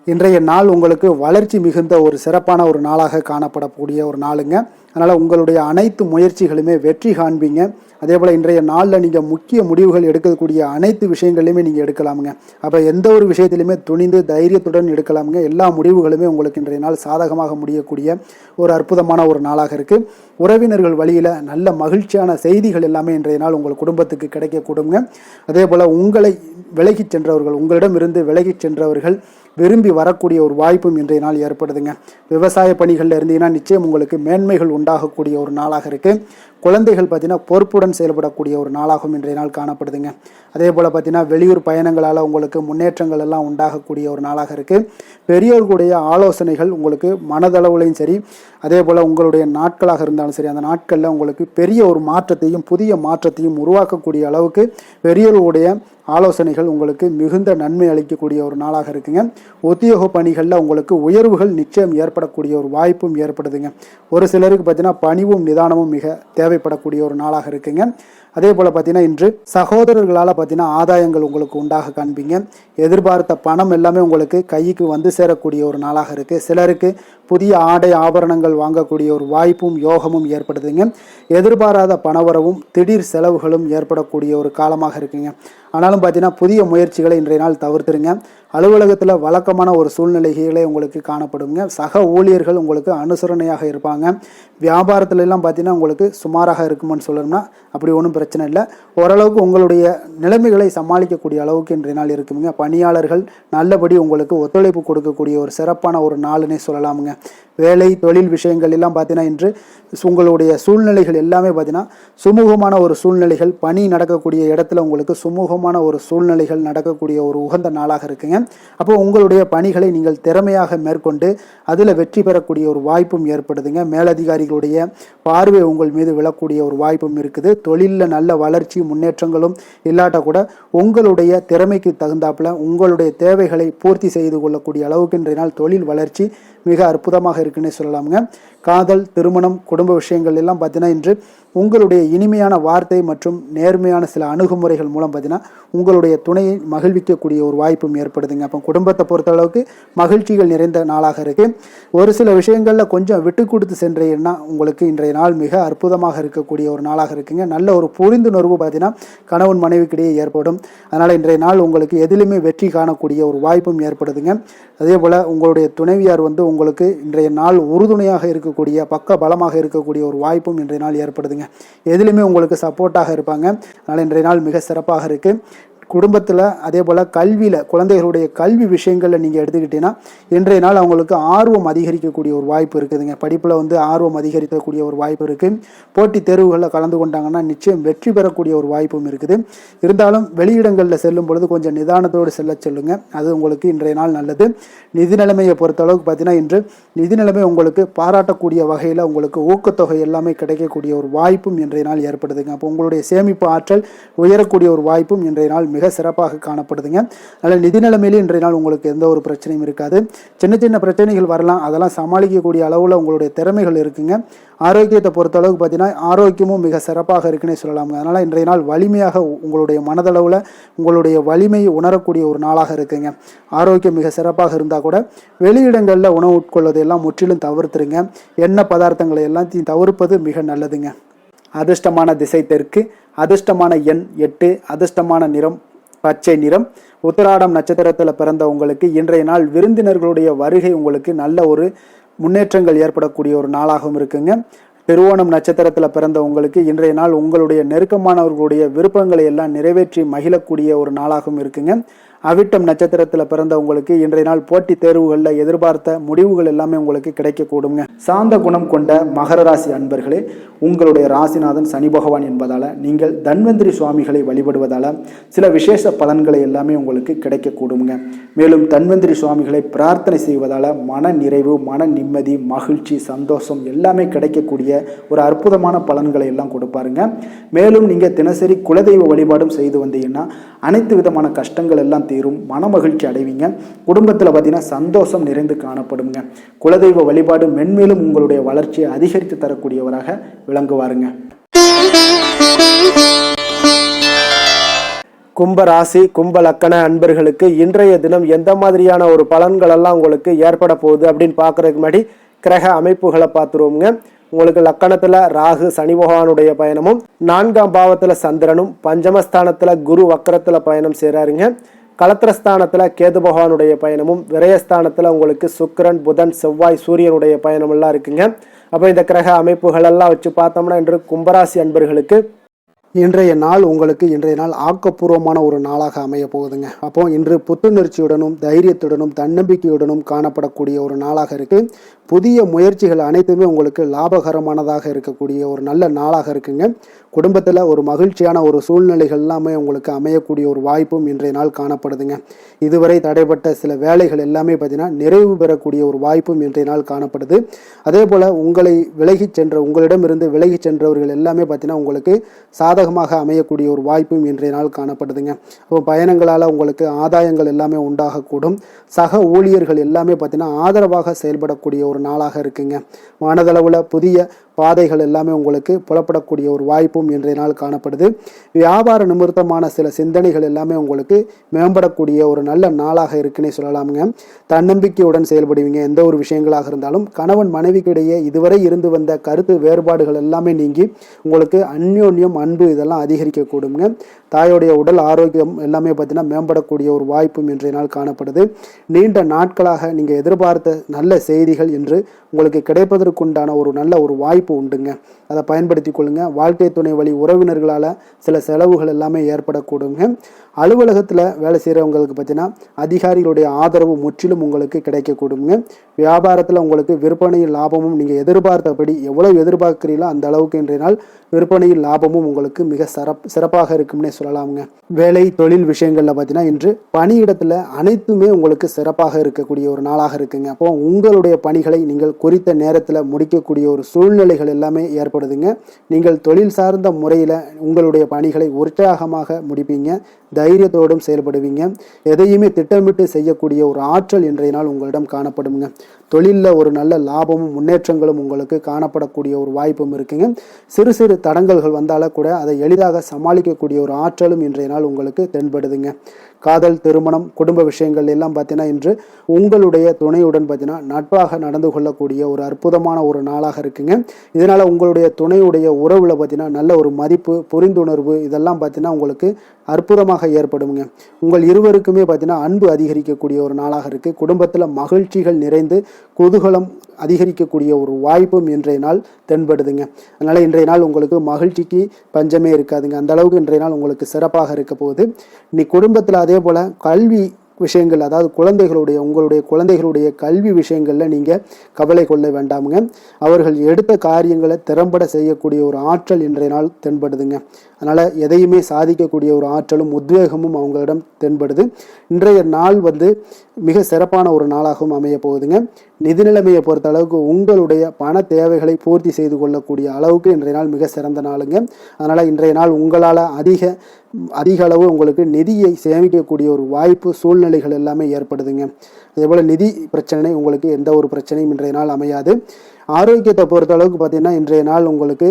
இன்றைய நாள் உங்களுக்கு வளர்ச்சி மிகுந்த ஒரு சிறப்பான ஒரு நாளாக காணப்படக்கூடிய ஒரு நாளுங்க. அதனால் உங்களுடைய அனைத்து முயற்சிகளுமே வெற்றி காண்பீங்க. அதே போல் இன்றைய நாளில் நீங்கள் முக்கிய முடிவுகள் எடுக்கக்கூடிய அனைத்து விஷயங்களையுமே நீங்கள் எடுக்கலாமுங்க. அப்போ எந்த ஒரு விஷயத்திலையுமே துணிந்து தைரியத்துடன் எடுக்கலாமுங்க. எல்லா முடிவுகளுமே உங்களுக்கு இன்றைய நாள் சாதகமாக முடியக்கூடிய ஒரு அற்புதமான ஒரு நாளாக இருக்குது. உறவினர்கள் வழியில் நல்ல மகிழ்ச்சியான செய்திகள் எல்லாமே இன்றைய நாள் உங்கள் குடும்பத்துக்கு கிடைக்கக்கூடுங்க. அதே போல் உங்களை விலகிச் சென்றவர்கள், உங்களிடம் இருந்து விலகிச் சென்றவர்கள் விரும்பி வரக்கூடிய ஒரு வாய்ப்பும் இன்றைய நாள் ஏற்படுதுங்க. விவசாய பணிகளில் இருந்தீங்கன்னா நிச்சயம் உங்களுக்கு மேன்மைகள் உண்டாகக்கூடிய ஒரு நாளாக இருக்குது. குழந்தைகள் பார்த்தீங்கன்னா பொறுப்புடன் செயல்படக்கூடிய ஒரு நாளாகவும் இன்றைய நாள் காணப்படுதுங்க. அதே போல் பார்த்தீங்கன்னா வெளியூர் பயணங்களால் உங்களுக்கு முன்னேற்றங்கள் எல்லாம் உண்டாகக்கூடிய ஒரு நாளாக இருக்குது. பெரியோர்களுடைய ஆலோசனைகள் உங்களுக்கு மனதளவுலையும் சரி, அதே போல் உங்களுடைய நாட்களாக இருந்தாலும் சரி, அந்த நாட்களில் உங்களுக்கு பெரிய ஒரு மாற்றத்தையும் புதிய மாற்றத்தையும் உருவாக்கக்கூடிய அளவுக்கு பெரியோர்களுடைய ஆலோசனைகள் உங்களுக்கு மிகுந்த நன்மை அளிக்கக்கூடிய ஒரு நாளாக இருக்குங்க. உத்தியோக பணிகளில் உங்களுக்கு உயர்வுகள் நிச்சயம் ஏற்படக்கூடிய ஒரு வாய்ப்பும் ஏற்படுதுங்க. ஒரு சிலருக்கு பார்த்தீங்கன்னா பணிவும் நிதானமும் மிக தேவைப்படக்கூடிய ஒரு நாளாக இருக்குங்க. அதே போல் பார்த்தீங்கன்னா இன்று சகோதரர்களால் பார்த்தீங்கன்னா ஆதாயங்கள் உங்களுக்கு உண்டாக காண்பீங்க. எதிர்பார்த்த பணம் எல்லாமே உங்களுக்கு கைக்கு வந்து சேரக்கூடிய ஒரு நாளாக இருக்குது. சிலருக்கு புதிய ஆடை ஆபரணங்கள் வாங்கக்கூடிய ஒரு வாய்ப்பும் யோகமும் ஏற்படுதுங்க. எதிர்பாராத பணவரவும் திடீர் செலவுகளும் ஏற்படக்கூடிய ஒரு காலமாக இருக்குங்க. ஆனாலும் பார்த்தீங்கன்னா புதிய முயற்சிகளை இன்றைய நாள் தவிர்த்துருங்க. அலுவலகத்தில் வழக்கமான ஒரு சூழ்நிலைகளே உங்களுக்கு காணப்படுங்க. சக ஊழியர்கள் உங்களுக்கு அனுசரணையாக இருப்பாங்க. வியாபாரத்துல எல்லாம் பார்த்தீங்கன்னா உங்களுக்கு சுமாராக இருக்குமென்னு சொல்லணும்னா அப்படி ஒன்றும் பிரச்சனை இல்லை. ஓரளவுக்கு உங்களுடைய நிலைமைகளை சமாளிக்கக்கூடிய அளவுக்கு இன்றைய நாள் இருக்குங்க. பணியாளர்கள் நல்லபடி உங்களுக்கு ஒத்துழைப்பு கொடுக்கக்கூடிய ஒரு சிறப்பான ஒரு நாளுன்னே சொல்லலாமுங்க. வேலை தொழில் விஷயங்கள் எல்லாம் பார்த்தீங்கன்னா இன்று உங்களுடைய சூழ்நிலைகள் எல்லாமே பார்த்தீங்கன்னா சுமூகமான ஒரு சூழ்நிலைகள், பணி நடக்கக்கூடிய இடத்துல உங்களுக்கு சுமூகமான ஒரு சூழ்நிலைகள் நடக்கக்கூடிய ஒரு உகந்த நாளாக இருக்குங்க. அப்போ உங்களுடைய பணிகளை நீங்கள் திறமையாக மேற்கொண்டு அதில் வெற்றி பெறக்கூடிய ஒரு வாய்ப்பும் ஏற்படுதுங்க. மேலதிகாரிகளுடைய பார்வை உங்கள் மீது விழக்கூடிய ஒரு வாய்ப்பும் இருக்குது. தொழிலில் நல்ல வளர்ச்சி முன்னேற்றங்களும் இல்லாட்ட கூட உங்களுடைய திறமைக்கு தகுந்தாப்புல உங்களுடைய தேவைகளை பூர்த்தி செய்து கொள்ளக்கூடிய அளவுக்கு இன்றைய நாள் தொழில் வளர்ச்சி மிக அற்புதமாக இருக்குன்னு சொல்லலாமுங்க. காதல், திருமணம், குடும்ப விஷயங்கள் எல்லாம் பார்த்தீங்கன்னா இன்று உங்களுடைய இனிமையான வார்த்தை மற்றும் நேர்மையான சில அணுகுமுறைகள் மூலம் பார்த்தீங்கன்னா உங்களுடைய துணையை மகிழ்விக்கக்கூடிய ஒரு வாய்ப்பும் ஏற்படுதுங்க. அப்போ குடும்பத்தை பொறுத்த அளவுக்கு மகிழ்ச்சிகள் நிறைந்த நாளாக இருக்கு. ஒரு சில விஷயங்களில் கொஞ்சம் விட்டு கொடுத்து சென்றீங்கன்னா உங்களுக்கு இன்றைய நாள் மிக அற்புதமாக இருக்கக்கூடிய ஒரு நாளாக இருக்குங்க. நல்ல ஒரு புரிந்துணர்வு பார்த்தீங்கன்னா கணவன் மனைவிக்கிடையே ஏற்படும். அதனால் இன்றைய நாள் உங்களுக்கு எதிலுமே வெற்றி காணக்கூடிய ஒரு வாய்ப்பும் ஏற்படுதுங்க. அதே போல் உங்களுடைய துணைவியார் உங்களுக்கு இன்றைய நாள் உறுதுணையாக இருக்கக்கூடிய பக்க பலமாக இருக்கக்கூடிய ஒரு வாய்ப்பும் இன்றைய நாள் ஏற்படுதுங்க. எதிலுமே உங்களுக்கு சப்போர்ட்டாக இருப்பாங்க. அதனால் இன்றைய நாள் மிக சிறப்பாக இருக்குது. குடும்பத்தில் அதே போல் கல்வியில் குழந்தைகளுடைய கல்வி விஷயங்களில் நீங்கள் எடுத்துக்கிட்டீங்கன்னா இன்றைய நாள் அவங்களுக்கு ஆர்வம் அதிகரிக்கக்கூடிய ஒரு வாய்ப்பு இருக்குதுங்க. படிப்பில் ஆர்வம் அதிகரிக்கக்கூடிய ஒரு வாய்ப்பு இருக்குது. போட்டித் தேர்வுகளில் கலந்து கொண்டாங்கன்னா நிச்சயம் வெற்றி பெறக்கூடிய ஒரு வாய்ப்பும் இருக்குது. இருந்தாலும் வெளியிடங்களில் செல்லும் பொழுது கொஞ்சம் நிதானத்தோடு செல்லுங்க. அது உங்களுக்கு இன்றைய நாள் நல்லது. நிதி நிலைமையை பொறுத்தளவுக்கு பார்த்தீங்கன்னா இன்று நிதி நிலைமை உங்களுக்கு பாராட்டக்கூடிய வகையில் உங்களுக்கு ஊக்கத்தொகை எல்லாமே கிடைக்கக்கூடிய ஒரு வாய்ப்பும் இன்றைய நாள் ஏற்படுதுங்க. அப்போ உங்களுடைய சேமிப்பு ஆற்றல் உயரக்கூடிய ஒரு வாய்ப்பும் இன்றைய நாள் மிக சிறப்பாக காணப்படுதுங்க. அதனால் நிதி நிலைமையிலே இன்றைய நாள் உங்களுக்கு எந்த ஒரு பிரச்சனையும் இருக்காது. சின்ன சின்ன பிரச்சனைகள் வரலாம், அதெல்லாம் சமாளிக்கக்கூடிய அளவில் உங்களுடைய திறமைகள் இருக்குங்க. ஆரோக்கியத்தை பொறுத்த அளவுக்கு பார்த்தீங்கன்னா ஆரோக்கியமும் மிக சிறப்பாக இருக்குன்னே சொல்லலாமுங்க. அதனால் இன்றைய நாள் வலிமையாக உங்களுடைய மனதளவில் உங்களுடைய வலிமையை உணரக்கூடிய ஒரு நாளாக இருக்குங்க. ஆரோக்கியம் மிக சிறப்பாக இருந்தால் கூட வெளியிடங்களில் உணவு உட்கொள்வதை எல்லாம் முற்றிலும் தவிர்த்துருங்க. எண்ணெய் பதார்த்தங்களை எல்லாத்தையும் தவிர்ப்பது மிக நல்லதுங்க. அதிர்ஷ்டமான திசை தெற்கு, அதிர்ஷ்டமான எண் 8, அதிர்ஷ்டமான நிறம் பச்சை நிறம். உத்திராடம் நட்சத்திரத்தில் பிறந்த உங்களுக்கு இன்றைய நாள் விருந்தினர்களுடைய வருகை உங்களுக்கு நல்ல ஒரு முன்னேற்றங்கள் ஏற்படக்கூடிய ஒரு நாளாகவும் இருக்குங்க. திருவோணம் நட்சத்திரத்தில் பிறந்த உங்களுக்கு இன்றைய நாள் உங்களுடைய நெருக்கமானவர்களுடைய விருப்பங்களை எல்லாம் நிறைவேற்றி மகிழக்கூடிய ஒரு நாளாகவும் இருக்குங்க. அவிட்டம் நட்சத்திரத்தில் பிறந்த உங்களுக்கு இன்றைய நாள் போட்டித் தேர்வுகளில் எதிர்பார்த்த முடிவுகள் எல்லாமே உங்களுக்கு கிடைக்கக்கூடுங்க. சாந்த குணம் கொண்ட மகர ராசி அன்பர்களே, உங்களுடைய ராசிநாதன் சனி பகவான் என்பதால் நீங்கள் தன்வந்திரி சுவாமிகளை வழிபடுவதால் சில விசேஷ பலன்களை எல்லாமே உங்களுக்கு கிடைக்கக்கூடுங்க. மேலும் தன்வந்திரி சுவாமிகளை பிரார்த்தனை செய்வதால் மன நிறைவு, மன நிம்மதி, மகிழ்ச்சி, சந்தோஷம் எல்லாமே கிடைக்கக்கூடிய ஒரு அற்புதமான பலன்களை எல்லாம் கொடுப்பாருங்க. மேலும் நீங்கள் தினசரி குலதெய்வ வழிபாடும் செய்து வந்தீங்கன்னா அனைத்து விதமான கஷ்டங்கள் எல்லாம் தீரும், மன மகிழ்ச்சி அடைவீங்க. குடும்பத்தில் பார்த்தீங்கன்னா சந்தோஷம் நிறைந்து காணப்படுங்க. குலதெய்வ வழிபாடு மென்மேலும் உங்களுடைய வளர்ச்சியை அதிகரித்து தரக்கூடியவராக விளங்குவாருங்க. கும்ப ராசி கும்ப லக்கண அன்பர்களுக்கு இன்றைய தினம் எந்த மாதிரியான ஒரு பலன்கள் எல்லாம் உங்களுக்கு ஏற்பட போகுது அப்படின்னு பார்க்கறதுக்கு முன்னாடி கிரக அமைப்புகளை பார்த்துருவோங்க. உங்களுக்கு லக்கணத்தில் ராகு சனி பகவானுடைய பயணமும், 4ஆம் பாவத்தில் சந்திரனும், பஞ்சமஸ்தானத்தில் குரு வக்கரத்தில் பயணம் செய்கிறாருங்க. களத்திரஸ்தானத்தில் கேது பகவானுடைய பயணமும், விரயஸ்தானத்தில் உங்களுக்கு சுக்கிரன், புதன், செவ்வாய், சூரியனுடைய பயணமெல்லாம் இருக்குங்க. அப்போ இந்த கிரக அமைப்புகள் எல்லாம் வச்சு பார்த்தோம்னா இன்று கும்பராசி அன்பர்களுக்கு இன்றைய நாள் உங்களுக்கு இன்றைய நாள் ஆக்கப்பூர்வமான ஒரு நாளாக அமைய போகுதுங்க. அப்போ இன்று புத்துணர்ச்சியுடனும் தைரியத்துடனும் தன்னம்பிக்கையுடனும் காணப்படக்கூடிய ஒரு நாளாக இருக்கு. புதிய முயற்சிகள் அனைத்துமே உங்களுக்கு லாபகரமானதாக இருக்கக்கூடிய ஒரு நல்ல நாளாக இருக்குங்க. குடும்பத்தில் ஒரு மகிழ்ச்சியான ஒரு சூழ்நிலைகள் எல்லாமே உங்களுக்கு அமையக்கூடிய ஒரு வாய்ப்பும் இன்றைய நாள் காணப்படுதுங்க. இதுவரை தடைப்பட்ட சில வேலைகள் எல்லாமே பார்த்தீங்கன்னா நிறைவு பெறக்கூடிய ஒரு வாய்ப்பும் இன்றைய நாள் காணப்படுது. அதே போல் உங்களிடமிருந்து விலகி சென்றவர்கள் எல்லாமே பார்த்தீங்கன்னா உங்களுக்கு சாதகமாக அமையக்கூடிய ஒரு வாய்ப்பும் இன்றைய நாள் காணப்படுதுங்க. அப்போ பயணங்களால் உங்களுக்கு ஆதாயங்கள் எல்லாமே உண்டாகக்கூடும். சக ஊழியர்கள் எல்லாமே பார்த்தீங்கன்னா ஆதரவாக செயல்படக்கூடிய ஒரு நாளாக இருக்குங்க. மனதளவில் புதிய பாதைகள் எல்லாமே உங்களுக்கு புலப்படக்கூடிய ஒரு வாய்ப்பும் இன்றைய நாள் காணப்படுது. வியாபார நிமித்தமான சில சிந்தனைகள் எல்லாமே உங்களுக்கு மேம்படக்கூடிய ஒரு நல்ல நாளாக இருக்குன்னே சொல்லலாமுங்க. தன்னம்பிக்கையுடன் செயல்படுவீங்க. எந்த ஒரு விஷயங்களாக இருந்தாலும் கணவன் மனைவிக்கிடையே இதுவரை இருந்து வந்த கருத்து வேறுபாடுகள் எல்லாமே நீங்கி உங்களுக்கு அந்யோன்யம் அன்பு இதெல்லாம் அதிகரிக்கக்கூடுங்க. தாயோடைய உடல் ஆரோக்கியம் எல்லாமே பார்த்தீங்கன்னா மேம்படக்கூடிய ஒரு வாய்ப்பும் இன்றைய நாள் காணப்படுது. நீண்ட நாட்களாக நீங்கள் எதிர்பார்த்த நல்ல செய்திகள் என்று உங்களுக்கு கிடைப்பதற்குண்டான ஒரு நல்ல ஒரு வாய்ப்பு உண்டுங்க. அதை பயன்படுத்தி கொள்ளுங்க. வாழ்க்கை துணை வழி உறவினர்களால் சில செலவுகள் எல்லாமே ஏற்படக்கூடுங்க. அலுவலகத்தில் வேலை செய்கிறவங்களுக்கு பார்த்தீங்கன்னா அதிகாரிகளுடைய ஆதரவு முற்றிலும் உங்களுக்கு கிடைக்கக்கூடுங்க. வியாபாரத்தில் உங்களுக்கு விற்பனையில் லாபமும் நீங்கள் எதிர்பார்த்தபடி எவ்வளவு எதிர்பார்க்கிறீங்களோ அந்த அளவுக்கு இன்றைய நாள் விற்பனையில் லாபமும் உங்களுக்கு மிக சிறப்பாக இருக்கும்னே சொல்லலாமுங்க. வேலை தொழில் விஷயங்களில் பார்த்தீங்கன்னா இன்று பணியிடத்தில் அனைத்துமே உங்களுக்கு சிறப்பாக இருக்கக்கூடிய ஒரு நாளாக இருக்குங்க. அப்போ உங்களுடைய பணிகளை நீங்கள் குறித்த நேரத்தில் முடிக்கக்கூடிய ஒரு சூழ்நிலைகள் எல்லாமே ஏற்படுதுங்க. நீங்கள் தொழில் சார்ந்த முறையில் உங்களுடைய பணிகளை உற்சாகமாக முடிப்பீங்க. தைரியத்தோடும் செயல்படுவீங்க. எதையுமே திட்டமிட்டு செய்யக்கூடிய ஒரு ஆற்றல் இன்றைய நாள் உங்களிடம் காணப்படுங்க. தொழிலில் ஒரு நல்ல லாபமும் முன்னேற்றங்களும் உங்களுக்கு காணப்படக்கூடிய ஒரு வாய்ப்பும் இருக்குங்க. சிறு சிறு தடங்கல்கள் வந்தாலும் கூட அதை எளிதாக சமாளிக்கக்கூடிய ஒரு ஆற்றலும் இன்றைய நாள் உங்களுக்கு தென்படுதுங்க. காதல், திருமணம், குடும்ப விஷயங்கள் எல்லாம் பார்த்தீங்கன்னா இன்று உங்களுடைய துணையுடன் பார்த்தீங்கன்னா நட்பாக நடந்து கொள்ளக்கூடிய ஒரு அற்புதமான ஒரு நாளாக இருக்குங்க. இதனால் உங்களுடைய துணையுடைய உறவில் பார்த்தீங்கன்னா நல்ல ஒரு மதிப்பு, புரிந்துணர்வு இதெல்லாம் பார்த்தீங்கன்னா உங்களுக்கு அற்புதமாக ஏற்படுங்க. உங்கள் இருவருக்குமே பார்த்தீங்கன்னா அன்பு அதிகரிக்கக்கூடிய ஒரு நாளாக இருக்குது. குடும்பத்தில் மகிழ்ச்சிகள் நிறைந்து குதூகலம் அதிகரிக்கக்கூடிய ஒரு வாய்ப்பும் இன்றைய நாள் தென்படுதுங்க. அதனால் இன்றைய நாள் உங்களுக்கு மகிழ்ச்சிக்கு பஞ்சமே இருக்காதுங்க. அந்த அளவுக்கு இன்றைய நாள் உங்களுக்கு சிறப்பாக இருக்க போகுது. நீ குடும்பத்தில் அதே போல் கல்வி விஷயங்கள், அதாவது உங்களுடைய குழந்தைகளுடைய கல்வி விஷயங்களில் நீங்கள் கவலை கொள்ள வேண்டாமுங்க. அவர்கள் எடுத்த காரியங்களை திறம்பட செய்யக்கூடிய ஒரு ஆற்றல் இன்றைய நாள் தென்படுதுங்க. அதனால் எதையுமே சாதிக்கக்கூடிய ஒரு ஆற்றலும் உத்வேகமும் அவங்களிடம் தென்படுது. இன்றைய நாள் மிக சிறப்பான ஒரு நாளாகவும் அமைய போகுதுங்க. நிதி நிலைமையை பொறுத்த அளவுக்கு உங்களுடைய பண தேவைகளை பூர்த்தி செய்து கொள்ளக்கூடிய அளவுக்கு இன்றைய நாள் மிக சிறந்த நாளுங்க. அதனால் இன்றைய நாள் உங்களால் அதிக அளவு உங்களுக்கு நிதியை சேமிக்கக்கூடிய ஒரு வாய்ப்பு, சூழ்நிலைகள் எல்லாமே ஏற்படுதுங்க. அதேபோல் நிதி பிரச்சனை உங்களுக்கு எந்த ஒரு பிரச்சனையும் இன்றைய நாள் அமையாது. ஆரோக்கியத்தை பொறுத்த அளவுக்கு பார்த்தீங்கன்னா இன்றைய நாள் உங்களுக்கு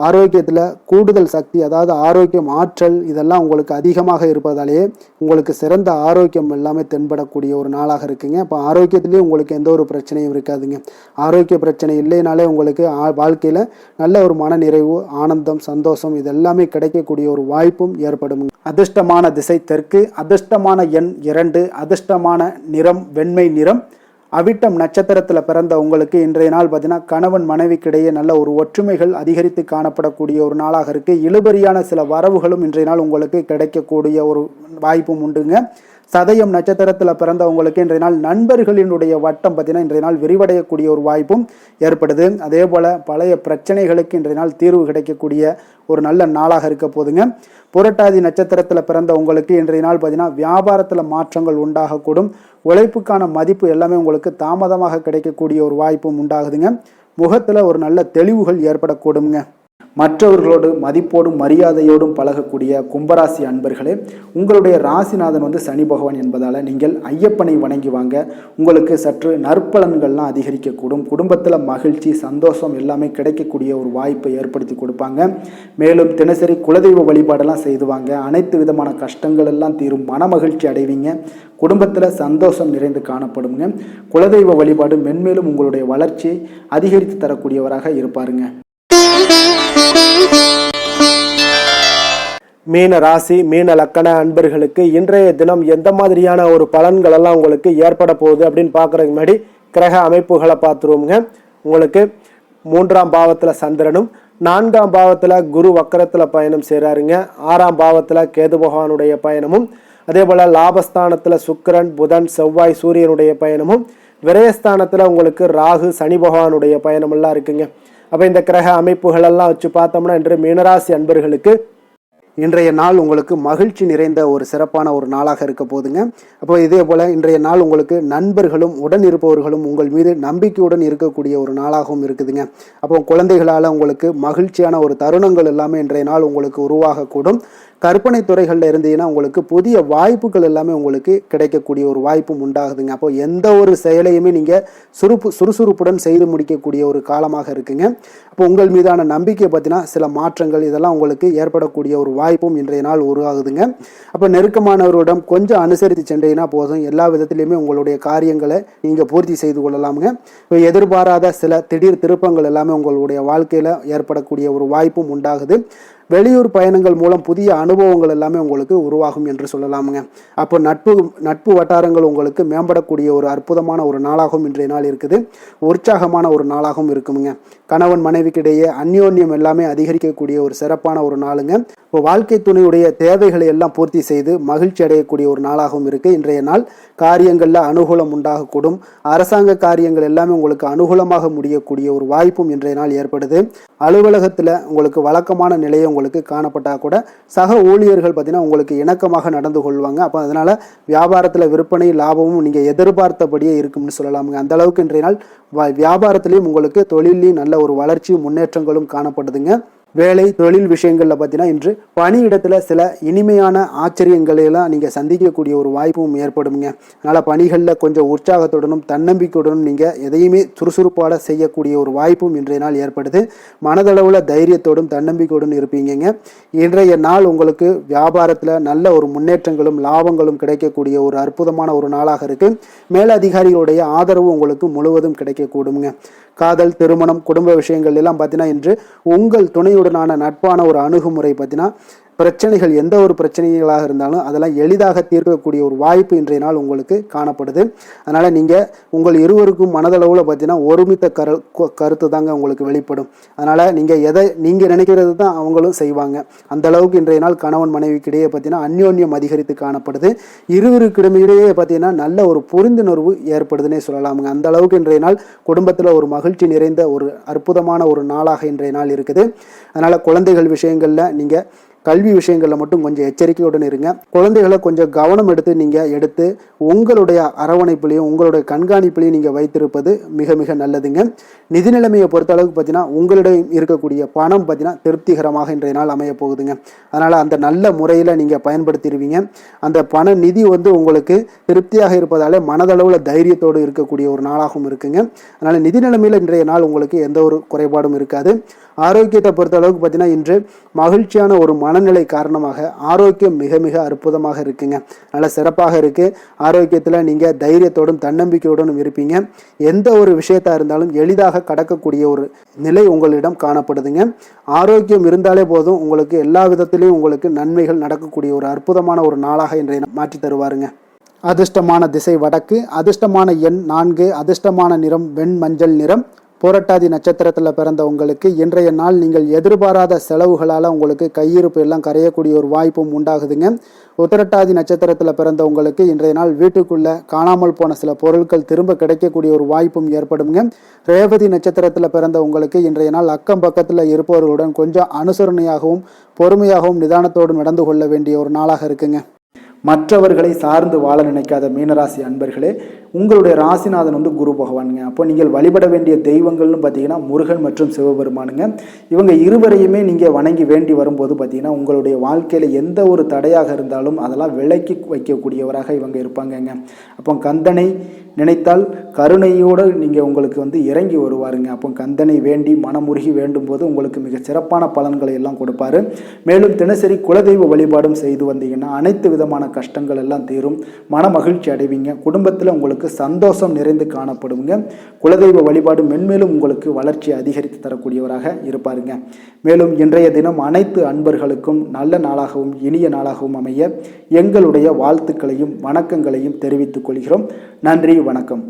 ஆரோக்கியத்தில் கூடுதல் சக்தி, அதாவது ஆரோக்கியம், ஆற்றல் இதெல்லாம் உங்களுக்கு அதிகமாக இருப்பதாலேயே உங்களுக்கு சிறந்த ஆரோக்கியம் எல்லாமே தென்படக்கூடிய ஒரு நாளாக இருக்குங்க. இப்போ ஆரோக்கியத்திலேயே உங்களுக்கு எந்த ஒரு பிரச்சனையும் இருக்காதுங்க. ஆரோக்கிய பிரச்சனை இல்லைனாலே உங்களுக்கு வாழ்க்கையில் நல்ல ஒரு மன நிறைவு, ஆனந்தம், சந்தோஷம் இதெல்லாமே கிடைக்கக்கூடிய ஒரு வாய்ப்பும் ஏற்படும். அதிர்ஷ்டமான திசை தெற்கு, அதிர்ஷ்டமான எண் 2, அதிர்ஷ்டமான நிறம் வெண்மை நிறம். அவிட்டம் நட்சத்திரத்தில் பிறந்த உங்களுக்கு இன்றைய நாள் பார்த்தீங்கன்னா கணவன் மனைவிக்கிடையே நல்ல ஒரு ஒற்றுமைகள் அதிகரித்து காணப்படக்கூடிய ஒரு நாளாக இருக்குது. இழுபறியான சில வரவுகளும் இன்றைய நாள் உங்களுக்கு கிடைக்கக்கூடிய ஒரு வாய்ப்பும் உண்டுங்க. சதயம் நட்சத்திரத்தில் பிறந்தவங்களுக்கு இன்றைய நாள் நண்பர்களினுடைய வட்டம் பார்த்தீங்கன்னா இன்றைய நாள் விரிவடையக்கூடிய ஒரு வாய்ப்பும் ஏற்படுது. அதே போல் பழைய பிரச்சனைகளுக்கு இன்றைய நாள் தீர்வு கிடைக்கக்கூடிய ஒரு நல்ல நாளாக இருக்க போதுங்க. புரட்டாதி நட்சத்திரத்தில் பிறந்த உங்களுக்கு இன்றைய நாள் பார்த்தீங்கன்னா வியாபாரத்தில் மாற்றங்கள் உண்டாகக்கூடும். உழைப்புக்கான மதிப்பு எல்லாமே உங்களுக்கு தாமதமாக கிடைக்கக்கூடிய ஒரு வாய்ப்பும் உண்டாகுதுங்க. முகத்தில் ஒரு நல்ல தெளிவுகள் ஏற்படக்கூடுங்க. மற்றவர்களோடு மதிப்போடும் மரியாதையோடும் பழகக்கூடிய கும்பராசி அன்பர்களே, உங்களுடைய ராசிநாதன் சனி பகவான் என்பதால் நீங்கள் ஐயப்பனை வணங்கி வாங்க. உங்களுக்கு சற்று நற்பலன்கள்லாம் அதிகரிக்கக்கூடும். குடும்பத்தில் மகிழ்ச்சி, சந்தோஷம் எல்லாமே கிடைக்கக்கூடிய ஒரு வாய்ப்பை ஏற்படுத்தி கொடுப்பாங்க. மேலும் தினசரி குலதெய்வ வழிபாடெல்லாம் செய்துவாங்க. அனைத்து விதமான கஷ்டங்கள் எல்லாம் தீரும். மன மகிழ்ச்சி அடைவீங்க. குடும்பத்தில் சந்தோஷம் நிறைந்து காணப்படுங்க. குலதெய்வ வழிபாடு மென்மேலும் உங்களுடைய வளர்ச்சியை அதிகரித்து தரக்கூடியவராக இருப்பாருங்க. மீன ராசி, மீன லக்கண அன்பர்களுக்கு இன்றைய தினம் எந்த மாதிரியான ஒரு பலன்கள் எல்லாம் உங்களுக்கு ஏற்பட போகுது அப்படின்னு பார்க்குறதுக்கு முன்னாடி கிரக அமைப்புகளை பார்த்துருவோங்க. உங்களுக்கு 3ஆம் பாவத்தில் சந்திரனும், 4ஆம் பாவத்தில் குரு வக்கரத்தில் பயணம் செய்கிறாருங்க. 6ஆம் பாவத்தில் கேது பகவானுடைய பயணமும், அதே போல் லாபஸ்தானத்தில் சுக்கிரன், புதன், செவ்வாய், சூரியனுடைய பயணமும், விரயஸ்தானத்தில் உங்களுக்கு ராகு, சனி பகவானுடைய பயணமெல்லாம் இருக்குங்க. அப்போ இந்த கிரக அமைப்புகளெல்லாம் வச்சு பார்த்தோம்னா இன்று மீனராசி அன்பர்களுக்கு இன்றைய நாள் உங்களுக்கு மகிழ்ச்சி நிறைந்த ஒரு சிறப்பான ஒரு நாளாக இருக்க போதுங்க. அப்போ இதே போல் இன்றைய நாள் உங்களுக்கு நண்பர்களும் உடன் இருப்பவர்களும் உங்கள் மீது நம்பிக்கையுடன் இருக்கக்கூடிய ஒரு நாளாகவும் இருக்குதுங்க. அப்போ குழந்தைகளால் உங்களுக்கு மகிழ்ச்சியான ஒரு தருணங்கள் எல்லாமே இன்றைய நாள் உங்களுக்கு உருவாகக்கூடும். கற்பனை துறைகளில் இருந்தீங்கன்னா உங்களுக்கு புதிய வாய்ப்புகள் எல்லாமே உங்களுக்கு கிடைக்கக்கூடிய ஒரு வாய்ப்பும் உண்டாகுதுங்க. அப்போ எந்த ஒரு செயலையுமே நீங்கள் சுறுசுறுப்புடன் செய்து முடிக்கக்கூடிய ஒரு காலமாக இருக்குங்க. அப்போ உங்கள் மீதான நம்பிக்கை பார்த்தீங்கன்னா சில மாற்றங்கள் இதெல்லாம் உங்களுக்கு ஏற்படக்கூடிய ஒரு வாய்ப்பும் இன்றைய நாள் உருவாகுதுங்க. அப்போ நெருக்கமானவர்களிடம் கொஞ்சம் அனுசரித்து சென்றீங்கன்னா போதும், எல்லா விதத்திலையுமே உங்களுடைய காரியங்களை நீங்கள் பூர்த்தி செய்து கொள்ளலாமுங்க. இப்போ எதிர்பாராத சில திடீர் திருப்பங்கள் எல்லாமே உங்களுடைய வாழ்க்கையில் ஏற்படக்கூடிய ஒரு வாய்ப்பும் உண்டாகுது. வெளியூர் பயணங்கள் மூலம் புதிய அனுபவங்கள் எல்லாமே உங்களுக்கு உருவாகும் என்று சொல்லலாமுங்க. அப்போ நட்பு வட்டாரங்கள் உங்களுக்கு மேம்படக்கூடிய ஒரு அற்புதமான ஒரு நாளாகவும் இன்றைய நாள் இருக்குது. உற்சாகமான ஒரு நாளாகவும் இருக்குமுங்க. கணவன் மனைவிக்கிடையே அந்யோன்யம் எல்லாமே அதிகரிக்கக்கூடிய ஒரு சிறப்பான ஒரு நாளுங்க. இப்போ வாழ்க்கை துணையுடைய தேவைகளை எல்லாம் பூர்த்தி செய்து மகிழ்ச்சி அடையக்கூடிய ஒரு நாளாகவும் இருக்குது இன்றைய நாள். காரியங்களில் அனுகூலம் உண்டாகக்கூடும். அரசாங்க காரியங்கள் எல்லாமே உங்களுக்கு அனுகூலமாக முடியக்கூடிய ஒரு வாய்ப்பும் இன்றைய நாள் ஏற்படுது. அலுவலகத்தில் உங்களுக்கு வழக்கமான நிலையை உங்களுக்கு காணப்பட்டால் கூட சக ஊழியர்கள் பார்த்தீங்கன்னா உங்களுக்கு இணக்கமாக நடந்து கொள்வாங்க. அப்போ அதனால் வியாபாரத்தில் விற்பனை லாபமும் நீங்கள் எதிர்பார்த்தபடியே இருக்கும்னு சொல்லலாமுங்க. அந்த அளவுக்கு இன்றைய நாள் வியாபாரத்திலையும் உங்களுக்கு தொழிலையும் நல்ல ஒரு வளர்ச்சியும் முன்னேற்றங்களும் காணப்படுதுங்க. வேலை தொழில் விஷயங்களில் பார்த்தீங்கன்னா இன்று பணியிடத்தில் சில இனிமையான ஆச்சரியங்களை எல்லாம் நீங்கள் சந்திக்கக்கூடிய ஒரு வாய்ப்பும் ஏற்படுங்க. அதனால் பணிகளில் கொஞ்சம் உற்சாகத்துடனும் தன்னம்பிக்கையுடனும் நீங்கள் எதையுமே சுறுசுறுப்பாட செய்யக்கூடிய ஒரு வாய்ப்பும் இன்றைய நாள் ஏற்படுது. மனதளவில் தைரியத்தோடும் தன்னம்பிக்கையுடன் இருப்பீங்க. இன்றைய நாள் உங்களுக்கு வியாபாரத்தில் நல்ல ஒரு முன்னேற்றங்களும் லாபங்களும் கிடைக்கக்கூடிய ஒரு அற்புதமான ஒரு நாளாக இருக்குது. மேலதிகாரிகளுடைய ஆதரவு உங்களுக்கு முழுவதும் கிடைக்கக்கூடுங்க. காதல், திருமணம், குடும்ப விஷயங்கள் எல்லாம் பார்த்தீங்கன்னா இன்று உங்கள் துணையுடனான நட்பான ஒரு அணுகுமுறை பார்த்தீங்கன்னா பிரச்சனைகள் எந்த ஒரு பிரச்சனைகளாக இருந்தாலும் அதெல்லாம் எளிதாக தீர்க்கக்கூடிய ஒரு வாய்ப்பு இன்றைய நாள் உங்களுக்கு காணப்படுது. அதனால் நீங்கள் உங்கள் இருவருக்கும் மனதளவில் பார்த்தீங்கன்னா ஒருமித்த கருத்து தாங்க உங்களுக்கு வெளிப்படும். அதனால் நீங்கள் நினைக்கிறது தான் அவங்களும் செய்வாங்க. அந்த அளவுக்கு இன்றைய நாள் கணவன் மனைவிக்கிடையே பார்த்தீங்கன்னா அந்யோன்யம் அதிகரித்து காணப்படுது. இருவருக்கிடையே பார்த்தீங்கன்னா நல்ல ஒரு புரிந்துணர்வு ஏற்படுதுன்னே சொல்லலாமுங்க. அந்த அளவுக்கு இன்றைய நாள் குடும்பத்தில் ஒரு மகிழ்ச்சி நிறைந்த ஒரு அற்புதமான ஒரு நாளாக இன்றைய நாள் இருக்குது. அதனால் குழந்தைகள் விஷயங்களில் நீங்கள் கல்வி விஷயங்களில் மட்டும் கொஞ்சம் எச்சரிக்கையுடன் இருங்க. குழந்தைகளை கொஞ்சம் கவனம் எடுத்து உங்களுடைய அரவணைப்புலையும் உங்களுடைய கண்காணிப்புலையும் நீங்கள் வைத்திருப்பது மிக மிக நல்லதுங்க. நிதி நிலைமையை பொறுத்த அளவுக்கு பார்த்தீங்கன்னா உங்களிடம் இருக்கக்கூடிய பணம் பார்த்தீங்கன்னா திருப்திகரமாக இன்றைய நாள் அமைய போகுதுங்க. அதனால் அந்த நல்ல முறையில் நீங்கள் பயன்படுத்திடுவீங்க. அந்த பண நிதி உங்களுக்கு திருப்தியாக இருப்பதாலே மனதளவில் தைரியத்தோடு இருக்கக்கூடிய ஒரு நாளாகவும் இருக்குங்க. அதனால் நிதி நிலைமையில் இன்றைய நாள் உங்களுக்கு எந்த ஒரு குறைபாடும் இருக்காது. ஆரோக்கியத்தை பொறுத்த அளவுக்கு பார்த்தீங்கன்னா இன்று மகிழ்ச்சியான ஒரு மனநிலை காரணமாக ஆரோக்கியம் மிக மிக அற்புதமாக இருக்குங்க. நல்ல சிறப்பாக இருக்குது. ஆரோக்கியத்தில் நீங்கள் தைரியத்தோடும் தன்னம்பிக்கையோடும் இருப்பீங்க. எந்த ஒரு விஷயத்தாக இருந்தாலும் எளிதாக கடக்கக்கூடிய ஒரு நிலை உங்களிடம் காணப்படுதுங்க. ஆரோக்கியம் இருந்தாலே போதும் உங்களுக்கு எல்லா விதத்திலையும் உங்களுக்கு நன்மைகள் நடக்கக்கூடிய ஒரு அற்புதமான ஒரு நாளாக இன்றைய மாற்றி தருவாருங்க. அதிர்ஷ்டமான திசை வடக்கு, அதிர்ஷ்டமான எண் 4, அதிர்ஷ்டமான நிறம் வெண் மஞ்சள் நிறம். புரட்டாதி நட்சத்திரத்தில் பிறந்த உங்களுக்கு இன்றைய நாள் நீங்கள் எதிர்பாராத செலவுகளால் உங்களுக்கு கையிருப்பு எல்லாம் கரையக்கூடிய ஒரு வாய்ப்பும் உண்டாகுதுங்க. உத்திரட்டாதி நட்சத்திரத்தில் பிறந்த உங்களுக்கு இன்றைய நாள் வீட்டுக்குள்ளே காணாமல் போன சில பொருட்கள் திரும்ப கிடைக்கக்கூடிய ஒரு வாய்ப்பும் ஏற்படுங்க. ரேவதி நட்சத்திரத்தில் பிறந்த உங்களுக்கு இன்றைய நாள் அக்கம் பக்கத்தில் இருப்பவர்களுடன் கொஞ்சம் அனுசரணையாகவும் பொறுமையாகவும் நிதானத்தோடு நடந்து கொள்ள வேண்டிய ஒரு நாளாக இருக்குங்க. மற்றவர்களை சார்ந்து வாழ நினைக்காத மீனராசி அன்பர்களே, உங்களுடைய ராசிநாதன் குரு பகவானுங்க. அப்போ நீங்கள் வழிபட வேண்டிய தெய்வங்கள்னு பார்த்தீங்கன்னா முருகன் மற்றும் சிவபெருமானுங்க. இவங்க இருவரையுமே நீங்கள் வணங்கி வேண்டி வரும்போது பார்த்தீங்கன்னா உங்களுடைய வாழ்க்கையில் எந்த ஒரு தடையாக இருந்தாலும் அதெல்லாம் விலக்கி வைக்கக்கூடியவராக இவங்க இருப்பாங்கங்க. அப்போ கந்தனை நினைத்தால் கருணையோடு நீங்கள் உங்களுக்கு இறங்கி வருவாருங்க. அப்போ கந்தனை வேண்டி மனமுருகி வேண்டும் போது உங்களுக்கு மிக சிறப்பான பலன்களை எல்லாம் கொடுப்பாரு. மேலும் தினசரி குலதெய்வ வழிபாடும் செய்து வந்தீங்கன்னா அனைத்து விதமான கஷ்டங்கள் எல்லாம் தீரும், மன மகிழ்ச்சி அடைவீங்க. குடும்பத்தில் உங்களுக்கு சந்தோஷம் நிறைந்து காணப்படுங்க. குலதெய்வ வழிபாடு மென்மேலும் உங்களுக்கு வளர்ச்சி அதிகரித்து தரக்கூடியவராக இருப்பாருங்க. மேலும் இன்றைய தினம் அனைத்து அன்பர்களுக்கும் நல்ல நாளாகவும் இனிய நாளாகவும் அமைய எங்களுடைய வாழ்த்துக்களையும் வணக்கங்களையும் தெரிவித்துக் கொள்கிறோம். நன்றி, வணக்கம்.